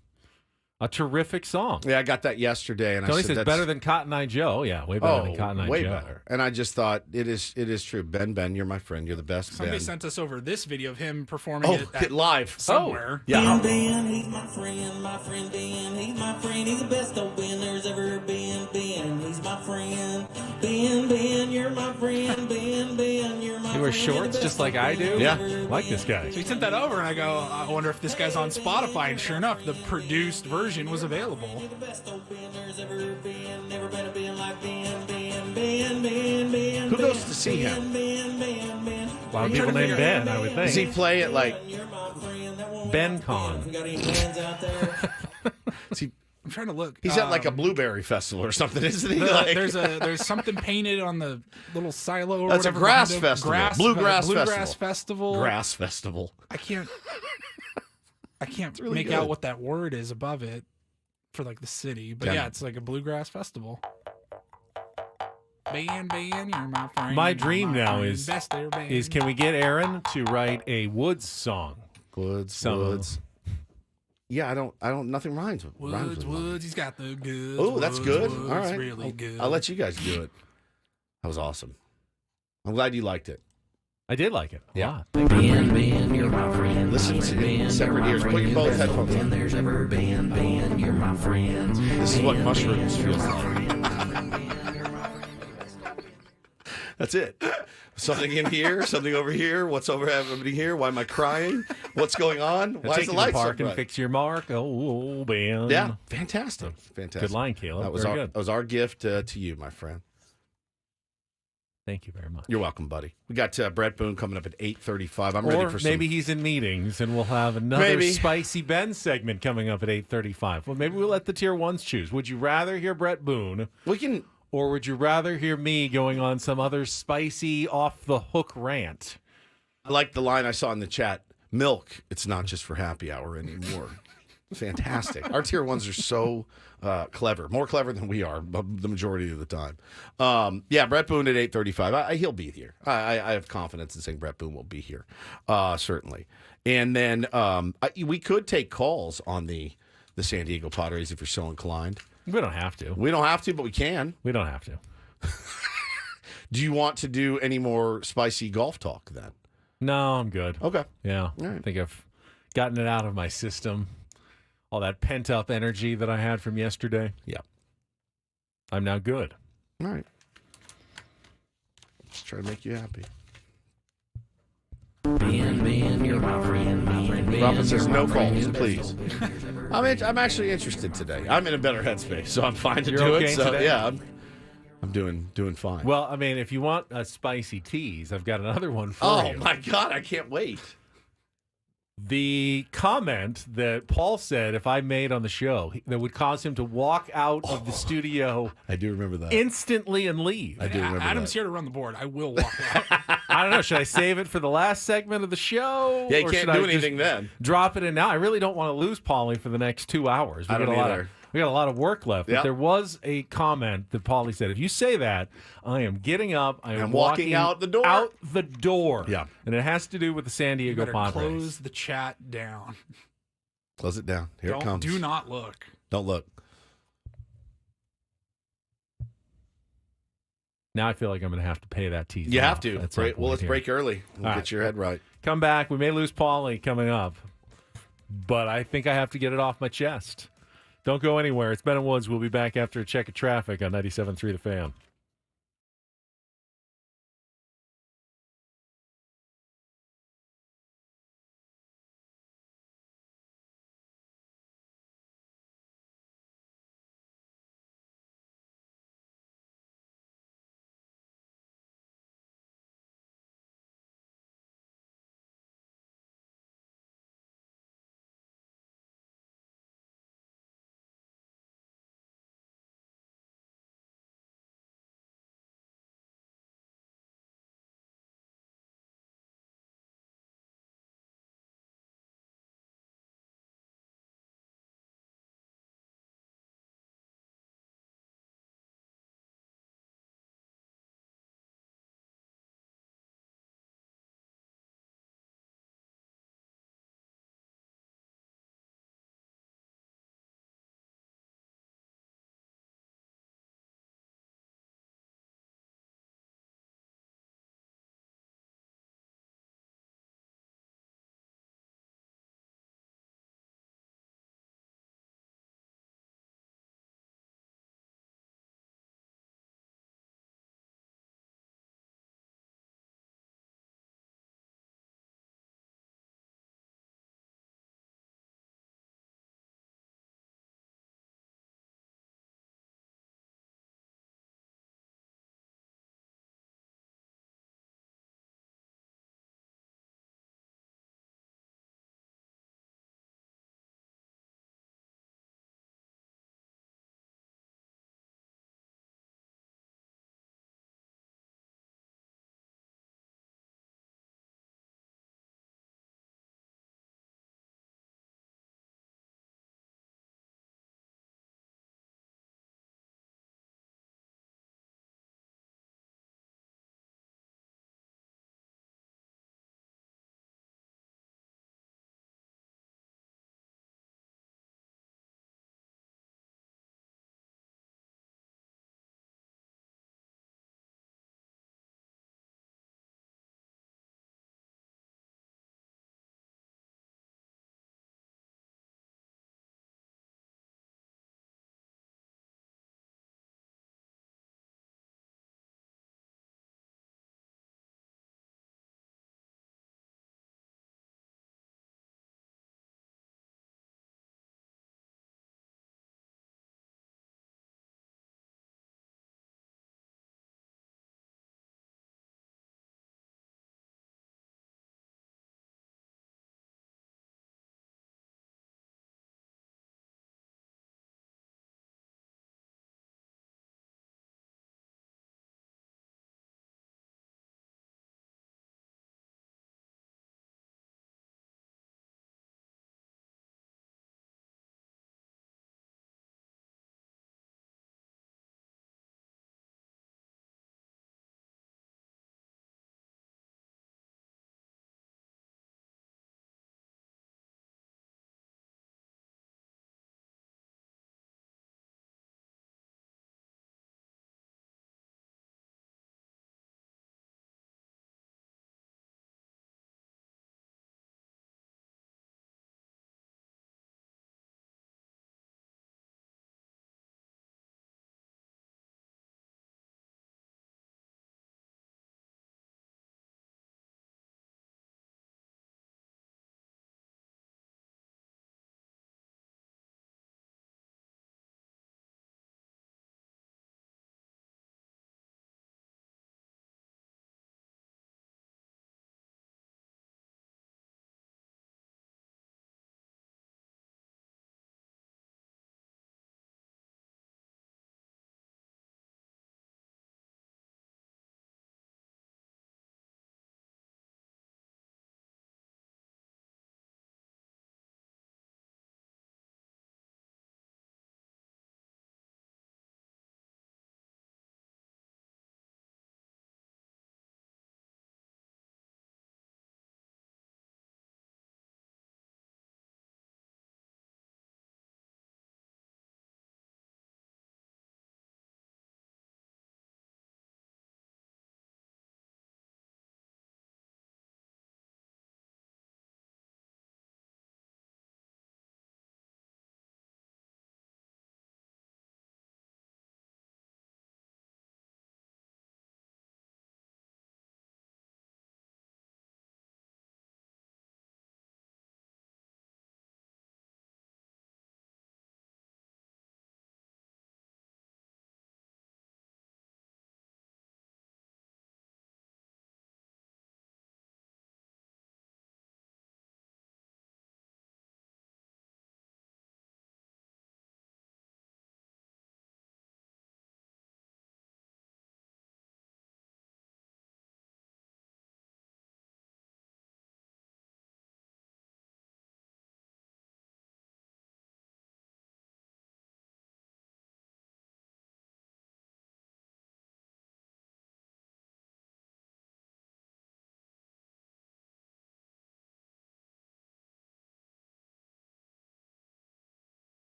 a terrific song. Yeah, I got that yesterday, and Tony I said says that's better than Cotton Eye Joe. Yeah, way better than Cotton Eye way Joe. better. And I just thought it is true. Ben, you're my friend. You're the best. Somebody Ben. sent us over this video of him performing it get live somewhere. Yeah. Ben, he's my friend Ben, he's my friend, he's the best old Ben there's ever been. Ben, he's my friend. Ben, you're my friend. Ben, you're my friend. He wears shorts just like I do? Yeah. I like this guy. So he sent that over, and I go, I wonder if this guy's on Spotify. And sure enough, the produced version was available. Who goes to see him? A lot of people named Ben, I would think. Does he play at like BenCon? I'm trying to look. He's at like a blueberry festival or something, isn't he? There's something painted on the little silo or That's whatever. a grass behind him. festival. Bluegrass festival. Grass festival. I can't really make good. out what that word is above it for like the city, but yeah, it's like a bluegrass festival. Ben, you're my friend. My dream now is best ever band. can we get Aaron to write a Woods song? Woods. Yeah, I don't. Nothing rhymes with Woods. He's got the goods. Oh, that's good. Woods, All right, really good. I'll let you guys do it. That was awesome. I'm glad you liked it. I did like it. Yeah. Ben, you're my friend. Listen to it in separate ears. Put your both headphones on. There's ever been. Ben, you're my friend. This is what mushrooms feels like. That's it. Something in here, something over here. What's over happening here? Why am I crying? What's going on? Why is the light so park and bright? fix your mark? Oh, Ben. Yeah, fantastic. Good line, Caleb. That was Very our, good. That was our gift to you, my friend. Thank you very much. You're welcome, buddy. We got Bret Boone coming up at 8:35. I'm ready for some. Maybe he's in meetings, and we'll have another Spicy Ben segment coming up at 8:35. Well, maybe we'll let the Tier 1s choose. Would you rather hear Bret Boone? Or would you rather hear me going on some other spicy, off-the-hook rant? I like the line I saw in the chat. Milk, it's not just for happy hour anymore. Fantastic. Our Tier 1s are so clever. More clever than we are the majority of the time. Yeah, Bret Boone at 8:35. He'll be here. I have confidence in saying Bret Boone will be here, certainly. And then we could take calls on the San Diego Padres if you're so inclined. We don't have to. We don't have to, but we can. We don't have to. Do you want to do any more spicy golf talk then? No, I'm good. Okay. Yeah. All right. I think I've gotten it out of my system. All that pent-up energy that I had from yesterday. Yeah. I'm now good. All right. Just try to make you happy. Ben, you're my friend. Robin says no calls, please. I'm actually interested today. I'm in a better headspace, so I'm fine to You're do okay it. So today? yeah, I'm doing fine. Well, I mean, if you want a spicy tease, I've got another one for you. Oh my God, I can't wait. The comment that Paul said if I made on the show that would cause him to walk out of the studio. I do remember that. Instantly and leave. I do remember Adam's that. here to run the board. I will walk out. I don't know. Should I save it for the last segment of the show? Yeah, you or can't should do I anything just then. Drop it in now. I really don't want to lose Paulie for the next 2 hours. I don't either. We got a lot of work left. Yep. But there was a comment that Paulie said, if you say that, I am getting up. I am walking out the door. Out the door. Yeah. And it has to do with the San You Diego better Padres. close the chat down. Close it down. Here it comes. Do not look. Don't look. Now I feel like I'm going to have to pay that tease. You off have to. at some point Let's here. break early. We'll All get right. your head right. Come back. We may lose Paulie coming up, but I think I have to get it off my chest. Don't go anywhere. It's Ben and Woods. We'll be back after a check of traffic on 97.3 The Fan.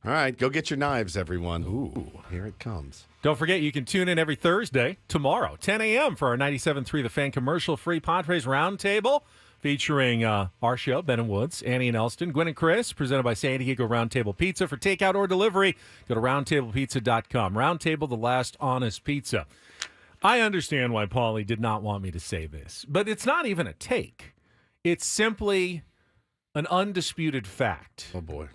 All right, go get your knives, everyone. Ooh, here it comes. Don't forget, you can tune in every Thursday, tomorrow, 10 a.m. for our 97.3 The Fan commercial-free Padres Roundtable, featuring our show, Ben and Woods, Annie and Elston, Gwen and Chris, presented by San Diego Roundtable Pizza. For takeout or delivery, go to roundtablepizza.com. Roundtable, the last honest pizza. I understand why Paulie did not want me to say this, but it's not even a take. It's simply an undisputed fact. Oh, boy.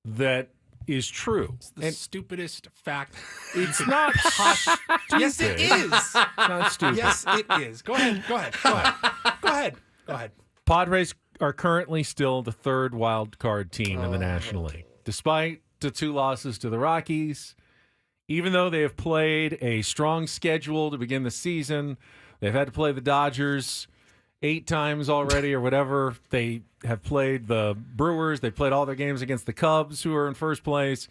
That is true. It's the stupidest fact. It's not Yes, it is. It's not stupid. Yes, it is. Go ahead. Padres are currently still the third wild card team in the National League. Despite the 2 losses to the Rockies, even though they have played a strong schedule to begin the season, they've had to play the Dodgers 8 times already or whatever. They have played the Brewers. They played all their games against the Cubs, who are in first place.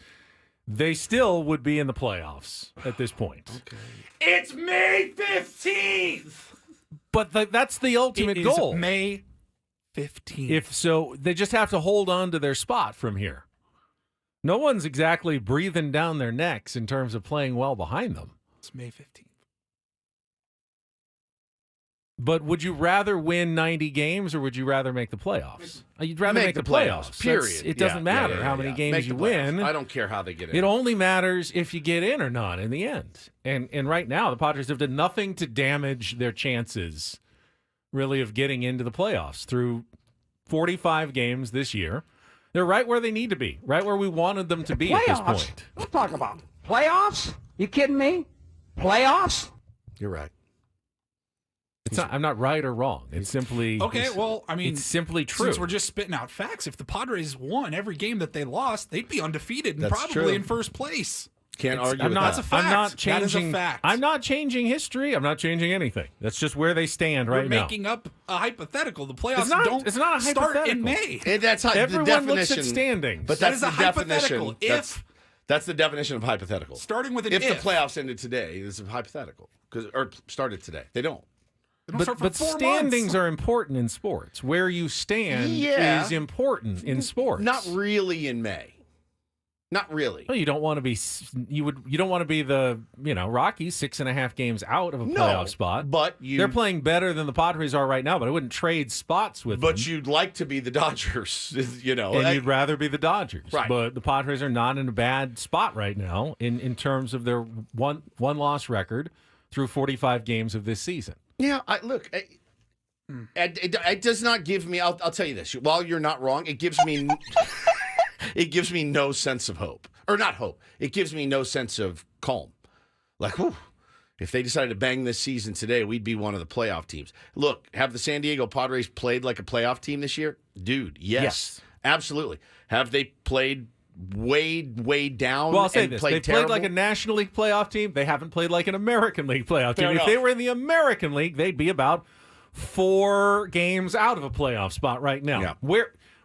They still would be in the playoffs at this point. Okay. It's May 15th. But that's the ultimate goal. May 15th. If so, they just have to hold on to their spot from here. No one's exactly breathing down their necks in terms of playing well behind them. It's May 15th. But would you rather win 90 games or would you rather make the playoffs? You'd rather make the playoffs. Period. It doesn't matter how many games you win. I don't care how they get in. It only matters if you get in or not in the end. And right now, the Padres have done nothing to damage their chances, really, of getting into the playoffs through 45 games this year. They're right where they need to be, right where we wanted them to be at this point. Don't talk about playoffs. You kidding me? Playoffs? You're right. I'm not right or wrong. It's simply okay. Well, I mean, it's simply true. Since we're just spitting out facts, if the Padres won every game that they lost, they'd be undefeated and That's probably true. in first place. Can't argue with That's that. a fact. I'm not changing. That is a fact. I'm not changing history. I'm not changing anything. That's just where they stand right We're now. making up a hypothetical. The playoffs It's not a start hypothetical. in May. That's how Everyone the definition. looks at standings. But That that's is the a hypothetical. definition. That's the definition of hypothetical. Starting with an if if. the playoffs ended today, this is hypothetical or started today. They don't. But standings are important in sports. Where you stand Yeah. is important in sports. Not really in May. Not really. Well, you don't want to be. You don't want to be the Rockies 6.5 games out of a playoff spot. But they're playing better than the Padres are right now. But I wouldn't trade spots with them. But you'd like to be the Dodgers, and you'd rather be the Dodgers. Right. But the Padres are not in a bad spot right now in terms of their one loss record through 45 games of this season. Yeah, it does not give me. I'll tell you this. While you're not wrong, it gives me no sense of hope, or not hope. It gives me no sense of calm. Like, whew, if they decided to bang this season today, we'd be one of the playoff teams. Look, have the San Diego Padres played like a playoff team this year, dude? Yes. Absolutely. Have they played way down? Well, I'll say and this: played they terrible? played like a National League playoff team. They haven't played like an American League playoff team. Fair If enough. they were in the American League, they'd be about 4 games out of a playoff spot right now. Yeah.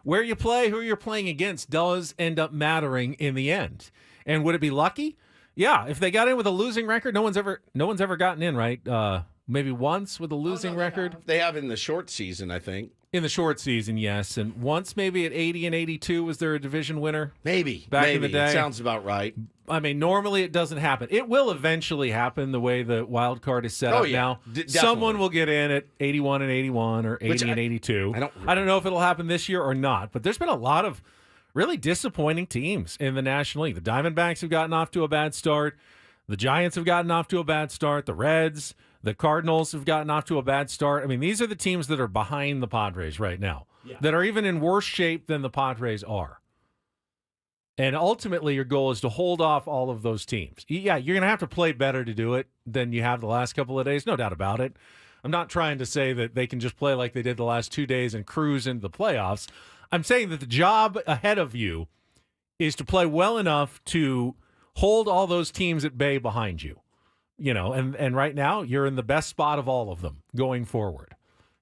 Where you play, who you're playing against, does end up mattering in the end. And would it be lucky? Yeah, if they got in with a losing record, no one's ever gotten in, right? Maybe once with a losing record. They have in the short season, I think. In the short season, yes, and once maybe at 80 and 82 was there a division winner? Maybe back in the day. It sounds about right. I mean, normally it doesn't happen. It will eventually happen the way the wild card is set Oh, up yeah. now. Definitely. Someone will get in at 81 and 81 or 80 and 82. I don't know if it'll happen this year or not, but there's been a lot of really disappointing teams in the National League. The Diamondbacks have gotten off to a bad start. The Giants have gotten off to a bad start. The Reds, the Cardinals have gotten off to a bad start. I mean, these are the teams that are behind the Padres right now, that are even in worse shape than the Padres are. And ultimately, your goal is to hold off all of those teams. Yeah, you're going to have to play better to do it than you have the last couple of days, no doubt about it. I'm not trying to say that they can just play like they did the last 2 days and cruise into the playoffs. I'm saying that the job ahead of you is to play well enough to hold all those teams at bay behind you. And right now, you're in the best spot of all of them going forward.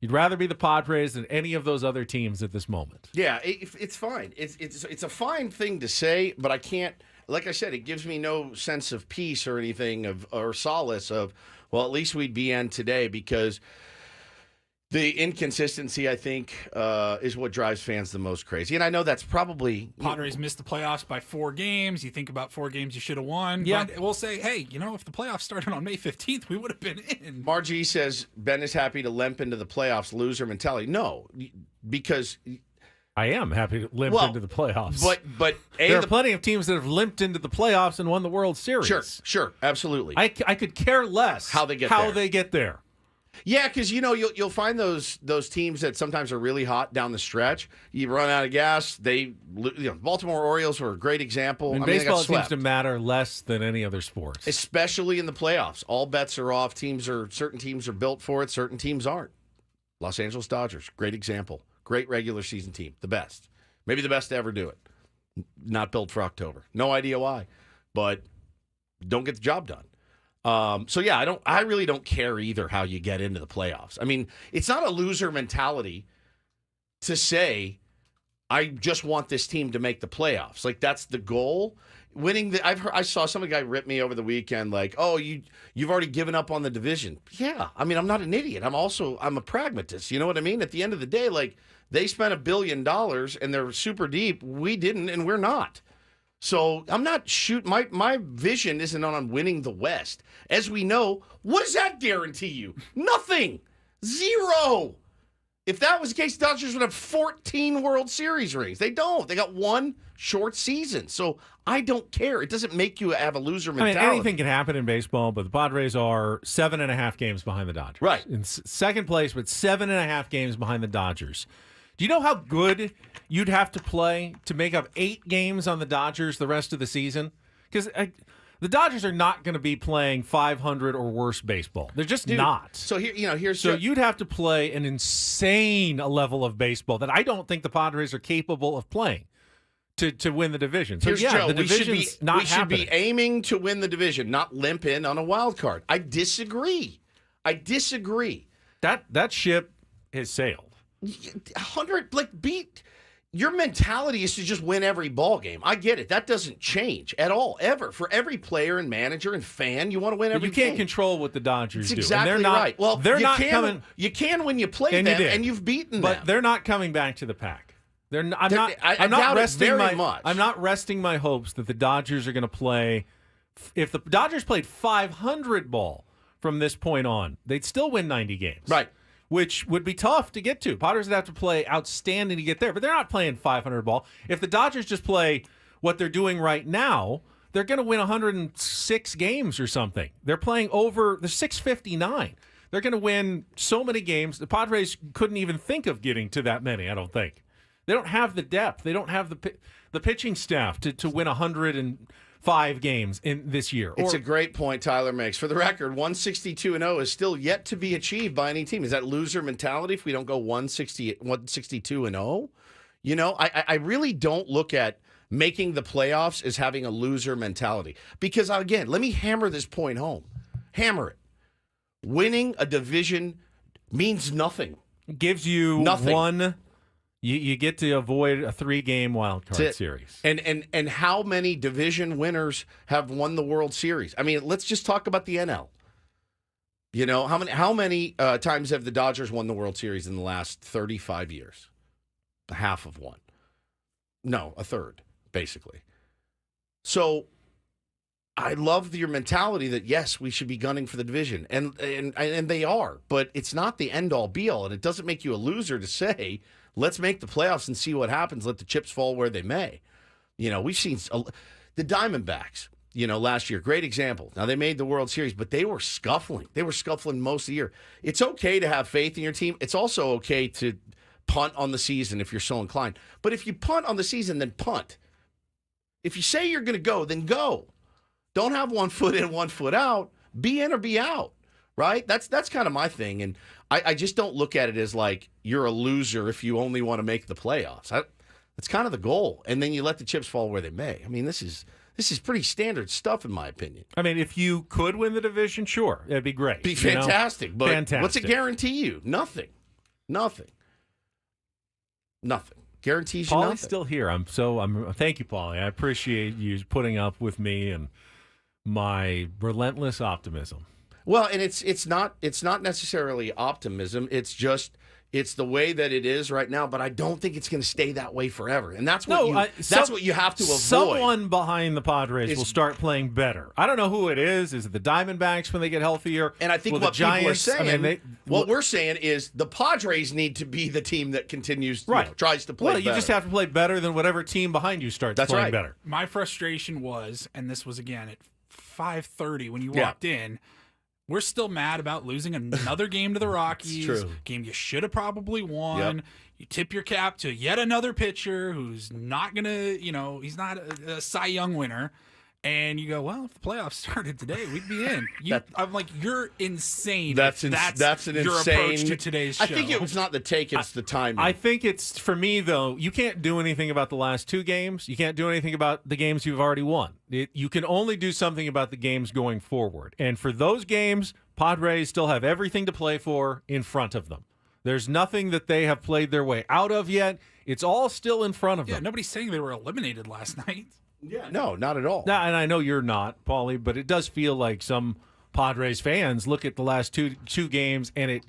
You'd rather be the Padres than any of those other teams at this moment. Yeah, it's fine. It's a fine thing to say, but I can't. Like I said, it gives me no sense of peace or anything or solace of. Well, at least we'd be in today because The inconsistency, I think, is what drives fans the most crazy. And I know that's probably... Padres missed the playoffs by 4 games. You think about 4 games you should have won. Yeah. But we'll say, hey, if the playoffs started on May 15th, we would have been in. Margie says, Ben is happy to limp into the playoffs, loser mentality. No, because... I am happy to limp into the playoffs. But there are plenty of teams that have limped into the playoffs and won the World Series. Sure, absolutely. I could care less how they get there. Yeah, because you'll find those teams that sometimes are really hot down the stretch. You run out of gas. Baltimore Orioles were a great example. Baseball seems to matter less than any other sport, especially in the playoffs. All bets are off. Certain teams are built for it. Certain teams aren't. Los Angeles Dodgers, great example. Great regular season team, the best, maybe the best to ever do it. Not built for October. No idea why, but don't get the job done. So yeah, I really don't care either how you get into the playoffs. I mean, it's not a loser mentality to say, I just want this team to make the playoffs. Like that's the goal. Winning I saw some guy rip me over the weekend like, oh, you've already given up on the division. Yeah, I mean, I'm not an idiot. I'm a pragmatist. You know what I mean? At the end of the day, like they spent $1 billion and they're super deep. We didn't, and we're not. So I'm not my vision isn't on winning the West. As we know, what does that guarantee you? Nothing. Zero. If that was the case, the Dodgers would have 14 World Series rings. They don't. They got one short season. So I don't care. It doesn't make you have a loser mentality. I mean, anything can happen in baseball, but the Padres are 7.5 games behind the Dodgers. Right. In second place, but 7.5 games behind the Dodgers. Do you know how good you'd have to play to make up 8 games on the Dodgers the rest of the season? Because the Dodgers are not going to be playing 500 or worse baseball. They're just not. So here's you'd have to play an insane level of baseball that I don't think the Padres are capable of playing to win the division. So Joe, the division's not happening. We should be aiming to win the division, not limp in on a wild card. I disagree. That ship has sailed. 100 beat. Your mentality is to just win every ball game. I get it. That doesn't change at all, ever. For every player and manager and fan, you want to win every game. You can't control what the Dodgers do. That's exactly and they're not, right. Well, they're not coming. You can when you play them, and you've beaten them. But they're not coming back to the pack. I'm not resting my hopes that the Dodgers are going to play. If the Dodgers played 500 ball from this point on, they'd still win 90 games. Right. Which would be tough to get to. Padres would have to play outstanding to get there, but they're not playing 500 ball. If the Dodgers just play what they're doing right now, they're going to win 106 games or something. They're playing over the 659. They're going to win so many games. The Padres couldn't even think of getting to that many, I don't think. They don't have the depth. They don't have the pitching staff to win 105 games in this year. It's a great point Tyler makes. For the record, 162-0 is still yet to be achieved by any team. Is that loser mentality if we don't go 162-0? I really don't look at making the playoffs as having a loser mentality. Because, again, let me hammer this point home. Hammer it. Winning a division means nothing. It gives you nothing. You get to avoid a 3-game wild card series. And how many division winners have won the World Series? I mean, let's just talk about the NL. How many times have the Dodgers won the World Series in the last 35 years? Half of one. No, a third, basically. So I love your mentality that, yes, we should be gunning for the division. And they are, but it's not the end-all, be-all. And it doesn't make you a loser to say, let's make the playoffs and see what happens. Let the chips fall where they may. We've seen the Diamondbacks, last year. Great example. Now, they made the World Series, but they were scuffling. They were scuffling most of the year. It's okay to have faith in your team. It's also okay to punt on the season if you're so inclined. But if you punt on the season, then punt. If you say you're going to go, then go. Don't have 1 foot in, 1 foot out. Be in or be out, right? That's kind of my thing. And I just don't look at it as like you're a loser if you only want to make the playoffs. That's kind of the goal. And then you let the chips fall where they may. I mean, this is pretty standard stuff in my opinion. I mean, if you could win the division, sure, it'd be great. Be fantastic. But what's it guarantee you? Nothing. Guarantees you nothing. Paulie's still here. Thank you, Paulie. I appreciate you putting up with me and my relentless optimism. Well, and it's not necessarily optimism. It's the way that it is right now, but I don't think it's going to stay that way forever. And that's what that's what you have to avoid. Someone behind the Padres will start playing better. I don't know who it is. Is it the Diamondbacks when they get healthier? And I think Will what the Giants, people are saying, what we're saying is the Padres need to be the team that continues, Right. tries to play Well, you just better. have to play better than whatever team behind you starts That's playing right. better. My frustration was, and this was again at 5:30 when you Yeah. walked in. We're still mad about losing another game to the Rockies. true. Game you should have probably won. Yep. You tip your cap to yet another pitcher who's not gonna, he's not a Cy Young winner. And you go, well, if the playoffs started today, we'd be in. I'm like, you're insane. That's if an your insane approach to today's show. I think it's not the take; it's the timing. I think it's, for me, though, you can't do anything about the last two games. You can't do anything about the games you've already won. You can only do something about the games going forward. And for those games, Padres still have everything to play for in front of them. There's nothing that they have played their way out of yet. It's all still in front of them. Yeah, nobody's saying they were eliminated last night. Yeah, no, not at all. Now, and I know you're not, Paulie, but it does feel like some Padres fans look at the last two games, and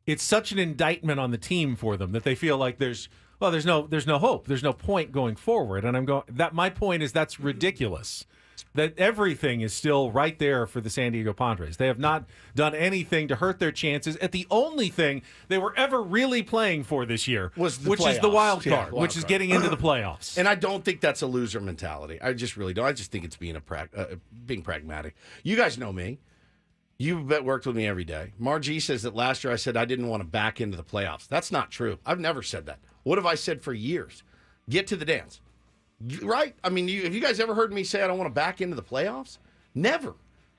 it's such an indictment on the team for them that they feel like there's no hope, there's no point going forward. And I'm going that my point is that's ridiculous. That everything is still right there for the San Diego Padres. They have not done anything to hurt their chances at the only thing they were ever really playing for this year, which is the wild card, which is getting into the playoffs. And I don't think that's a loser mentality. I just really don't. I just think it's being being pragmatic. You guys know me. You've worked with me every day. Margie says that last year I said I didn't want to back into the playoffs. That's not true. I've never said that. What have I said for years? Get to the dance. Right? I mean, have you guys ever heard me say I don't want to back into the playoffs? Never.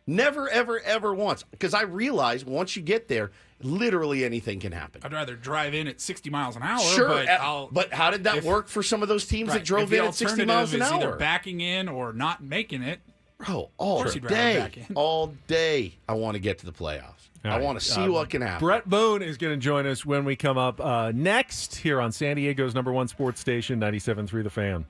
Never, ever, ever once. Because I realize once you get there, literally anything can happen. I'd rather drive in at 60 miles an hour. Sure, but but how did that work for some of those teams that drove in at 60 miles an is hour? either backing in or not making it. Bro, all day I want to get to the playoffs. I want to see what can happen. Bret Boone is going to join us when we come up next here on San Diego's #1 sports station, 97.3 The Fan.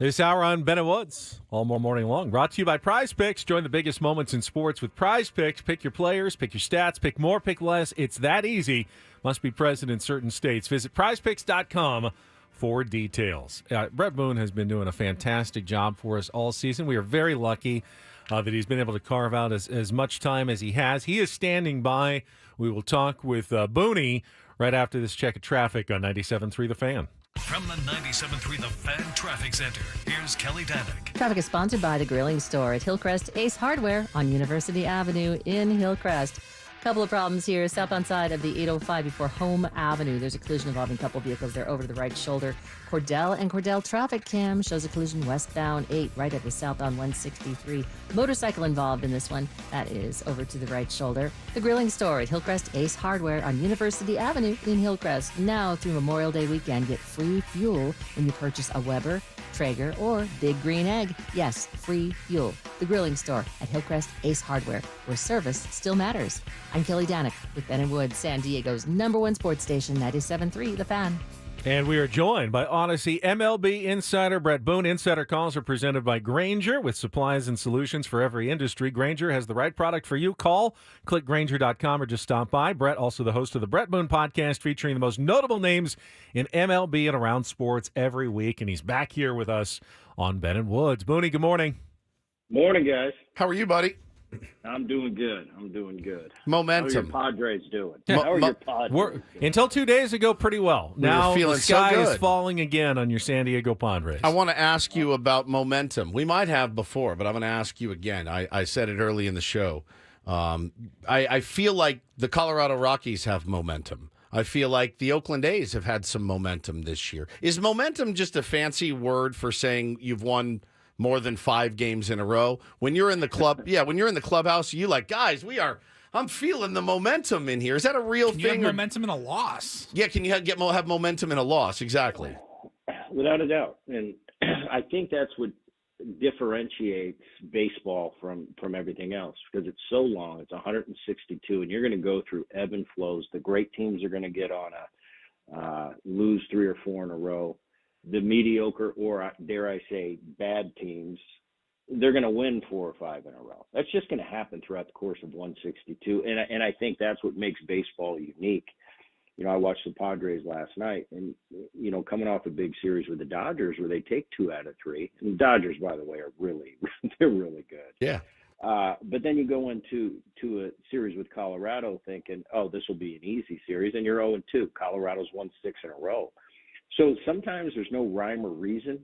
This hour on Ben and Woods, all morning long, brought to you by Prize Picks. Join the biggest moments in sports with Prize Picks. Pick your players, pick your stats, pick more, pick less. It's that easy. Must be present in certain states. Visit prizepicks.com for details. Bret Boone has been doing a fantastic job for us all season. We are very lucky that he's been able to carve out as much time as he has. He is standing by. We will talk with Booney right after this check of traffic on 97.3 The Fan. From the 97.3 The Fan Traffic Center, here's Kelly Danick. Traffic is sponsored by the Grilling Store at Hillcrest Ace Hardware on University Avenue in Hillcrest. Couple of problems here. Southbound side of the 805 before Home Avenue. There's a collision involving a couple vehicles there over to the right shoulder. Cordell and Cordell traffic cam shows a collision westbound 8 right at the southbound 163. Motorcycle involved in this one. That is over to the right shoulder. The Grilling Store at Hillcrest Ace Hardware on University Avenue in Hillcrest. Now through Memorial Day weekend, get free fuel when you purchase a Weber, Traeger, or Big Green Egg. Yes, free fuel. The Grilling Store at Hillcrest Ace Hardware, where service still matters. I'm Kelly Danick with Ben & Woods, San Diego's #1 sports station, 97.3 The Fan. And we are joined by Odyssey MLB insider Bret Boone. Insider calls are presented by Grainger with supplies and solutions for every industry. Grainger has the right product for you. Call, click Grainger.com or just stop by. Bret, also the host of the Bret Boone podcast featuring the most notable names in MLB and around sports every week. And he's back here with us on Ben & Woods. Booney, good morning. Morning, guys. How are you, buddy? I'm doing good. Momentum. How are your Padres doing? How are your Padres? Until 2 days ago, pretty well. Now feeling the sky so good. is falling again on your San Diego Padres. I want to ask you about momentum. We might have before, but I'm going to ask you again. I said it early in the show. I feel like the Colorado Rockies have momentum. I feel like the Oakland A's have had some momentum this year. Is momentum just a fancy word for saying you've won more than 5 games in a row? When you're in the club, when you're in the clubhouse, you like, guys, I'm feeling the momentum in here. Is that a real Can thing? you have momentum in a loss? Yeah, can you have momentum in a loss? Exactly. Without a doubt. And I think that's what differentiates baseball from everything else, because it's so long. It's 162, and you're going to go through ebb and flows. The great teams are going to get on lose 3 or 4 in a row. The mediocre, or dare I say, bad teams, they're going to win 4 or 5 in a row. That's just going to happen throughout the course of 162, and I think that's what makes baseball unique. You know, I watched the Padres last night, and, you know, coming off a big series with the Dodgers where they take 2 out of 3. And the Dodgers, by the way, are they're really good. Yeah. But then you go into a series with Colorado thinking, oh, this will be an easy series, and you're 0-2. Colorado's won 6 in a row. So sometimes there's no rhyme or reason.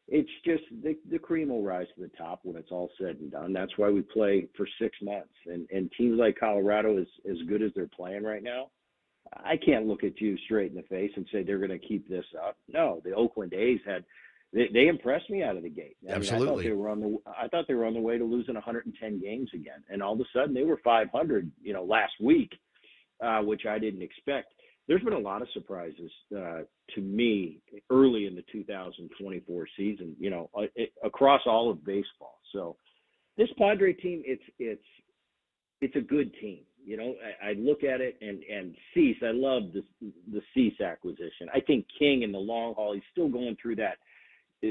It's just the cream will rise to the top when it's all said and done. That's why we play for 6 months. And teams like Colorado, as good as they're playing right now, I can't look at you straight in the face and say they're going to keep this up. No, the Oakland A's they impressed me out of the gate. Absolutely. I thought they were on the way to losing 110 games again. And all of a sudden they were 500, last week, which I didn't expect. There's been a lot of surprises to me early in the 2024 season, across all of baseball. So this Padre team, it's a good team. I look at it and Cease. I love the Cease acquisition. I think King in the long haul, he's still going through that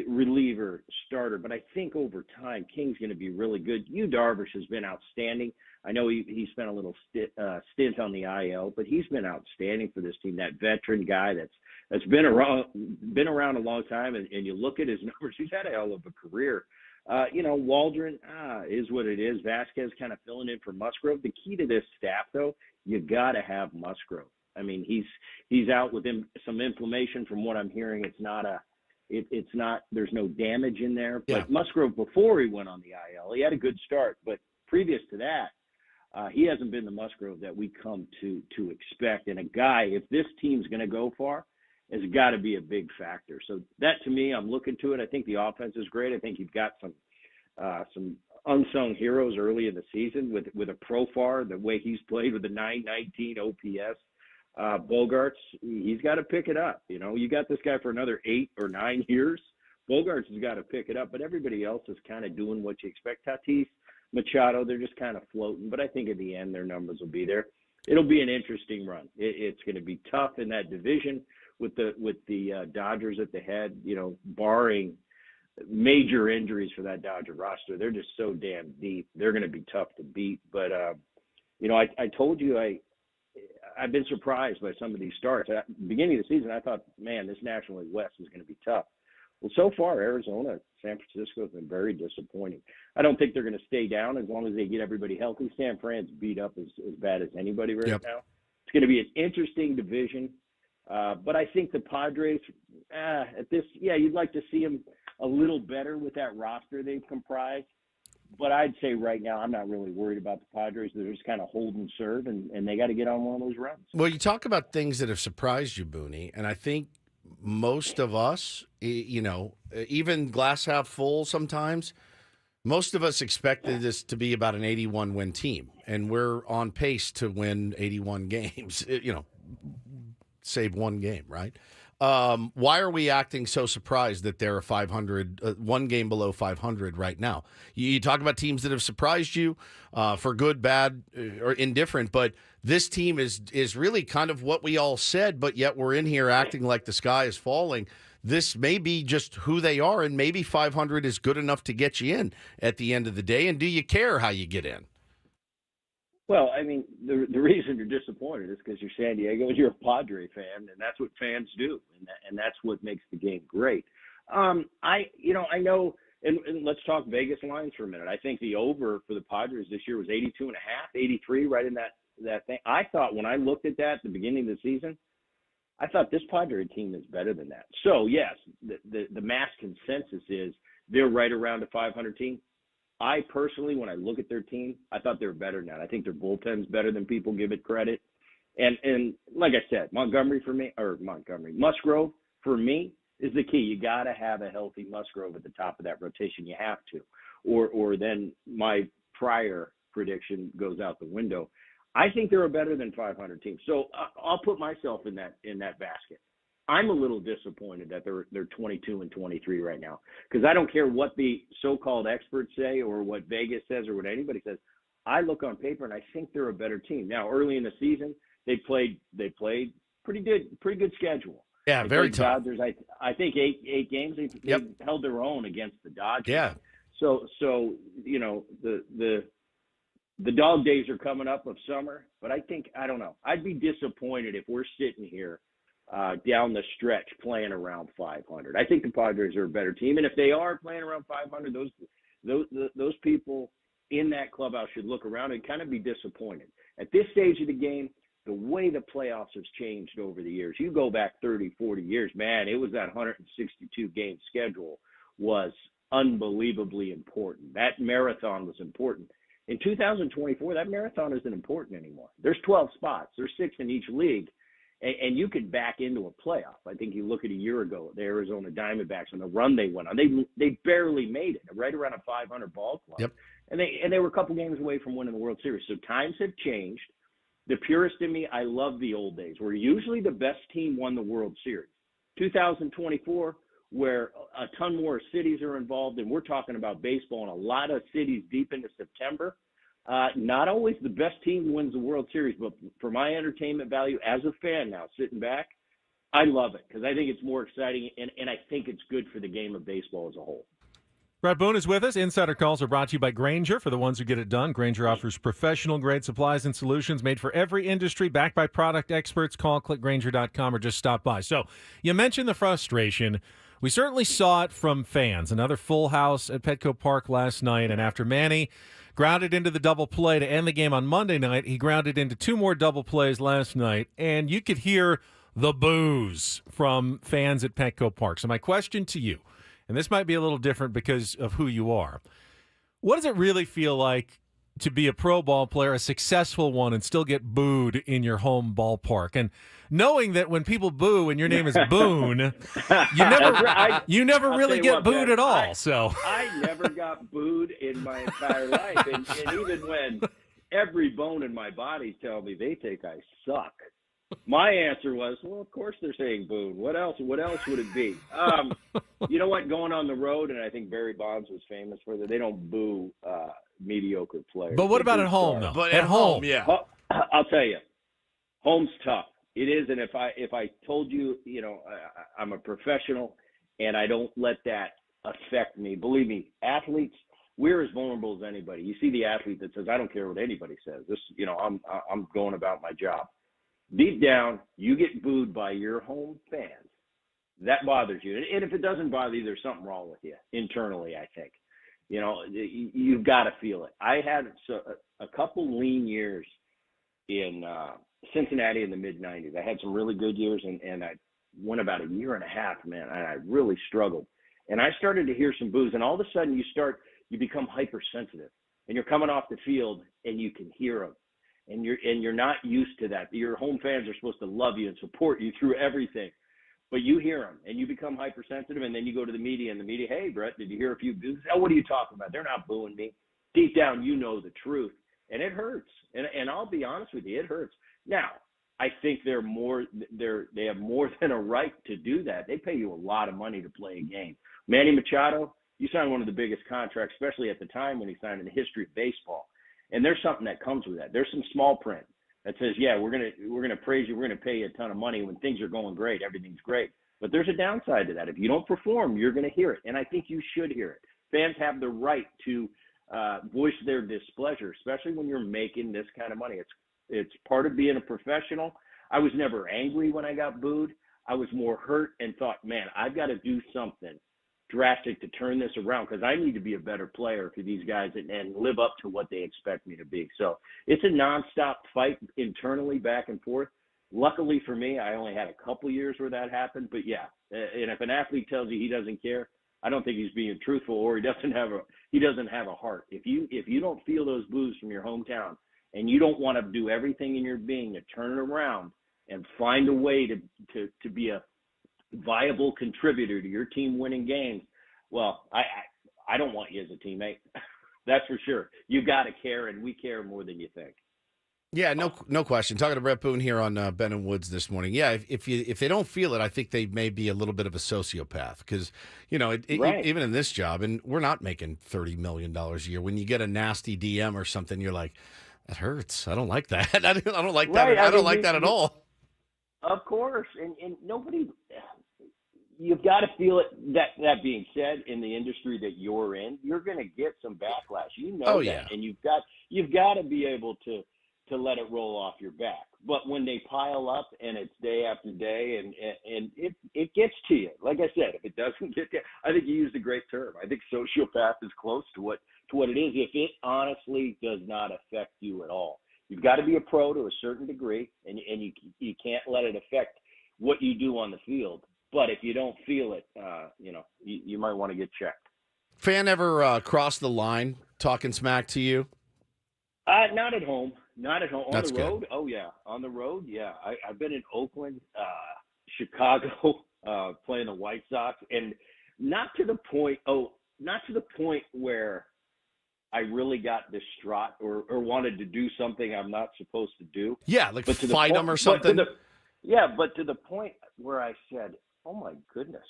reliever starter, but I think over time King's going to be really good. Yu Darvish has been outstanding. I know he spent a little stint on the IL, but he's been outstanding for this team. That veteran guy that's been around a long time, and you look at his numbers, he's had a hell of a career. Waldron is what it is. Vasquez kind of filling in for Musgrove. The key to this staff, though, you got to have Musgrove. I mean, he's out with some inflammation. From what I'm hearing, it's not. There's no damage in there. But Musgrove, before he went on the IL, he had a good start. But previous to that, he hasn't been the Musgrove that we come to expect. And a guy, if this team's going to go far, has got to be a big factor. So that, to me, I'm looking to it. I think the offense is great. I think you've got some unsung heroes early in the season with a Profar, the way he's played with the 919 OPS. Bogarts, he's got to pick it up. You got this guy for another 8 or 9 years. Bogarts has got to pick it up, but everybody else is kind of doing what you expect. Tatis, Machado, they're just kind of floating, but I think at the end their numbers will be there. It'll be an interesting run. It's going to be tough in that division with the Dodgers at the head, barring major injuries for that Dodger roster. They're just so damn deep. They're going to be tough to beat. But, I told you I've been surprised by some of these starts. At the beginning of the season, I thought, man, this National League West is going to be tough. Well, so far, Arizona, San Francisco has been very disappointing. I don't think they're going to stay down as long as they get everybody healthy. San Fran's beat up as bad as anybody right now. It's going to be an interesting division. But I think the Padres, you'd like to see them a little better with that roster they've comprised. But I'd say right now I'm not really worried about the Padres. They're just kind of hold and serve, and they got to get on one of those runs. Well, you talk about things that have surprised you, Booney, and I think most of us, even glass half full sometimes, most of us expected this to be about an 81-win team, and we're on pace to win 81 games, save one game, right? Why are we acting so surprised that they're a 500, one game below 500 right now? You talk about teams that have surprised you for good, bad, or indifferent, but this team is really kind of what we all said, but yet we're in here acting like the sky is falling. This may be just who they are, and maybe 500 is good enough to get you in at the end of the day. And do you care how you get in? Well, I mean, the reason you're disappointed is because you're San Diego and you're a Padre fan, and that's what fans do, and that's what makes the game great. I know, and let's talk Vegas lines for a minute. I think the over for the Padres this year was 82.5, 83, right in that thing. I thought when I looked at that at the beginning of the season, I thought this Padre team is better than that. So, yes, the mass consensus is they're right around a 500 team. I personally, when I look at their team, I thought they were better than that. I think their bullpen's better than people give it credit. And like I said, Musgrove for me is the key. You got to have a healthy Musgrove at the top of that rotation. You have to, or then my prior prediction goes out the window. I think they're a better than 500 team. So I'll put myself in that basket. I'm a little disappointed that they're 22 and 23 right now, because I don't care what the so-called experts say or what Vegas says or what anybody says. I look on paper and I think they're a better team. Now, early in the season, they played pretty good schedule. Yeah, very tough. Dodgers, I think eight games they held their own against the Dodgers. Yeah. So the dog days are coming up of summer, but I don't know. I'd be disappointed if we're sitting here down the stretch playing around 500. I think the Padres are a better team, and if they are playing around 500, those people in that clubhouse should look around and kind of be disappointed. At this stage of the game, the way the playoffs has changed over the years, you go back 30, 40 years, man, it was that 162-game schedule was unbelievably important. That marathon was important. In 2024, that marathon isn't important anymore. There's 12 spots. There's 6 in each league. And you could back into a playoff. I think you look at a year ago, the Arizona Diamondbacks and the run they went on. They barely made it, right around a 500 ball club. Yep. And they were a couple games away from winning the World Series. So times have changed. The purist in me, I love the old days, where usually the best team won the World Series. 2024, where a ton more cities are involved, and we're talking about baseball in a lot of cities deep into September. Not always the best team wins the World Series, but for my entertainment value as a fan now, sitting back, I love it because I think it's more exciting, and I think it's good for the game of baseball as a whole. Bret Boone is with us. Insider calls are brought to you by Grainger. For the ones who get it done, Grainger offers professional-grade supplies and solutions made for every industry, backed by product experts. Call clickgrainger.com or just stop by. So you mentioned the frustration. We certainly saw it from fans. Another full house at Petco Park last night, and after Manny grounded into the double play to end the game on Monday night, he grounded into 2 more double plays last night, and you could hear the boos from fans at Petco Park. So my question to you, and this might be a little different because of who you are, what does it really feel like to be a pro ball player, a successful one, and still get booed in your home ballpark? And knowing that when people boo and your name is Boone, you never really get booed at all. I never got booed in my entire life, and even when every bone in my body tell me they think I suck, my answer was, well, of course they're saying Boone. What else would it be? You know what? Going on the road, and I think Barry Bonds was famous for that. They don't boo mediocre players. But what about at home, though? But at home, yeah. I'll tell you, home's tough. It is, and if I told you, I'm a professional, and I don't let that affect me. Believe me, athletes, we're as vulnerable as anybody. You see the athlete that says, I don't care what anybody says. This, I'm going about my job. Deep down, you get booed by your home fans. That bothers you. And if it doesn't bother you, there's something wrong with you internally, I think. You've got to feel it. I had a couple lean years in Cincinnati in the mid-'90s. I had some really good years, and I went about a year and a half, man, and I really struggled. And I started to hear some boos, and all of a sudden you become hypersensitive, and you're coming off the field, and you can hear them. And you're not used to that. Your home fans are supposed to love you and support you through everything. But you hear them, and you become hypersensitive, and then you go to the media, and the media, hey, Bret, did you hear a few boos? Oh, what are you talking about? They're not booing me. Deep down, you know the truth, and it hurts. And I'll be honest with you, it hurts. Now, I think they have more than a right to do that. They pay you a lot of money to play a game. Manny Machado, you signed one of the biggest contracts, especially at the time when he signed in the history of baseball. And there's something that comes with that. There's some small print that says, yeah, we're gonna praise you, we're gonna pay you a ton of money when things are going great, everything's great. But there's a downside to that. If you don't perform, you're gonna hear it, and I think you should hear it. Fans have the right to voice their displeasure, especially when you're making this kind of money. It's part of being a professional. I was never angry when I got booed. I was more hurt and thought, man, I've got to do something drastic to turn this around because I need to be a better player for these guys and live up to what they expect me to be. So it's a nonstop fight internally back and forth. Luckily for me, I only had a couple years where that happened. But yeah, and if an athlete tells you he doesn't care, I don't think he's being truthful, or he doesn't have a heart. If you don't feel those boos from your hometown and you don't want to do everything in your being to turn it around and find a way to be a viable contributor to your team winning games, well, I don't want you as a teammate. That's for sure. You got to care, and we care more than you think. Yeah, no question. Talking to Bret Boone here on Ben and Woods this morning. Yeah, if they don't feel it, I think they may be a little bit of a sociopath because, Right. even in this job, and we're not making $30 million a year. When you get a nasty DM or something, you're like, that hurts. I don't like that. I don't like that. Right. I don't like that at all. Of course, and nobody. You've got to feel it. That being said, in the industry that you're in, you're going to get some backlash. You know that, yeah. And you've got to be able to let it roll off your back. But when they pile up and it's day after day, and it gets to you. Like I said, if it doesn't get to you, I think you used a great term. I think sociopath is close to what it is. If it honestly does not affect you at all, you've got to be a pro to a certain degree, and you can't let it affect what you do on the field. But if you don't feel it, you might want to get checked. Fan ever cross the line talking smack to you? Not at home. Not at home. On That's the good. road? Oh, yeah. On the road, yeah. I've been in Oakland, Chicago, playing the White Sox, and not to the point where I really got distraught or wanted to do something I'm not supposed to do. Yeah, like fight them or something. But to the point where I said, oh, my goodness,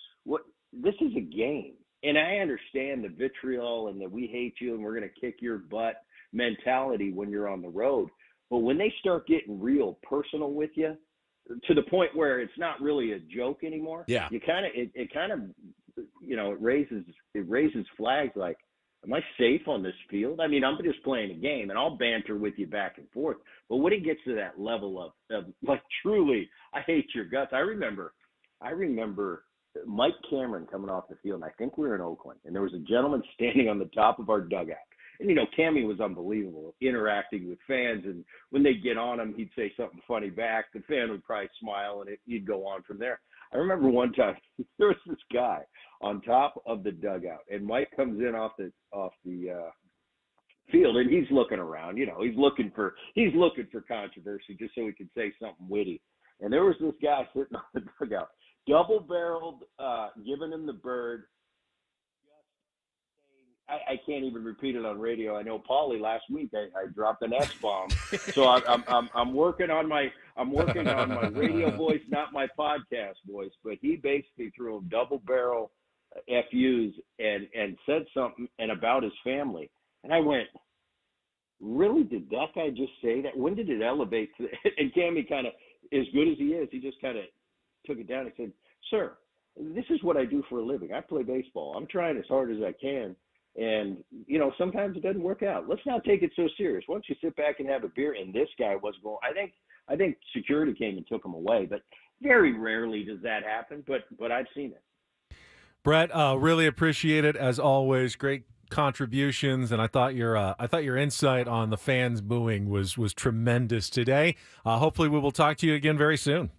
this is a game. And I understand the vitriol and that we hate you and we're going to kick your butt mentality when you're on the road. But when they start getting real personal with you, to the point where it's not really a joke anymore, yeah, it raises flags like, am I safe on this field? I mean, I'm just playing a game, and I'll banter with you back and forth. But when it gets to that level of like, truly, I hate your guts. I remember Mike Cameron coming off the field, and I think we were in Oakland, and there was a gentleman standing on the top of our dugout. And, Cameo was unbelievable, interacting with fans, and when they'd get on him, he'd say something funny back. The fan would probably smile, and he'd go on from there. I remember one time there was this guy on top of the dugout, and Mike comes in off the field, and he's looking around. He's looking for controversy just so he could say something witty. And there was this guy sitting on the dugout, double-barreled, giving him the bird. I can't even repeat it on radio. I know Paulie last week I dropped an S-bomb, so I'm working on my radio voice, not my podcast voice. But he basically threw him double-barrel FUs and said something and about his family, and I went, really? Did that guy just say that? When did it elevate to? And Cammy kind of, as good as he is, he just kind of took it down and said, sir, this is what I do for a living. I play baseball. I'm trying as hard as I can. And, sometimes it doesn't work out. Let's not take it so serious. Why don't you sit back and have a beer? And this guy was going, I think security came and took him away, but very rarely does that happen. But I've seen it. Bret, really appreciate it as always. Great contributions, and I thought your insight on the fans booing was tremendous today. Hopefully, we will talk to you again very soon.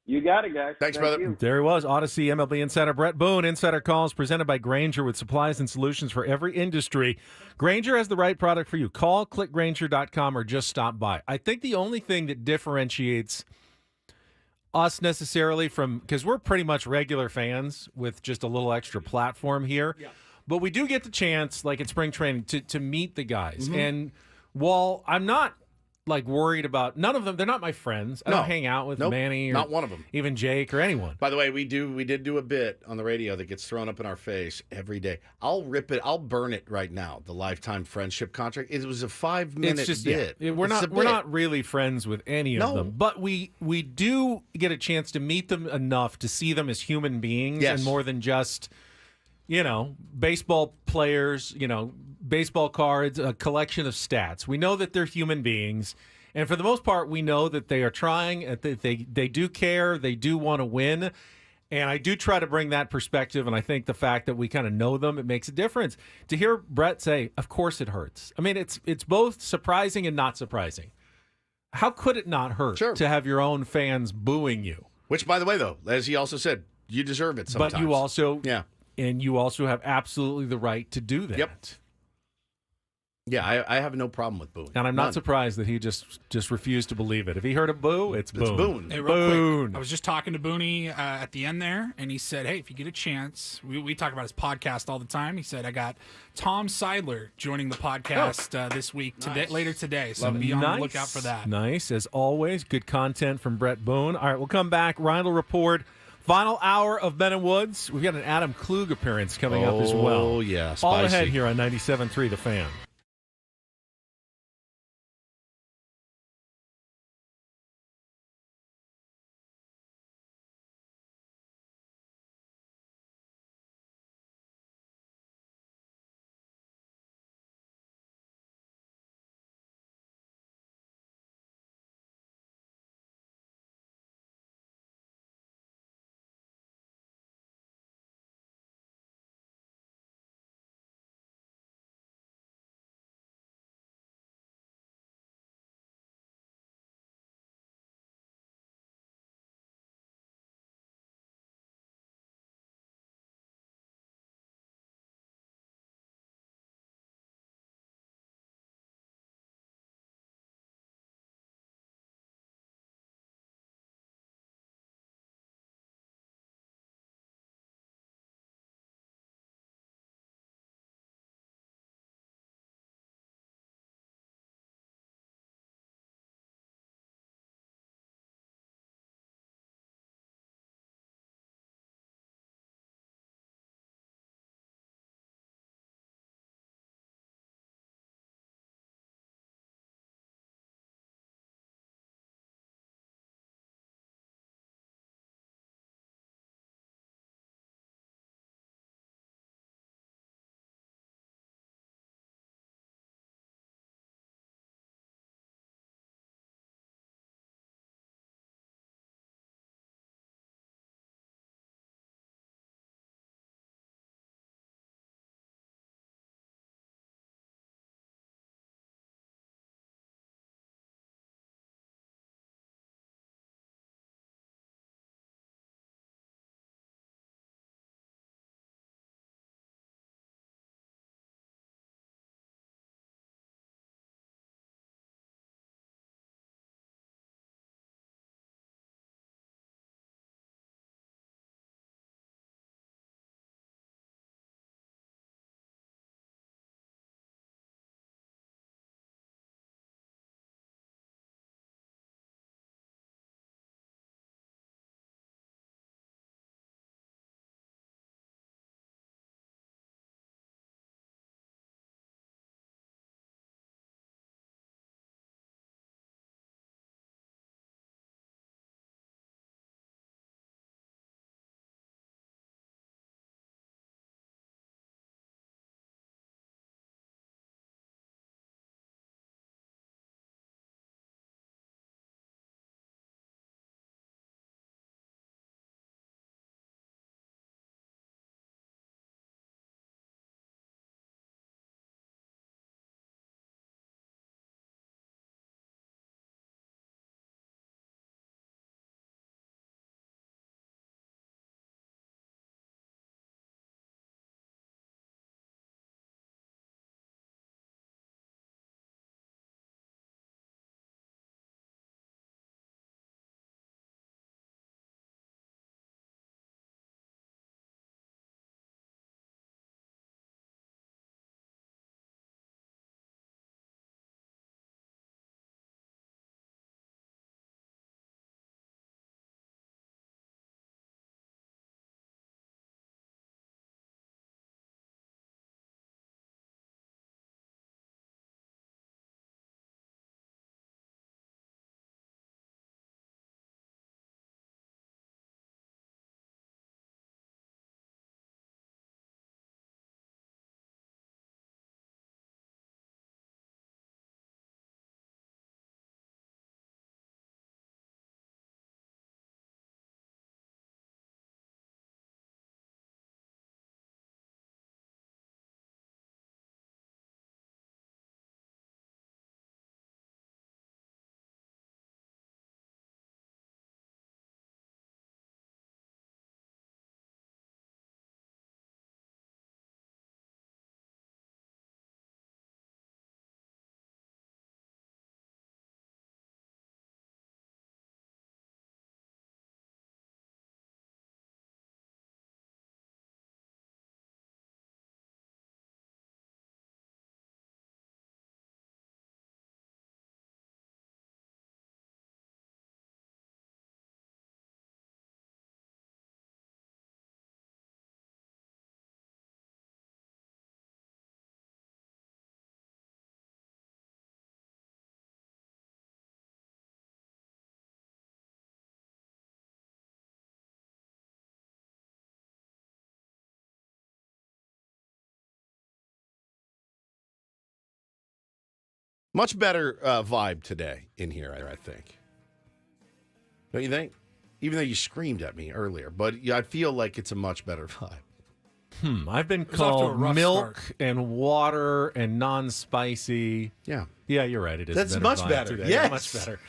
You got it, guys. Thanks, brother. You. There he was, Odyssey MLB insider Bret Boone. Insider Calls presented by Grainger with supplies and solutions for every industry. Grainger has the right product for you. Call clickgrainger.com or just stop by. I think the only thing that differentiates us necessarily from, because we're pretty much regular fans with just a little extra platform here, but we do get the chance, like at spring training, to meet the guys. Mm-hmm. And while I'm not worried about none of them, they're not my friends. I don't hang out with Manny or not one of them, even Jake or anyone. By the way, we did do a bit on the radio that gets thrown up in our face every day. I'll rip it. I'll burn it right now. The lifetime friendship contract. It was a 5-minute bit. We're not really friends with any of them, but we do get a chance to meet them enough to see them as human beings and more than just baseball players, baseball cards, a collection of stats. We know that they're human beings, and for the most part, we know that they are trying. They do care. They do want to win, and I do try to bring that perspective. And I think the fact that we kind of know them, it makes a difference. To hear Bret say, "Of course it hurts." I mean, it's both surprising and not surprising. How could it not hurt to have your own fans booing you? Which, by the way, though, as he also said, you deserve it sometimes. But you also, and you also have absolutely the right to do that. Yep. Yeah, I have no problem with booing. And I'm not surprised that he just refused to believe it. If he heard a boo, it's Boone. It's Boone. Hey, real quick, I was just talking to Booney at the end there, and he said, hey, if you get a chance, we talk about his podcast all the time. He said, I got Tom Seidler joining the podcast this week, later today. So be on the lookout for that. Nice. As always, good content from Bret Boone. All right, we'll come back. Reindl Report. Final hour of Ben and Woods. We've got an Adam Klug appearance coming up as well. Oh, yeah. Spicy. All ahead here on 97.3 The Fan. Much better vibe today in here, I think. Don't you think? Even though you screamed at me earlier, but I feel like it's a much better vibe. I've been called milk and water and non-spicy. Yeah. Yeah, you're right. It is. That's much better. Today. Yes. Much better.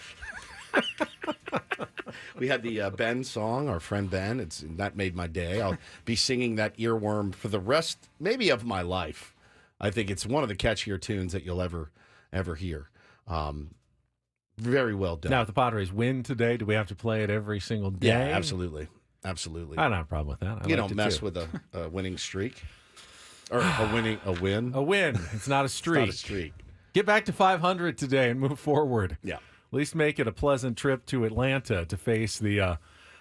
We had the Ben song, our friend Ben. That made my day. I'll be singing that earworm for the rest, maybe, of my life. I think it's one of the catchier tunes that you'll ever hear. Very well done. Now, if the Padres win today, do we have to play it every single day? Yeah, absolutely. Absolutely. I don't have a problem with that. You don't mess with a winning streak. Or a win. A win. It's not a streak. It's not a streak. Get back to 500 today and move forward. Yeah. At least make it a pleasant trip to Atlanta to face the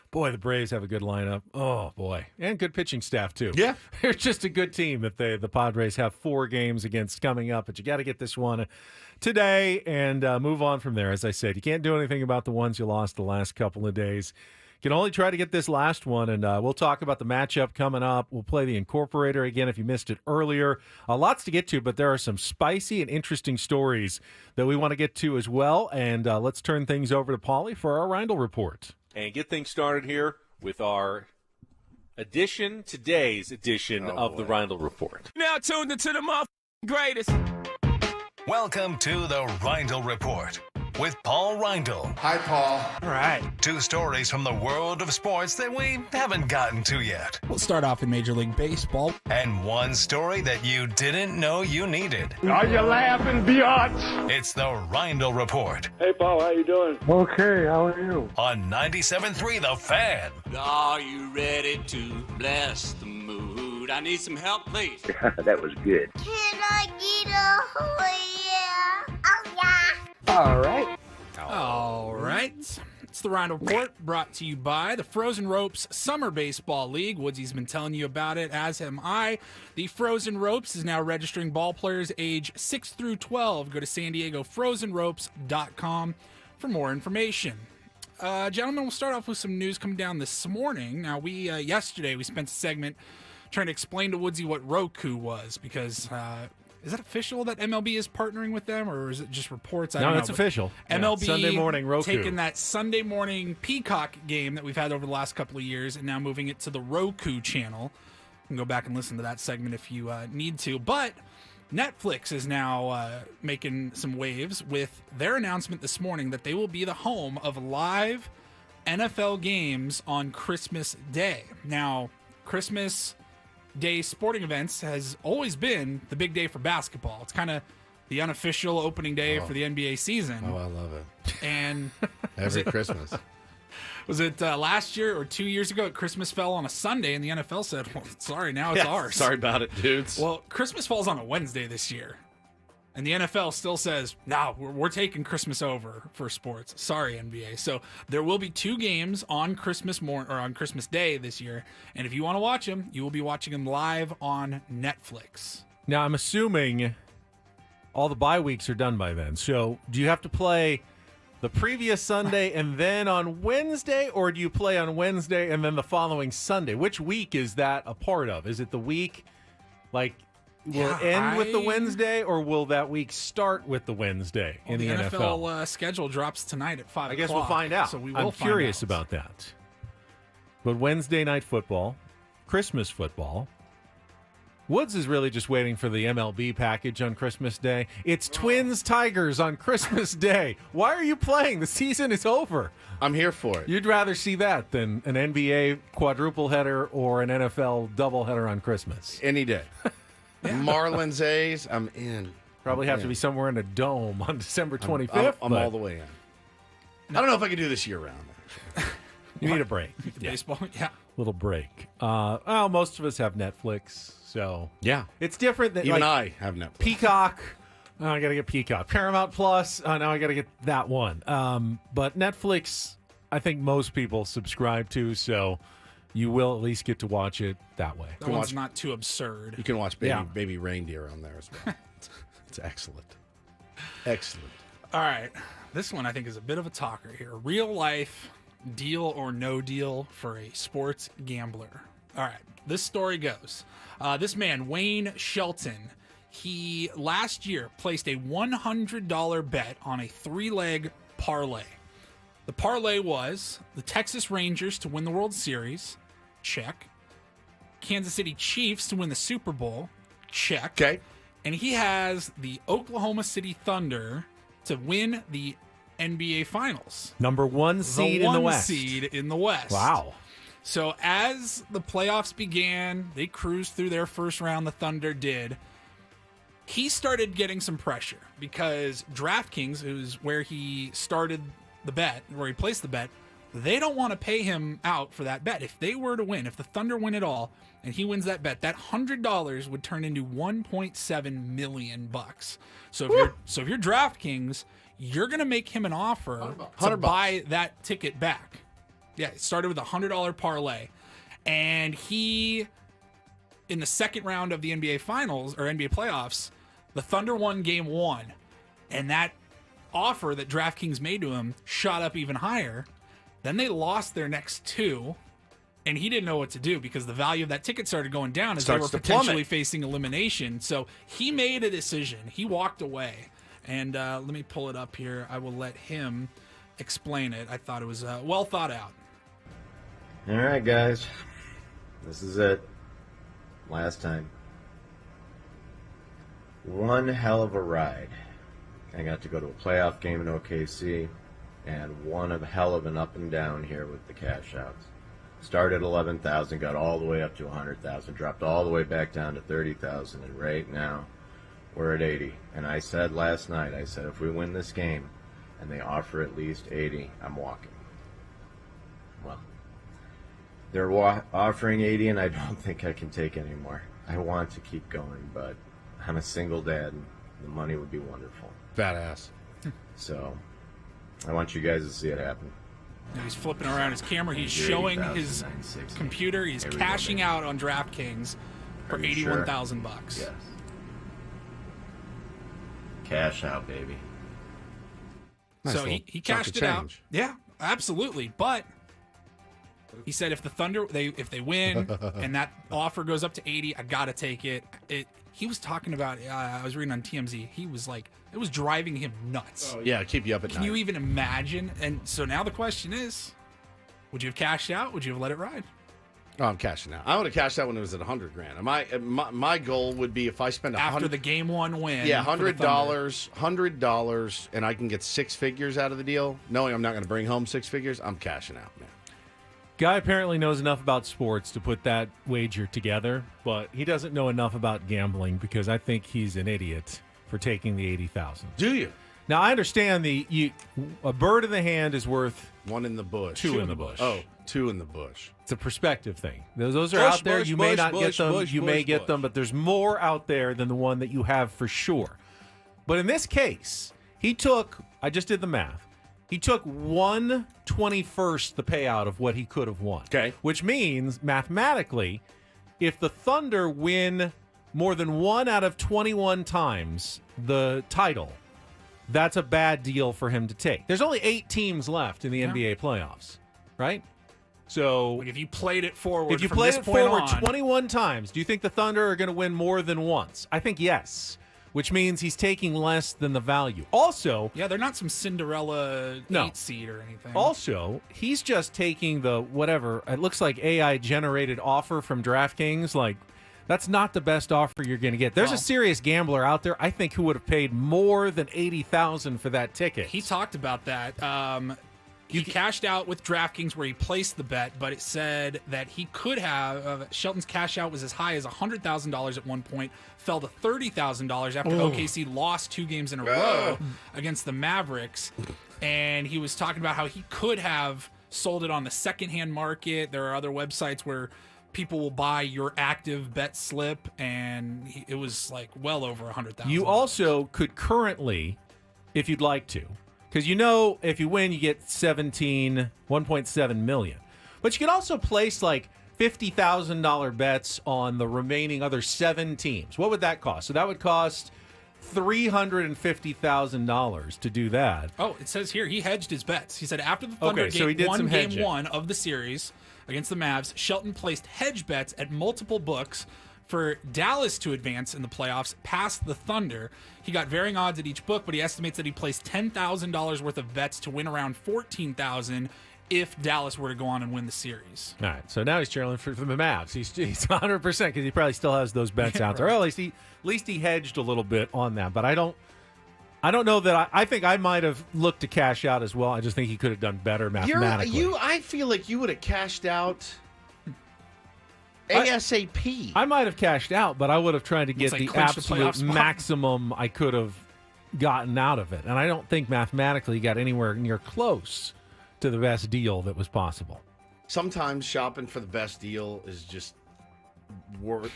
boy, the Braves have a good lineup. Oh, boy. And good pitching staff, too. Yeah. They're just a good team that the Padres have 4 games against coming up, but you got to get this one today and move on from there. As I said, you can't do anything about the ones you lost the last couple of days. You can only try to get this last one, and we'll talk about the matchup coming up. We'll play the Incorporator again if you missed it earlier. Lots to get to, but there are some spicy and interesting stories that we want to get to as well. And let's turn things over to Paulie for our Reindl Report. And get things started here with our today's edition of the Reindl Report. Now tuned into the greatest. Welcome to the Reindl Report with Paul Reindl. Hi, Paul. All right. 2 stories from the world of sports that we haven't gotten to yet. We'll start off in Major League Baseball. And 1 story that you didn't know you needed. Are you laughing, biatch? It's the Reindl Report Hey, Paul, how you doing? Okay, how are you? on 97.3 The Fan. Are you ready to bless the mood? I need some help, please. That was good. Can I get a yeah? Oh, yeah. All right. All right. It's the Reindl Report, brought to you by the Frozen Ropes Summer Baseball League. Woodsy's been telling you about it, as am I. The Frozen Ropes is now registering ball players age 6 through 12. Go to SanDiegoFrozenRopes.com for more information. Gentlemen, we'll start off with some news coming down this morning. Now, yesterday we spent a segment trying to explain to Woodsy what Roku was, because is it official that MLB is partnering with them, or is it just reports? I don't know. It's official. MLB Sunday morning Roku. taking that Sunday morning Peacock game that we've had over the last couple of years and now moving it to the Roku channel. You can go back and listen to that segment if you need to. But Netflix is now making some waves with their announcement this morning that they will be the home of live NFL games on Christmas Day. Now, Christmas Day sporting events has always been the big day for basketball. It's kind of the unofficial opening day for the NBA season. Oh, I love it. And Every Christmas. Was it last year or 2 years ago? Christmas fell on a Sunday, and the NFL said, well, sorry, now it's ours. Sorry about it, dudes. Well, Christmas falls on a Wednesday this year. And the NFL still says, no, we're taking Christmas over for sports. Sorry, NBA. So there will be 2 games on Christmas on Christmas Day this year. And if you want to watch them, you will be watching them live on Netflix. Now, I'm assuming all the bye weeks are done by then. So do you have to play the previous Sunday and then on Wednesday, or do you play on Wednesday and then the following Sunday? Which week is that a part of? Is it the week, like, will it end with the Wednesday, or will that week start with the Wednesday in the NFL? NFL schedule drops tonight at 5 o'clock. I guess we'll find out. So we will I'm find curious out. about that. But Wednesday night football, Christmas football. Woods is really just waiting for the MLB package on Christmas Day. It's Twins Tigers on Christmas Day. Why are you playing? The season is over. I'm here for it. You'd rather see that than an NBA quadruple header or an NFL double header on Christmas. Any day. Marlins A's, I'm in. Probably have to be somewhere in a dome on December 25th. I'm all the way in. I don't know if I can do this year round. You need a break. Baseball, yeah. Little break. Well, most of us have Netflix, so yeah, it's different. Than, even like, I have Netflix. Peacock. Oh, I got to get Peacock. Paramount Plus. Now I got to get that one. But Netflix, I think most people subscribe to, so you will at least get to watch it that way. That one's not too absurd. You can watch Baby Reindeer on there as well. It's excellent. Excellent. All right. This one I think is a bit of a talker here. Real life deal or no deal for a sports gambler. All right. This story goes. This man, Wayne Shelton, he last year placed a $100 bet on a 3-leg parlay. The parlay was the Texas Rangers to win the World Series, check. Kansas City Chiefs to win the Super Bowl, check. Okay. And he has the Oklahoma City Thunder to win the NBA Finals. Number 1 seed the in the one West. seed in the West. Wow. So as the playoffs began, they cruised through their first round, the Thunder did. He started getting some pressure because DraftKings, who's where he started the bet, where he placed the bet, they don't want to pay him out for that bet. If they were to win, if the Thunder win it all, and he wins that bet, that $100 would turn into $1.7 million. So if you're DraftKings, you're gonna make him an offer to buy that ticket back. Yeah, it started with a $100 parlay, and he, in the second round of the NBA Finals or NBA playoffs, the Thunder won Game 1, and that offer that DraftKings made to him shot up even higher. Then they lost their next 2, and he didn't know what to do because the value of that ticket started going down as they were potentially facing elimination. So he made a decision. He walked away. And let me pull it up here. I will let him explain it. I thought it was well thought out. All right, guys. This is it. Last time. One hell of a ride. I got to go to a playoff game in OKC, and one of hell of an up and down here with the cash outs. Started at 11,000, got all the way up to 100,000, dropped all the way back down to 30,000, and right now we're at 80. And I said last night, I said if we win this game and they offer at least 80, I'm walking. Well, they're offering 80, and I don't think I can take any more. I want to keep going, but I'm a single dad, and the money would be wonderful. Badass. So I want you guys to see it happen. And he's flipping around his camera. He's showing his computer. He's cashing out on DraftKings for $81,000. Yes. Cash out, baby. So he cashed it out. Yeah, absolutely. But he said if the Thunder if they win and that offer goes up to 80, I gotta take it. He was talking about. I was reading on TMZ. He was like, it was driving him nuts. Yeah, keep you up at night. Can you even imagine? And so now the question is, would you have cashed out? Would you have let it ride? Oh, I'm cashing out. I would have cashed out when it was at $100,000. My goal would be if I spend after the Game 1 win. Yeah, $100, and I can get 6 figures out of the deal, knowing I'm not going to bring home 6 figures. I'm cashing out, man. Guy apparently knows enough about sports to put that wager together, but he doesn't know enough about gambling because I think he's an idiot for taking the 80,000. Do you? Now I understand a bird in the hand is worth one in the bush. Two in the bush. Oh, 2 in the bush. It's a perspective thing. Those are out there. You may not get them. You may get them, but there's more out there than the one that you have for sure. But in this case, he took. I just did the math. He took 1/21st the payout of what he could have won. Okay. Which means, mathematically, if the Thunder win more than 1 out of 21 times the title, that's a bad deal for him to take. There's only 8 teams left in the NBA playoffs, right? So if you played it forward, if you from played this it point forward on, 21 times, do you think the Thunder are going to win more than once? I think yes. Which means he's taking less than the value. Also, yeah, they're not some Cinderella 8 seed or anything. Also, he's just taking the whatever. It looks like AI generated offer from DraftKings. Like, that's not the best offer you're going to get. There's a serious gambler out there, I think, who would have paid more than $80,000 for that ticket. He talked about that. He cashed out with DraftKings where he placed the bet, but it said that he could have Shelton's cash out was as high as $100,000 at one point, fell to $30,000 after OKC lost 2 games in a row against the Mavericks, and he was talking about how he could have sold it on the secondhand market. There are other websites where people will buy your active bet slip, and it was like well over $100,000. You also could currently, if you'd like to, because if you win, you get $1.7 million. But you can also place like $50,000 bets on the remaining other 7 teams. What would that cost? So that would cost $350,000 to do that. Oh, it says here he hedged his bets. He said after the Thunder won Game 1 of the series against the Mavs, Shelton placed hedge bets at multiple books for Dallas to advance in the playoffs past the Thunder. He got varying odds at each book, but he estimates that he placed $10,000 worth of bets to win around $14,000 if Dallas were to go on and win the series. All right, so now he's cheering for the Mavs. He's 100% because he probably still has those bets out there. Or at least he hedged a little bit on that. But I don't know that I think I might have looked to cash out as well. I just think he could have done better mathematically. I feel like you would have cashed out ASAP. I might have cashed out, but I would have tried to get the absolute maximum I could have gotten out of it. And I don't think mathematically he got anywhere near close to the best deal that was possible. Sometimes shopping for the best deal is just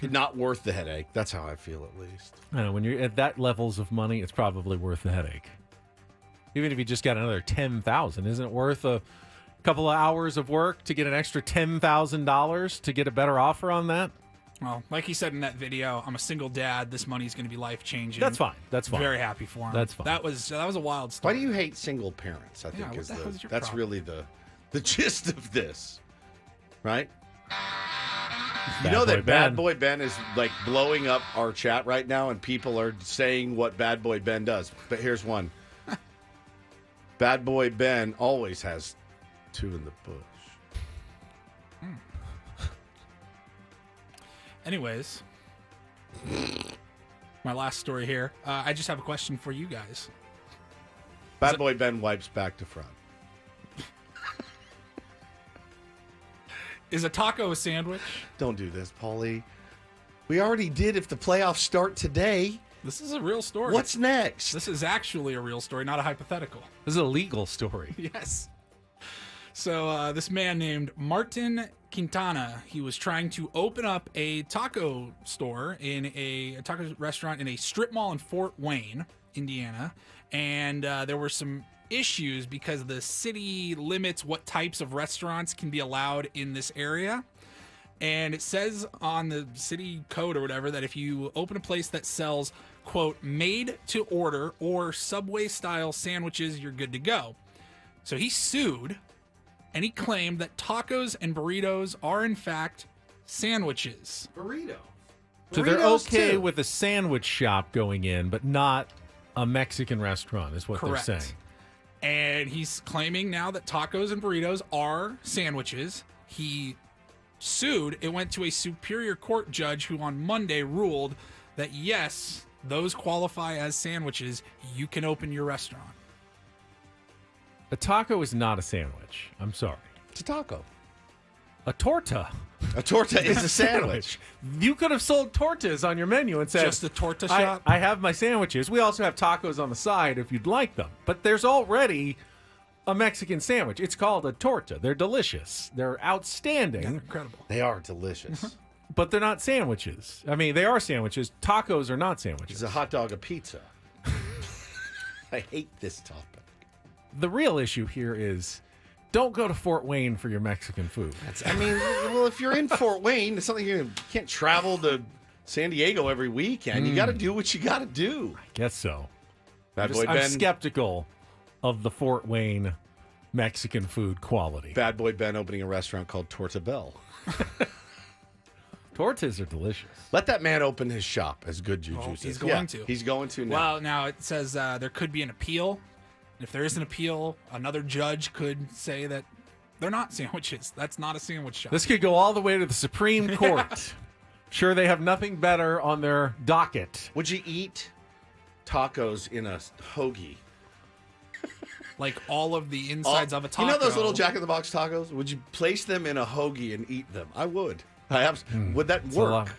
not worth the headache. That's how I feel, at least. I know, when you're at that levels of money, it's probably worth the headache. Even if you just got another $10,000, isn't it worth a couple of hours of work to get an extra $10,000 to get a better offer on that? Well, like he said in that video, I'm a single dad. This money's going to be life-changing. That's fine. Very happy for him. That's fine. That was a wild story. Why do you hate single parents? I think that's really the gist of this, right? You know that Bad Boy Ben is like blowing up our chat right now, and people are saying what Bad Boy Ben does. But here's one: Bad Boy Ben always has two in the bush. Anyways, my last story here. I just have a question for you guys. Bad Boy Ben wipes back to front. Is a taco a sandwich? Don't do this, Paulie. We already did if the playoffs start today. This is a real story. What's next? This is actually a real story, not a hypothetical. This is a legal story. Yes. So this man named Martin Quintana, he was trying to open up a taco store in a taco restaurant in a strip mall in Fort Wayne, Indiana. And there were some issues because the city limits what types of restaurants can be allowed in this area. And it says on the city code or whatever that if you open a place that sells, quote, made to order or Subway style sandwiches, you're good to go. So he sued. And he claimed that tacos and burritos are, in fact, sandwiches. Burrito. So they're okay with a sandwich shop going in, but not a Mexican restaurant, is what Correct. They're saying. And he's claiming now that tacos and burritos are sandwiches. He sued. It went to a superior court judge who on Monday ruled that, yes, those qualify as sandwiches. You can open your restaurant. A taco is not a sandwich. I'm sorry. It's a taco. A torta. A torta is a sandwich. You could have sold tortas on your menu and said, just a torta shop? I have my sandwiches. We also have tacos on the side if you'd like them. But there's already a Mexican sandwich. It's called a torta. They're delicious. They're outstanding. Yeah, they're incredible. They are delicious. But they're not sandwiches. I mean, they are sandwiches. Tacos are not sandwiches. It's a hot dog, a pizza. I hate this topic. The real issue here is don't go to Fort Wayne for your Mexican food. Well, if you're in Fort Wayne, it's something you can't travel to San Diego every weekend. You got to do what you got to do. I guess so. Bad Boy Ben. I'm skeptical of the Fort Wayne Mexican food quality. Bad Boy Ben opening a restaurant called Torta Bell. Tortas are delicious. Let that man open his shop, as good Juju says. He's going to. He's going to now. Well, now it says there could be an appeal. If there is an appeal, another judge could say that they're not sandwiches. That's not a sandwich shop. This could go all the way to the Supreme Court. Sure, they have nothing better on their docket. Would you eat tacos in a hoagie? Like all of the insides of a taco. You know those little Jack in the Box tacos? Would you place them in a hoagie and eat them? I would. Would that work?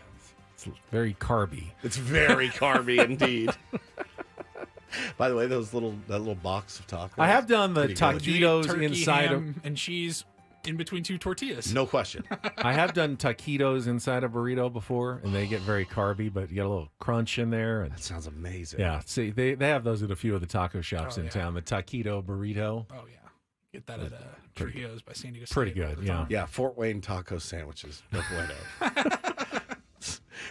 It's very carby. It's very carby indeed. By the way, that little box of tacos. I have done the taquitos turkey, inside ham, and cheese in between two tortillas. No question. I have done taquitos inside a burrito before, and they get very carby, but you get a little crunch in there. And that sounds amazing. Yeah, see, they have those at a few of the taco shops in town. The taquito burrito. Oh yeah, get that at Trujillo's by San Diego State. Pretty good. Yeah, yeah. Fort Wayne taco sandwiches. No bueno.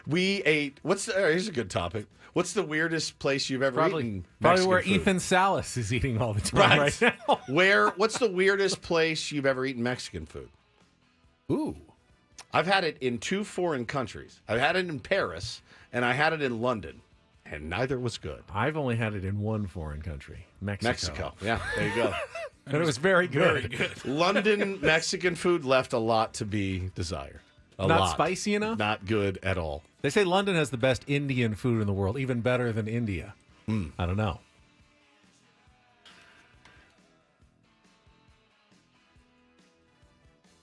We ate. Here's a good topic. What's the weirdest place you've ever eaten? Probably where food? Ethan Salas is eating all the time right now. What's the weirdest place you've ever eaten Mexican food? Ooh. I've had it in 2 foreign countries. I've had it in Paris, and I had it in London, and neither was good. I've only had it in one foreign country, Mexico. Yeah, there you go. And it was very good. Very good. London Mexican food left a lot to be desired. A Not lot. spicy enough? Not good at all. They say London has the best Indian food in the world, even better than India. I don't know.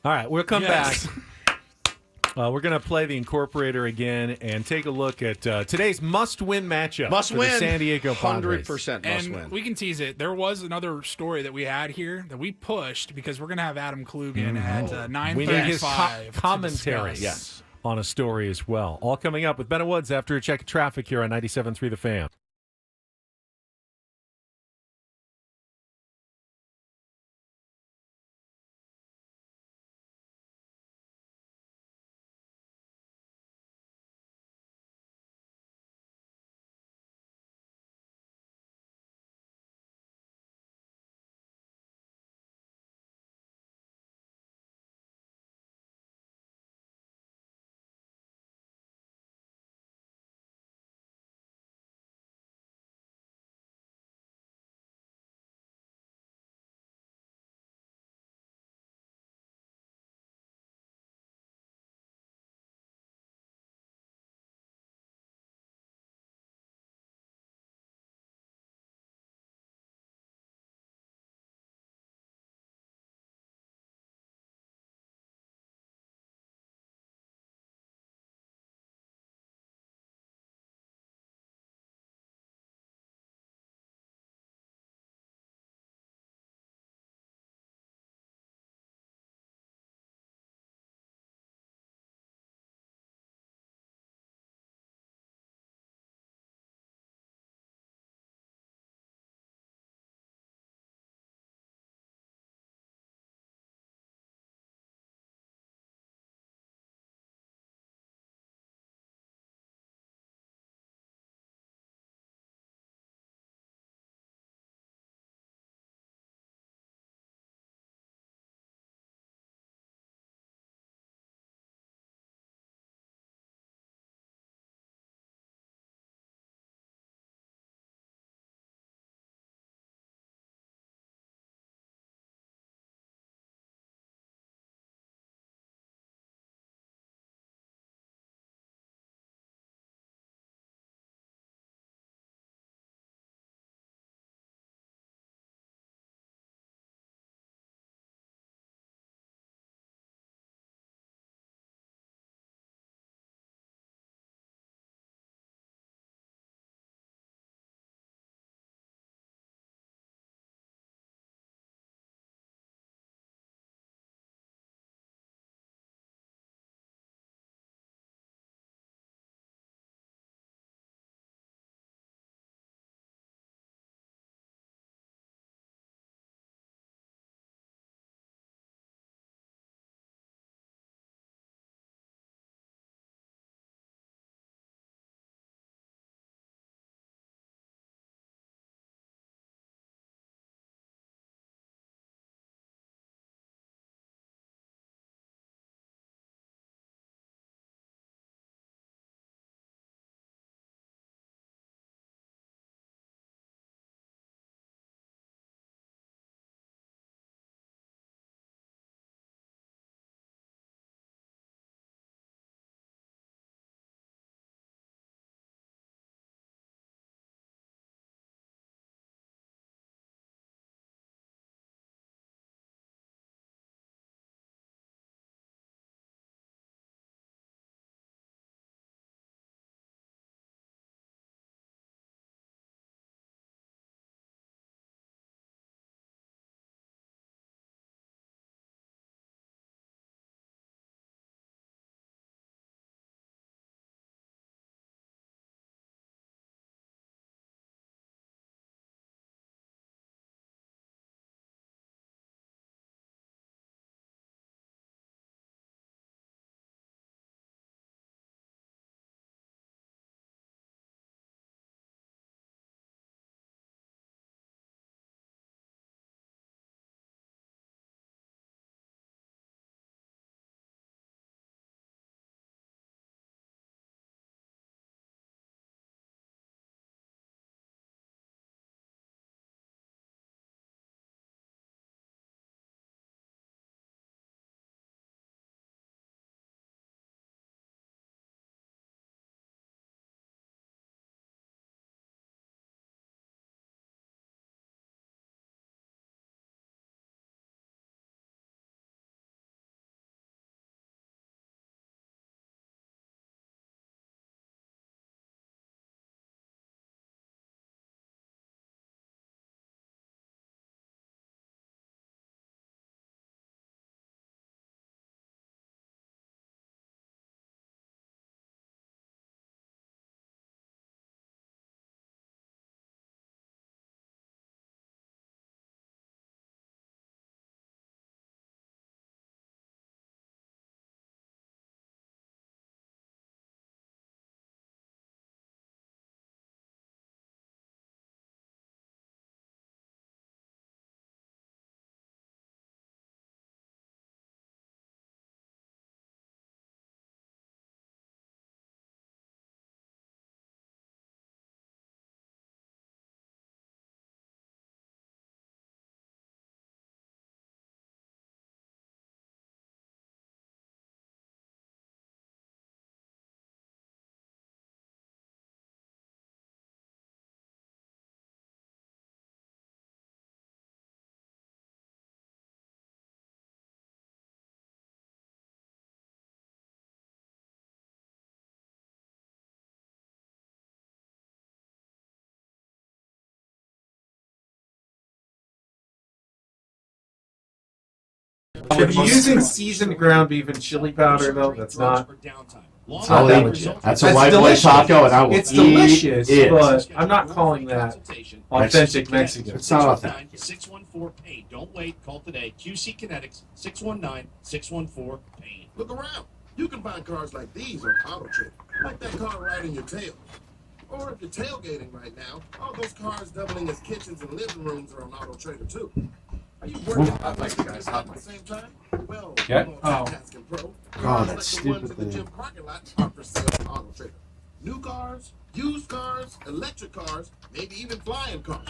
All right, we'll come back. We're going to play the Incorporator again and take a look at today's must-win matchup. Must for win. the San Diego Padres. 100% must And win. we can tease it. There was another story that we had here that we pushed because we're going to have Adam Klug in at 9:35. We need his to commentary discuss. on a story as well. All coming up with Ben Woods after a check of traffic here on 97.3 The Fan. If you're using seasoned ground beef and chili powder, though, that's not. I'll eat it. That's a white boy taco, and I will It's eat delicious, it. but I'm not calling that authentic Mexican. It's not authentic. 614-PAIN. Don't wait. Call today. QC Kinetics, 619-614-PAIN. Look around. You can find cars like these on Auto Trader, like that car right in your tail. Or if you're tailgating right now, all those cars doubling as kitchens and living rooms are on Auto Trader too. Are you working out like you guys at the same time? Well, Multitasking Pro. Oh, that stupid in the gym thing. parking lot are for sale on Auto Trader. New cars, used cars, electric cars, maybe even flying cars.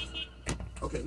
Okay.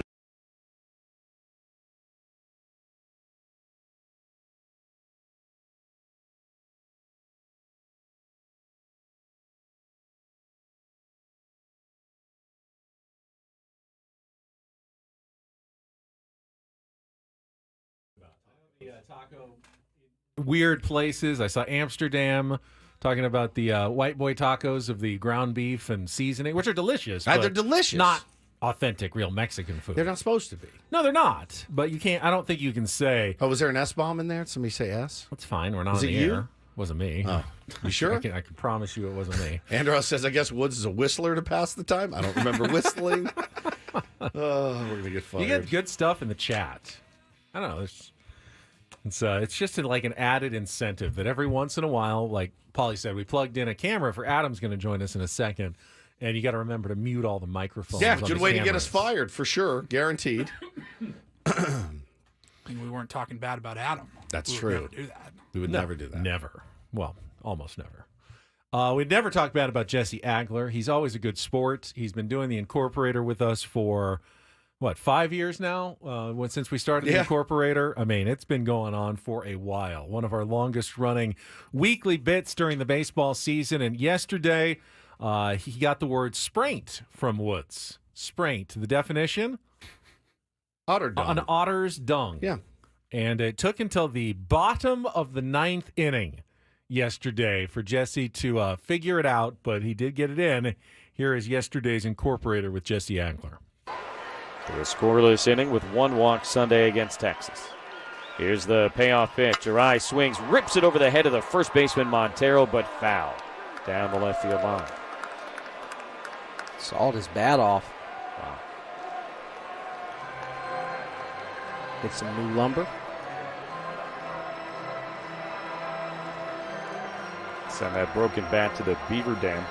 Weird places. I saw Amsterdam talking about the white boy tacos of the ground beef and seasoning, which are delicious. They're but delicious. Not authentic, real Mexican food. They're not supposed to be. No, they're not. But you can't. I don't think you can say. Oh, was there an S bomb in there? Did somebody say S? That's fine. We're not Was on it the you? air. Wasn't me. Oh, you sure? I can promise you it wasn't me. Andros says, I guess Woods is a whistler to pass the time. I don't remember whistling. Oh, we're going to get fired. You get good stuff in the chat. I don't know. It's just like an added incentive that every once in a while, like Paulie said, we plugged in a camera for Adam's going to join us in a second. And you got to remember to mute all the microphones. Yeah, on good the way to get cameras. us fired, for sure. Guaranteed. We weren't talking bad about Adam. That's We would true. never do that. We would never do that. Never. Well, almost never. We'd never talk bad about Jesse Agler. He's always a good sport. He's been doing the Incorporator with us for, 5 years now? Since we started the Incorporator. I mean, it's been going on for a while. One of our longest running weekly bits during the baseball season. And yesterday, he got the word spraint from Woods. Spraint. The definition? Otter dung. An otter's dung. Yeah. And it took until the bottom of the ninth inning yesterday for Jesse to figure it out, but he did get it in. Here is yesterday's Incorporator with Jesse Agler. A scoreless inning with one walk Sunday against Texas. Here's the payoff pitch. Arai swings, rips it over the head of the first baseman Montero, but foul down the left field line. Sawed his bat off. Wow. Get some new lumber. Send that broken bat to the beaver dam.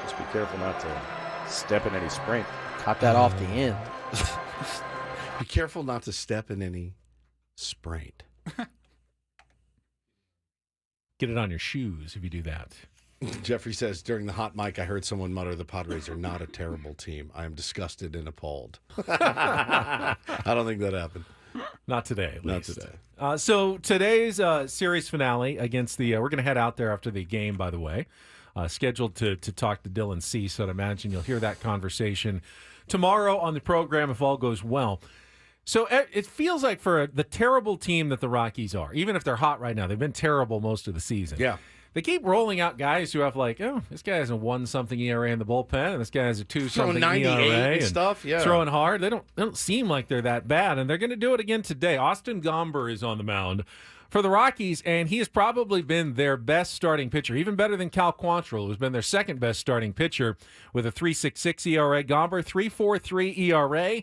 Just be careful not to step in any spraint. Caught that off the end. Be careful not to step in any spraint. Get it on your shoes if you do that. Jeffrey says, during the hot mic, I heard someone mutter, the Padres are not a terrible team. I am disgusted and appalled. I don't think that happened. Not today, at Not least. today. So today's series finale against the we're going to head out there after the game, by the way. Scheduled to talk to Dylan Cease, so I'd imagine you'll hear that conversation tomorrow on the program if all goes well. So it feels like for the terrible team that the Rockies are, even if they're hot right now, they've been terrible most of the season. Yeah. They keep rolling out guys who have this guy has a 1-something ERA in the bullpen, and this guy has a 2-something Throwing ERA 98 and stuff, yeah. throwing hard. They don't seem like they're that bad, and they're going to do it again today. Austin Gomber is on the mound for the Rockies, and he has probably been their best starting pitcher, even better than Cal Quantrill, who's been their second best starting pitcher with a 3.66 ERA. Gomber 3.43 ERA.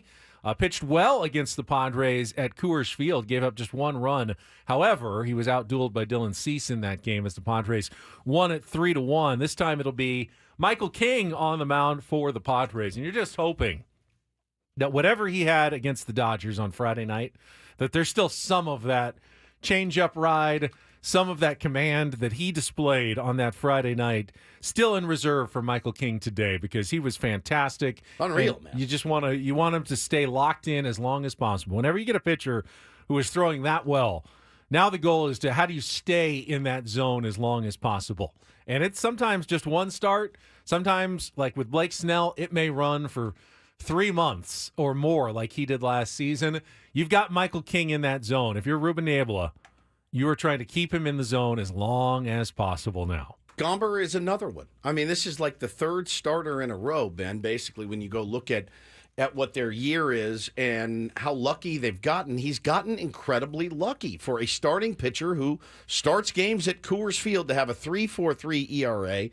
Pitched well against the Padres at Coors Field, gave up just one run. However, he was outdueled by Dylan Cease in that game as the Padres won it 3-1. This time it'll be Michael King on the mound for the Padres. And you're just hoping that whatever he had against the Dodgers on Friday night, that there's still some of that change-up ride, some of that command that he displayed on that Friday night still in reserve for Michael King today, because he was fantastic. Unreal, And man. You just want him to stay locked in as long as possible. Whenever you get a pitcher who is throwing that well, now the goal is to how do you stay in that zone as long as possible? And it's sometimes just one start. Sometimes, like with Blake Snell, it may run for 3 months or more like he did last season. You've got Michael King in that zone. If you're Ruben Niebla, you are trying to keep him in the zone as long as possible now. Gomber is another one. I mean, this is like the third starter in a row, Ben, basically, when you go look at at what their year is and how lucky they've gotten. He's gotten incredibly lucky for a starting pitcher who starts games at Coors Field to have a 3.43 ERA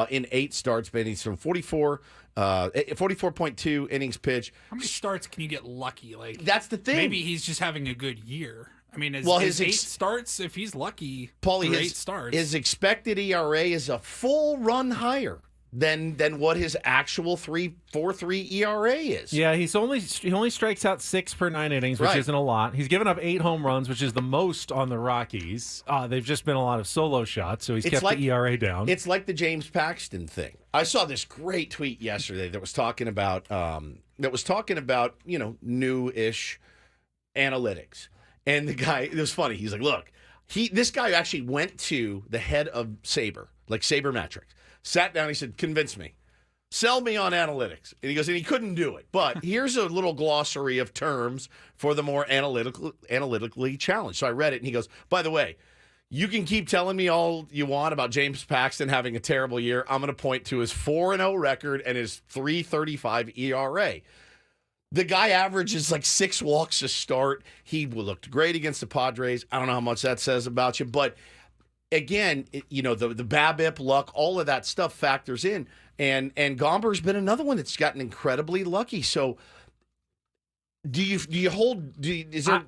in 8 starts. But he's from 44.2 innings pitched. How many starts can you get lucky? Like that's the thing. Maybe he's just having a good year. I mean, his 8 starts, if he's lucky, Paulie, 8 starts. His expected ERA is a full run higher than what his actual 3.43 ERA is. Yeah, he only strikes out 6 per 9 innings, which isn't a lot. He's given up 8 home runs, which is the most on the Rockies. They've just been a lot of solo shots, so he's kept the ERA down. It's like the James Paxton thing. I saw this great tweet yesterday that was talking about new-ish analytics. And the guy, it was funny. He's like, look, this guy actually went to the head of Sabre, like Sabermetrics, sat down, he said, convince me. Sell me on analytics. And he goes, and he couldn't do it. But here's a little glossary of terms for the more analytically challenged. So I read it, and he goes, by the way, you can keep telling me all you want about James Paxton having a terrible year. I'm going to point to his 4-0 record and his 3.35 ERA. The guy averages like 6 walks a start. He looked great against the Padres. I don't know how much that says about you, but again, the BABIP luck, all of that stuff factors in. And Gomber's been another one that's gotten incredibly lucky. So is there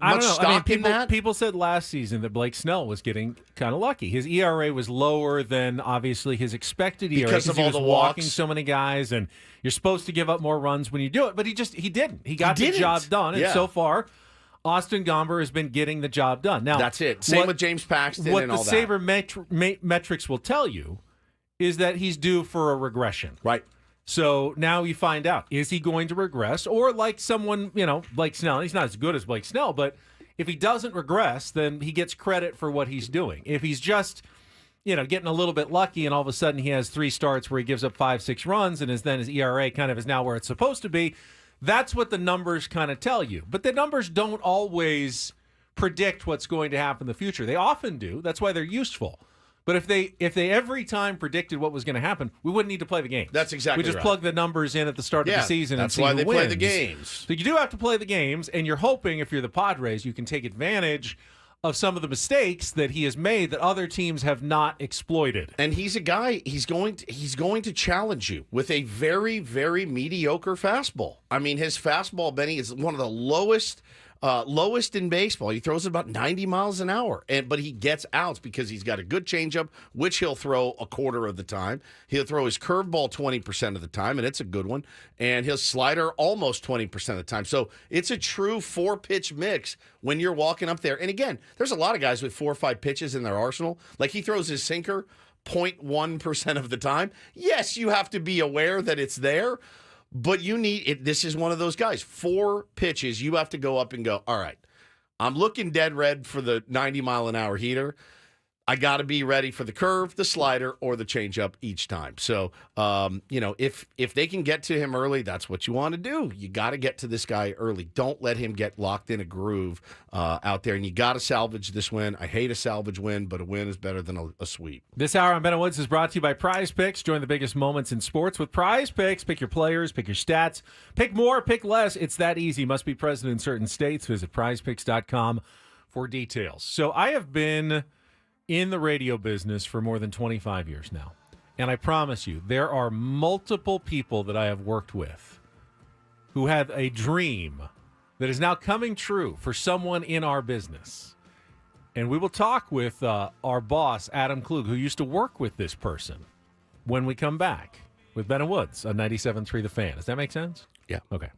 much stock in that? People said last season that Blake Snell was getting kind of lucky. His ERA was lower than obviously his expected ERA because of all the walking walks. so many guys, and you're supposed to give up more runs when you do it, but he didn't. He got the job done, and so far, Austin Gomber has been getting the job done. Now that's it. Same with James Paxton and all that. What the Sabre metrics will tell you is that he's due for a regression. Right. So now you find out, is he going to regress? Or like someone, Blake Snell, he's not as good as Blake Snell, but if he doesn't regress, then he gets credit for what he's doing. If he's just, getting a little bit lucky and all of a sudden he has 3 starts where he gives up 5-6 runs and then his ERA kind of is now where it's supposed to be, that's what the numbers kind of tell you. But the numbers don't always predict what's going to happen in the future. They often do. That's why they're useful. But if they every time predicted what was going to happen, we wouldn't need to play the game. That's exactly right. We just plug the numbers in at the start of the season and see who wins. That's why they play the games. So you do have to play the games, and you're hoping if you're the Padres, you can take advantage of some of the mistakes that he has made that other teams have not exploited. And he's a guy, he's going to challenge you with a very, very mediocre fastball. I mean, his fastball, Benny, is one of the lowest in baseball. He throws about 90 miles an hour, but he gets outs because he's got a good changeup, which he'll throw a quarter of the time. He'll throw his curveball 20% of the time, and it's a good one, and his slider almost 20% of the time. So it's a true 4-pitch mix when you're walking up there. And again, there's a lot of guys with 4 or 5 pitches in their arsenal. Like he throws his sinker 0.1% of the time. Yes, you have to be aware that it's there, but you need it. This is one of those guys. 4 pitches, you have to go up and go, all right, I'm looking dead red for the 90-mile-an-hour heater. I got to be ready for the curve, the slider, or the changeup each time. So, if they can get to him early, that's what you want to do. You got to get to this guy early. Don't let him get locked in a groove out there. And you got to salvage this win. I hate a salvage win, but a win is better than a sweep. This hour on Ben and Woods is brought to you by Prize Picks. Join the biggest moments in sports with Prize Picks. Pick your players, pick your stats, pick more, pick less. It's that easy. Must be present in certain states. Visit prizepicks.com for details. So I have been in the radio business for more than 25 years now. And I promise you, there are multiple people that I have worked with who have a dream that is now coming true for someone in our business. And we will talk with our boss, Adam Klug, who used to work with this person, when we come back with Ben and Woods on 97.3 The Fan. Does that make sense? Yeah. Okay.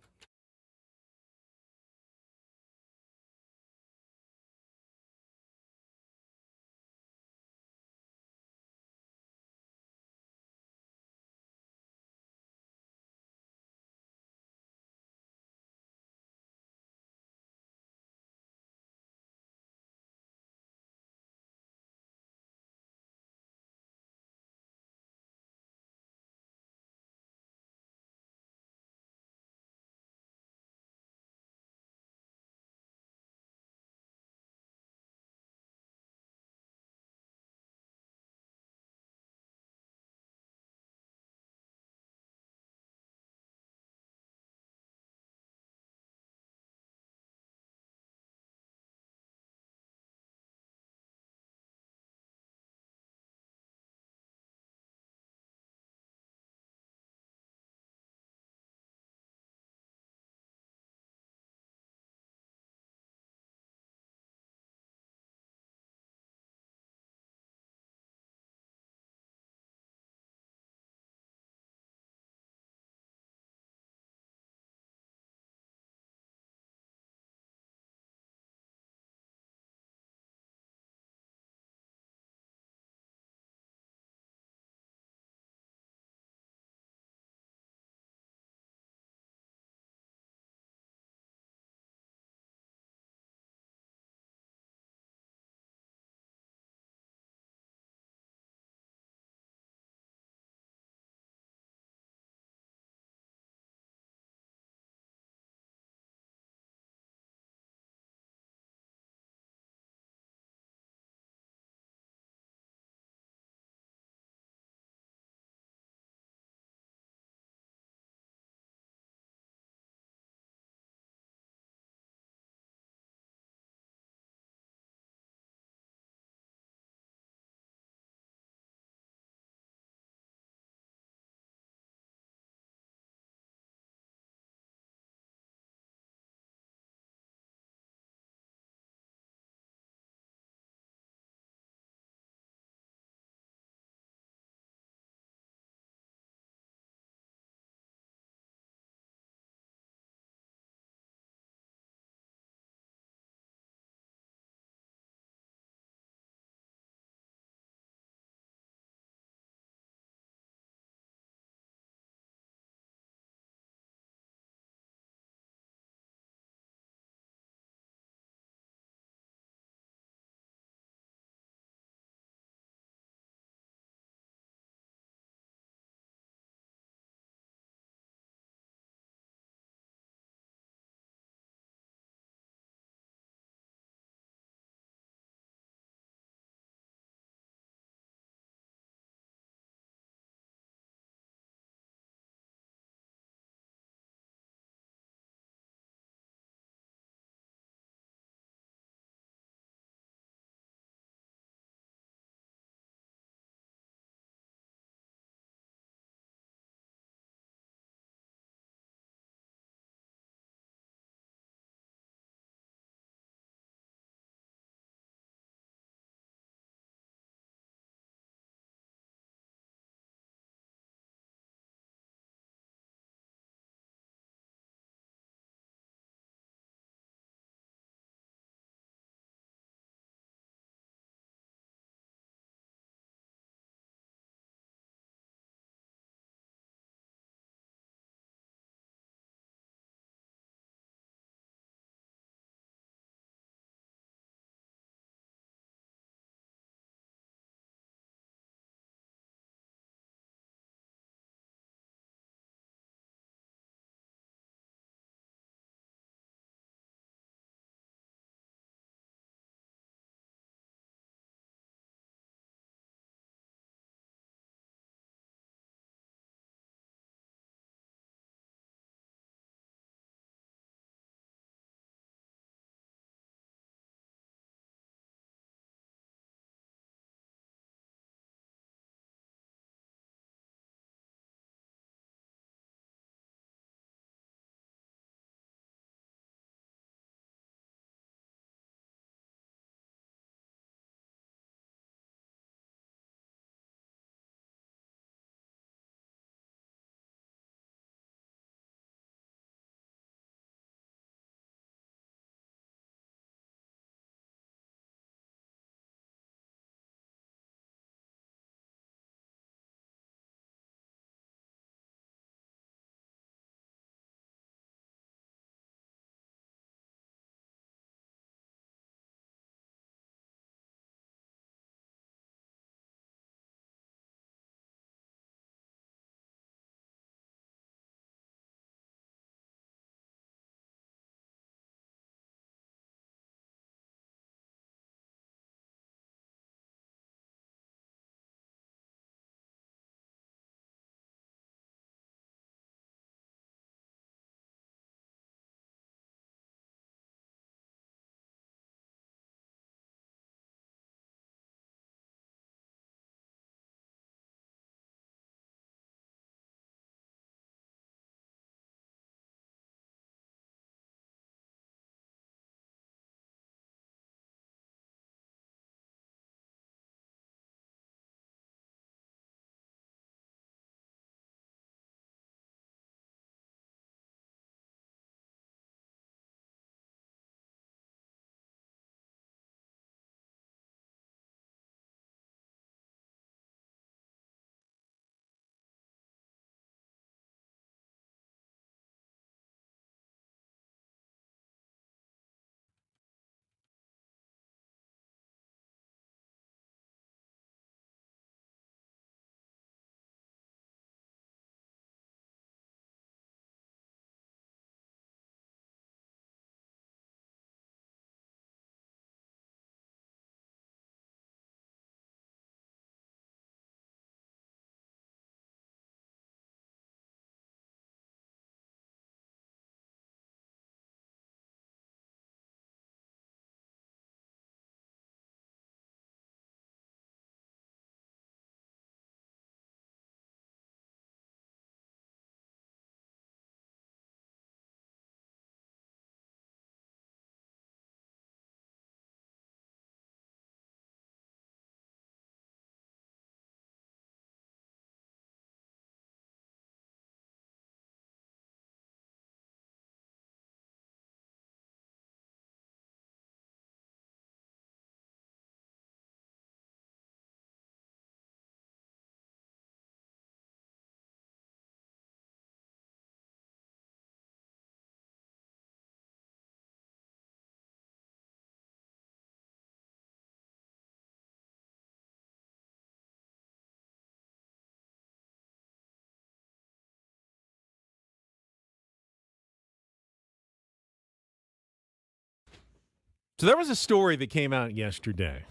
So there was a story that came out yesterday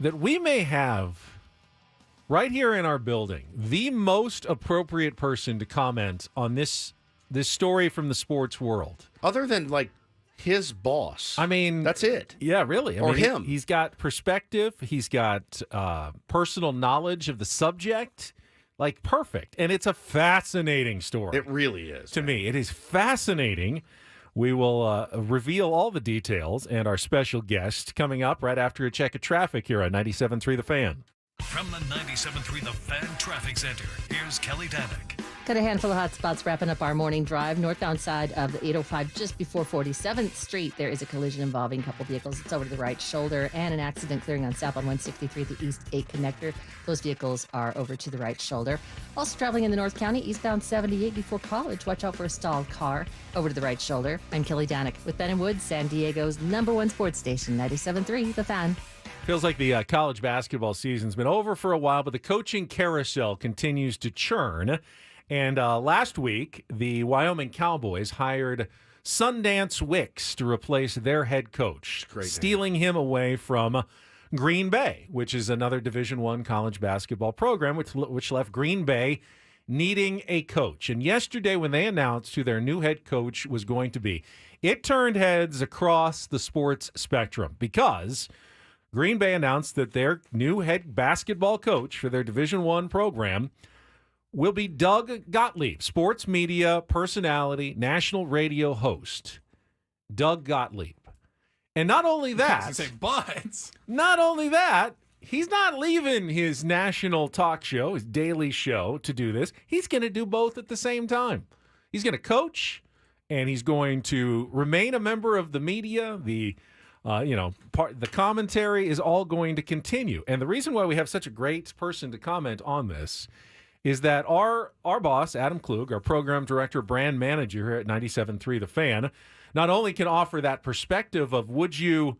that we may have right here in our building the most appropriate person to comment on this story from the sports world. Other than, like, his boss. I mean, that's it. Yeah, really. Or him. He's got perspective. He's got personal knowledge of the subject. Like, perfect. And it's a fascinating story. It really is. To me, it is fascinating. We will reveal all the details and our special guest coming up right after a check of traffic here on 97.3 The Fan. From the 97.3 The Fan Traffic Center, here's Kelly Danick. Got a handful of hot spots wrapping up our morning drive. Northbound side of the 805, just before 47th Street, there is a collision involving a couple vehicles. It's over to the right shoulder, and an accident clearing on southbound 163, the East 8 connector. Those vehicles are over to the right shoulder. Also traveling in the North County, eastbound 78 before College. Watch out for a stalled car over to the right shoulder. I'm Kelly Danick with Ben and Woods, San Diego's #1 sports station, 97.3 The Fan. Feels like the college basketball season's been over for a while, but the coaching carousel continues to churn. And last week, the Wyoming Cowboys hired Sundance Wicks to replace their head coach, stealing him away from Green Bay, which is another Division I college basketball program, which left Green Bay needing a coach. And yesterday, when they announced who their new head coach was going to be, it turned heads across the sports spectrum because Green Bay announced that their new head basketball coach for their Division I program will be Doug Gottlieb, sports media personality, national radio host. Doug Gottlieb. And not only that, he's not leaving his national talk show, his daily show, to do this. He's going to do both at the same time. He's going to coach, and he's going to remain a member of the media. The commentary is all going to continue. And the reason why we have such a great person to comment on this is that our boss, Adam Klug, our program director, brand manager here at 97.3 The Fan, not only can offer that perspective of would you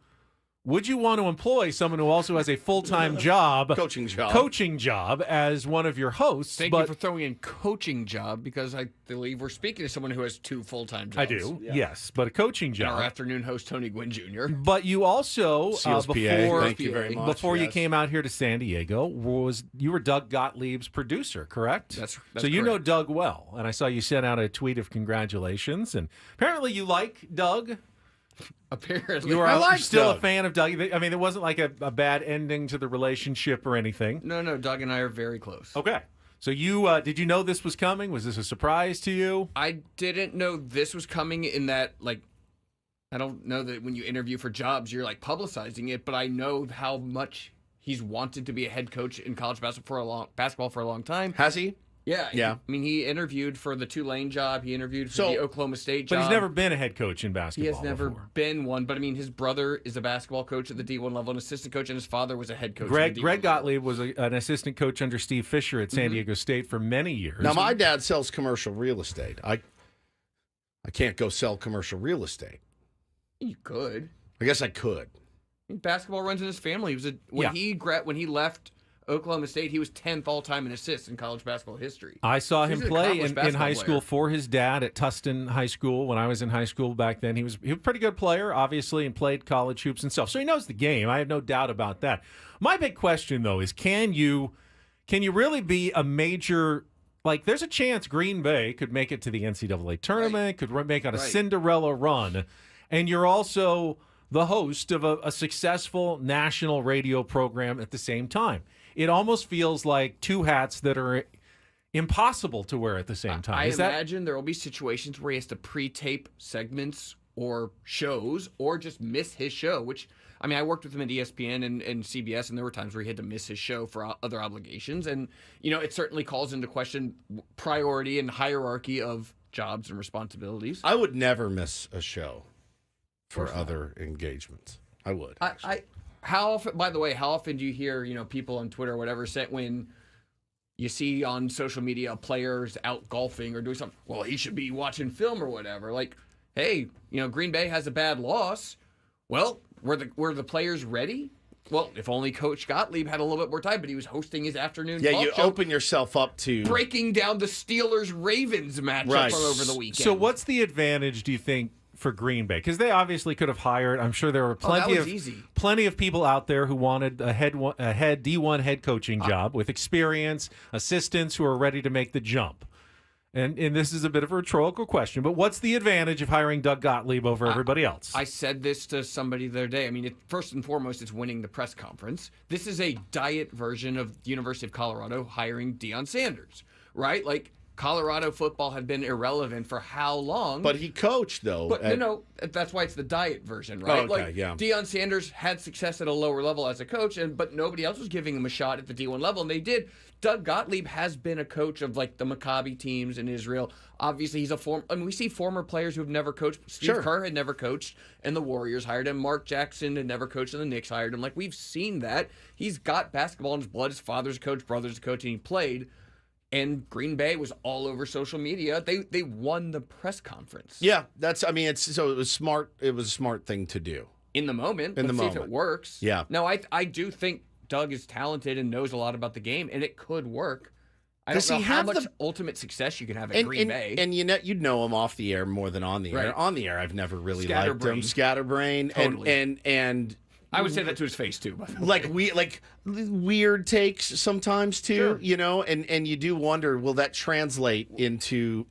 want to employ someone who also has a full-time job, coaching job as one of your hosts? Thank you for throwing in coaching job, because I believe we're speaking to someone who has 2 full-time jobs. I do, yes, but a coaching job. And our afternoon host, Tony Gwynn Jr. But you also, thank you very much. Before you came out here to San Diego, you were Doug Gottlieb's producer, correct? That's so you correct. know Doug well, and I saw you sent out a tweet of congratulations, and apparently you like Doug. Apparently. You are still Doug. a fan of Doug. I mean, it wasn't like a bad ending to the relationship or anything. No, Doug and I are very close. Okay. So you did you know this was coming? Was this a surprise to you? I didn't know this was coming in that, like, I don't know that when you interview for jobs, you're, like, publicizing it, but I know how much he's wanted to be a head coach in college basketball for a long time. Has he? Yeah. I mean, he interviewed for the Tulane job. He interviewed for the Oklahoma State job. But he's never been a head coach in He basketball. has never before. been one. But, I mean, his brother is a basketball coach at the D1 level, an assistant coach, and his father was a head coach at the D1 Greg Gottlieb was an assistant coach under Steve Fisher at San Diego State for many years. Now, my dad sells commercial real estate. I can't go sell commercial real estate. You could. I guess I could. I mean, basketball runs in his family. When he left Oklahoma State, he was 10th all-time in assists in college basketball history. I saw him He's an play accomplished in high basketball school player. for his dad at Tustin High School when I was in high school back then. He was a pretty good player, obviously, and played college hoops himself. So he knows the game. I have no doubt about that. My big question, though, is can you really be a major – like, there's a chance Green Bay could make it to the NCAA tournament, could make out a Cinderella run, and you're also the host of a successful national radio program at the same time. It almost feels like two hats that are impossible to wear at the same time. I imagine there will be situations where he has to pre-tape segments or shows or just miss his show, which, I mean, I worked with him at ESPN and CBS, and there were times where he had to miss his show for other obligations. And, you know, it certainly calls into question priority and hierarchy of jobs and responsibilities. I would never miss a show for other engagements. I would. How often, by the way, how often do you hear, you know, people on Twitter or whatever say when you see on social media players out golfing or doing something, well, he should be watching film or whatever. Like, hey, you know, Green Bay has a bad loss. Well, were the players ready? Well, if only Coach Gottlieb had a little bit more time, but he was hosting his afternoon talk you show, open yourself up to breaking down the Steelers-Ravens matchup from over the weekend. So what's the advantage, do you think, for Green Bay? Because they obviously could have hired. I'm sure there were plenty of people out there who wanted a head D1 head coaching job with experience, assistants who are ready to make the jump. And this is a bit of a rhetorical question, but what's the advantage of hiring Doug Gottlieb over everybody else? I said this to somebody the other day. I mean, first and foremost, it's winning the press conference. This is a diet version of the University of Colorado hiring Deion Sanders, right? Like, Colorado football had been irrelevant for how long? But he coached, though. But, that's why it's the diet version, right? Deion Sanders had success at a lower level as a coach, but nobody else was giving him a shot at the D1 level, and they did. Doug Gottlieb has been a coach of, like, the Maccabi teams in Israel. Obviously, he's we see former players who have never coached. Steve Kerr had never coached, and the Warriors hired him. Mark Jackson had never coached, and the Knicks hired him. Like, we've seen that. He's got basketball in his blood. His father's a coach, brother's a coach, and he played. And Green Bay was all over social media. They won the press conference. Yeah, it was smart. It was a smart thing to do in the moment. Let's see if it works. Yeah. No, I do think Doug is talented and knows a lot about the game, and it could work. I don't know how much ultimate success you can have at Green Bay. And you know him off the air more than on the air. On the air, I've never really liked him. Scatterbrain. Totally. And I would say that to his face too. By the way. Like weird takes sometimes too, and you do wonder, will that translate into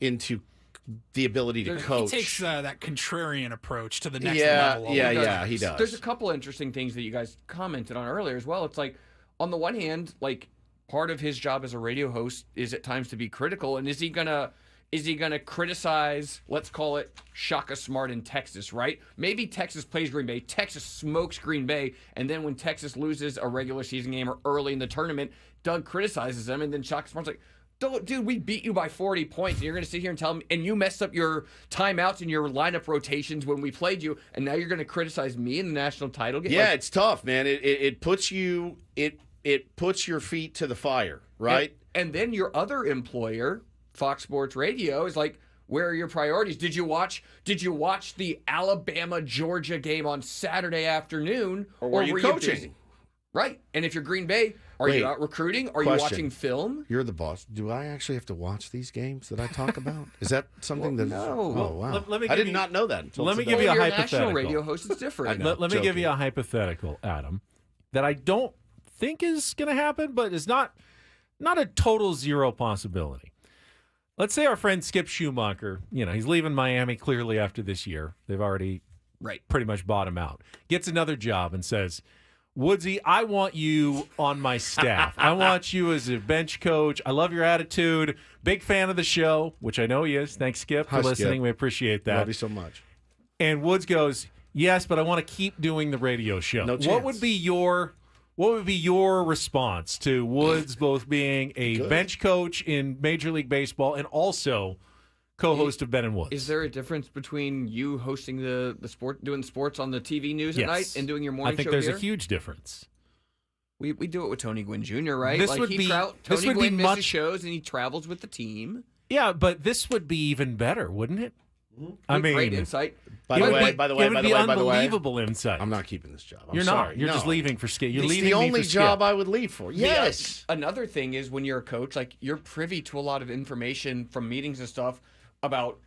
the ability to coach? He takes that contrarian approach to the next level. Yeah, he does. There's a couple interesting things that you guys commented on earlier as well. It's like, on the one hand, like, part of his job as a radio host is at times to be critical, and is he gonna criticize, let's call it Shaka Smart in Texas, right? Maybe Texas plays Green Bay, Texas smokes Green Bay, and then when Texas loses a regular season game or early in the tournament, Doug criticizes them, and then Shaka Smart's like, dude, we beat you by 40 points, and you're going to sit here and tell me, and you messed up your timeouts and your lineup rotations when we played you, and now you're going to criticize me in the national title game? Yeah, it's tough, man. It puts you, it puts your feet to the fire, right? And then your other employer, Fox Sports Radio, is like, where are your priorities? Did you watch the Alabama-Georgia game on Saturday afternoon? Or were you coaching? Right. And if you're Green Bay, are you out recruiting? Are you watching film? You're the boss. Do I actually have to watch these games that I talk about? Is that something that? No. Oh, wow. I did not know that. Let me give you a hypothetical. National radio host is different. Let me give you a hypothetical, Adam, that I don't think is going to happen, but is not a total zero possibility. Let's say our friend Skip Schumacher, he's leaving Miami clearly after this year. They've already pretty much bought him out. Gets another job and says, Woodsy, I want you on my staff. I want you as a bench coach. I love your attitude. Big fan of the show, which I know he is. Thanks, Skip, for listening. Skip. We appreciate that. Love you so much. And Woods goes, yes, but I want to keep doing the radio show. No chance. What would be your response to Woods both being a bench coach in Major League Baseball and also co-host of Ben and Woods? Is there a difference between you hosting the sport, doing sports on the TV news at night, and doing your morning show here? I think there's a huge difference. We do it with Tony Gwynn Jr., right? Tony Gwynn misses shows and he travels with the team. Yeah, but this would be even better, wouldn't it? I mean, great insight. By the way, it would be unbelievable insight. I'm not keeping this job. You're sorry. not. You're just leaving for Skip. You're it's leaving the only me for job Skip. I would leave for. Yes. Another thing is when you're a coach, like, you're privy to a lot of information from meetings and stuff about.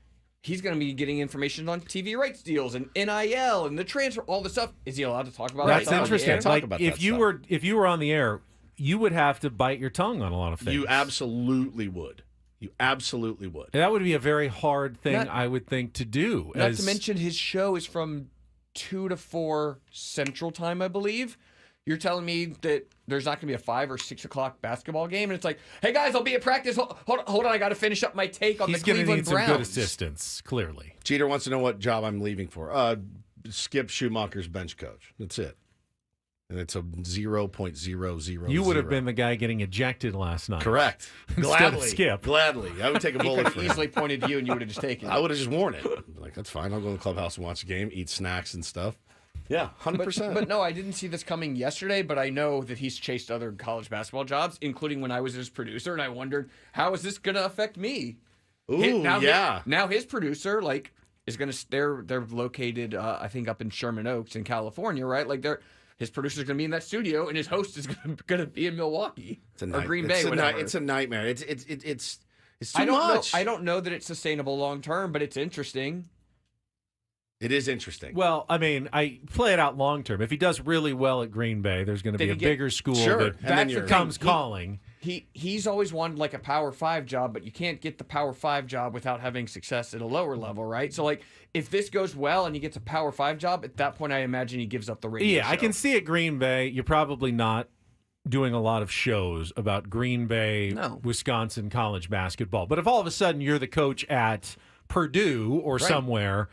He's going to be getting information on TV rights deals and NIL and the transfer, all the stuff. Is he allowed to talk about that? That's interesting. Talk about if you were on the air, you would have to bite your tongue on a lot of things. You absolutely would. You absolutely would. And that would be a very hard thing, I would think, to do. Not to mention his show is from 2 to 4 Central Time, I believe. You're telling me that there's not going to be a 5 or 6 o'clock basketball game, and it's like, hey guys, I'll be at practice. Hold on, I got to finish up my take on the Cleveland Browns. He's going to need some good assistance, clearly. Jeter wants to know what job I'm leaving for. Skip Schumacher's bench coach. That's it. And it's a 0.000. You would have been the guy getting ejected last night. Correct. Instead of Skip. Gladly. I would take a bullet for him. Easily pointed to you, and you would have just taken it. I would have just worn it. Like, that's fine. I'll go in the clubhouse and watch the game, eat snacks and stuff. Yeah, 100%. But no, I didn't see this coming yesterday, but I know that he's chased other college basketball jobs, including when I was his producer, and I wondered, how is this going to affect me? Ooh, Now his producer, like, is going to, they're located, I think, up in Sherman Oaks in California, right? Like, his producer's going to be in that studio, and his host is going to be in Milwaukee or Green Bay, whatever. It's a nightmare. It's too much. I don't know that it's sustainable long term, but it's interesting. It is interesting. Well, I mean, I play it out long term. If he does really well at Green Bay, there's going to be a bigger school that comes calling. He's always wanted like a Power 5 job, but you can't get the Power 5 job without having success at a lower level, right? So, like, if this goes well and he gets a Power 5 job, at that point I imagine he gives up the radio show. I can see at Green Bay, you're probably not doing a lot of shows about Green Bay, Wisconsin college basketball. But if all of a sudden you're the coach at Purdue or somewhere,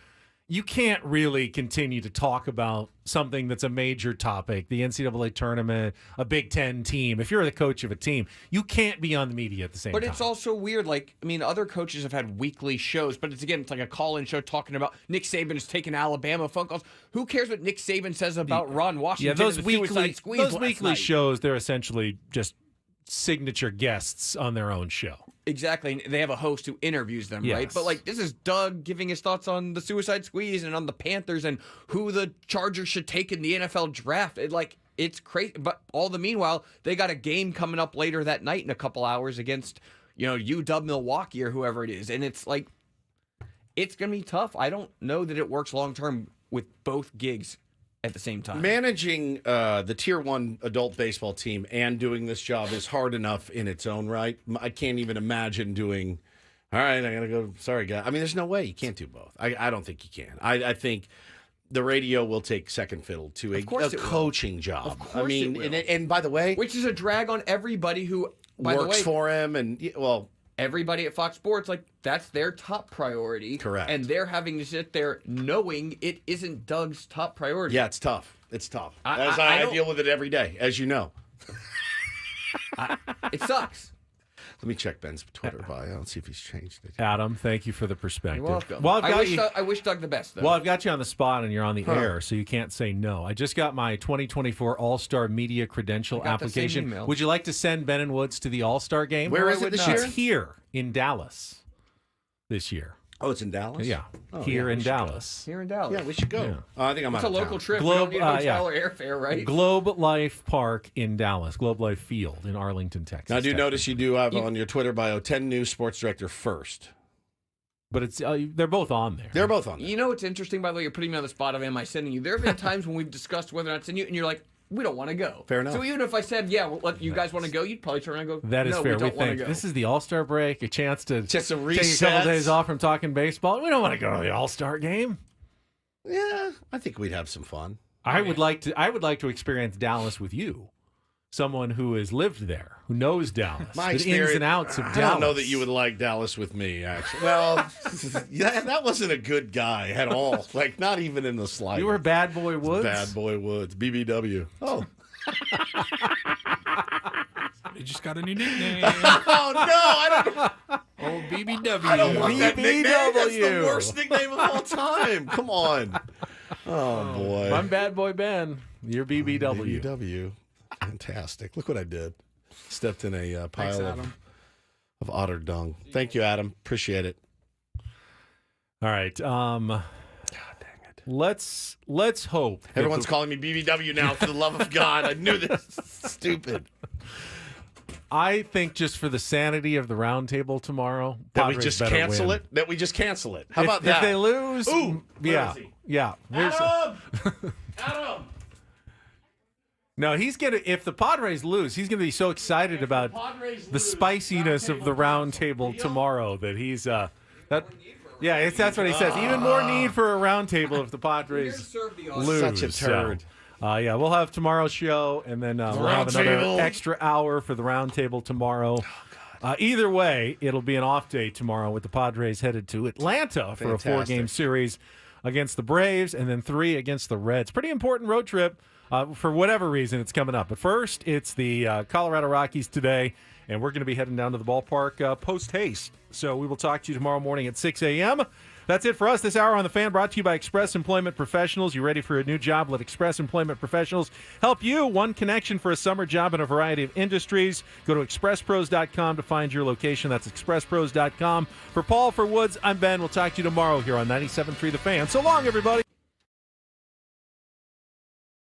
you can't really continue to talk about something that's a major topic, the NCAA tournament, a Big Ten team. If you're the coach of a team, you can't be on the media at the same time. But it's also weird. Like, I mean, other coaches have had weekly shows, but it's like a call-in show talking about Nick Saban is taking Alabama phone calls. Who cares what Nick Saban says about Ron Washington? Yeah, those and the suicide squeeze those last weekly night? shows, they're essentially just signature guests on their own show. Exactly. And they have a host who interviews them, right? Yes. But, like, this is Doug giving his thoughts on the suicide squeeze and on the Panthers and who the Chargers should take in the NFL draft. It's crazy. But all the meanwhile, they got a game coming up later that night in a couple hours against, UW Milwaukee or whoever it is. And it's like, it's going to be tough. I don't know that it works long-term with both gigs at the same time. Managing the Tier 1 adult baseball team and doing this job is hard enough in its own right. I can't even imagine doing, all right, I got to go, sorry, guy. I mean, there's no way you can't do both. I don't think you can. I think the radio will take second fiddle to a coaching job. Of course I mean, it will. And by the way, which is a drag on everybody who, by works the way, for him. And, well, everybody at Fox Sports, like, that's their top priority. Correct. And they're having to sit there knowing it isn't Doug's top priority. Yeah, it's tough. It's tough. I deal with it every day, as you know. It sucks. Let me check Ben's Twitter bio. Let's see if he's changed it. Adam, thank you for the perspective. You're welcome. Well, I wish Doug the best, though. Well, I've got you on the spot and you're on the air, so you can't say no. I just got my 2024 All-Star Media Credential application. Would you like to send Ben and Woods to the All-Star game? Where is it this year? It's here in Dallas this year. Oh, it's in Dallas? Yeah. Here in Dallas. Here in Dallas. Yeah, we should go. Yeah. I think I'm It's out a of local town. trip. We don't need hotel or airfare, right? Globe Life Park in Dallas. Globe Life Field in Arlington, Texas. Now, I do notice you do have on your Twitter bio 10 new sports director first. But it's they're both on there. They're both on there. You know what's interesting, by the way? You're putting me on the spot of am I sending you? There have been times when we've discussed whether or not to send you, and you're like, we don't want to go. Fair enough. So even if I said, yeah, well, you guys want to go, you'd probably turn around and go, That is no, fair. we don't want to go. This is the All-Star break, a chance to just a take a couple days off from talking baseball. We don't want to go to the All-Star game. Yeah, I think we'd have some fun. I would like to experience Dallas with you. Someone who has lived there, who knows Dallas, My the ins and outs of Dallas. I don't know that you would like Dallas with me, actually. Well, yeah, that wasn't a good guy at all. Like, not even in the slightest. You were Bad Boy Woods? Bad Boy Woods. BBW. Oh. He just got a new nickname. Oh, no. I don't. Old BBW. I don't want that nickname. That's the worst nickname of all time. Come on. Oh, boy. I'm Bad Boy Ben. You're BBW. BBW. Fantastic. Look what I did. Stepped in a pile of otter dung. Thank you, Adam. Appreciate it. All right. God dang it. Let's hope. Everyone's calling me BBW now, for the love of God. I knew this. Stupid. I think just for the sanity of the roundtable tomorrow, that we Padres just better cancel win. it. That we just cancel it. How about that? If they lose, ooh, yeah, yeah. Adam. Adam. No, he's gonna. If the Padres lose, he's gonna be so excited about the spiciness of the roundtable tomorrow that he's that. Yeah, that's what he says. Even more need for a roundtable if the Padres lose. Such a turd. So, yeah, we'll have tomorrow's show, and then we'll have another extra hour for the roundtable tomorrow. Either way, it'll be an off day tomorrow with the Padres headed to Atlanta for a 4-game series against the Braves, and then 3 against the Reds. Pretty important road trip. For whatever reason, it's coming up. But first, it's the Colorado Rockies today, and we're going to be heading down to the ballpark post-haste. So we will talk to you tomorrow morning at 6 a.m. That's it for us this hour on The Fan, brought to you by Express Employment Professionals. You ready for a new job? Let Express Employment Professionals help you. One connection for a summer job in a variety of industries. Go to expresspros.com to find your location. That's expresspros.com. For Paul, for Woods, I'm Ben. We'll talk to you tomorrow here on 97.3 The Fan. So long, everybody.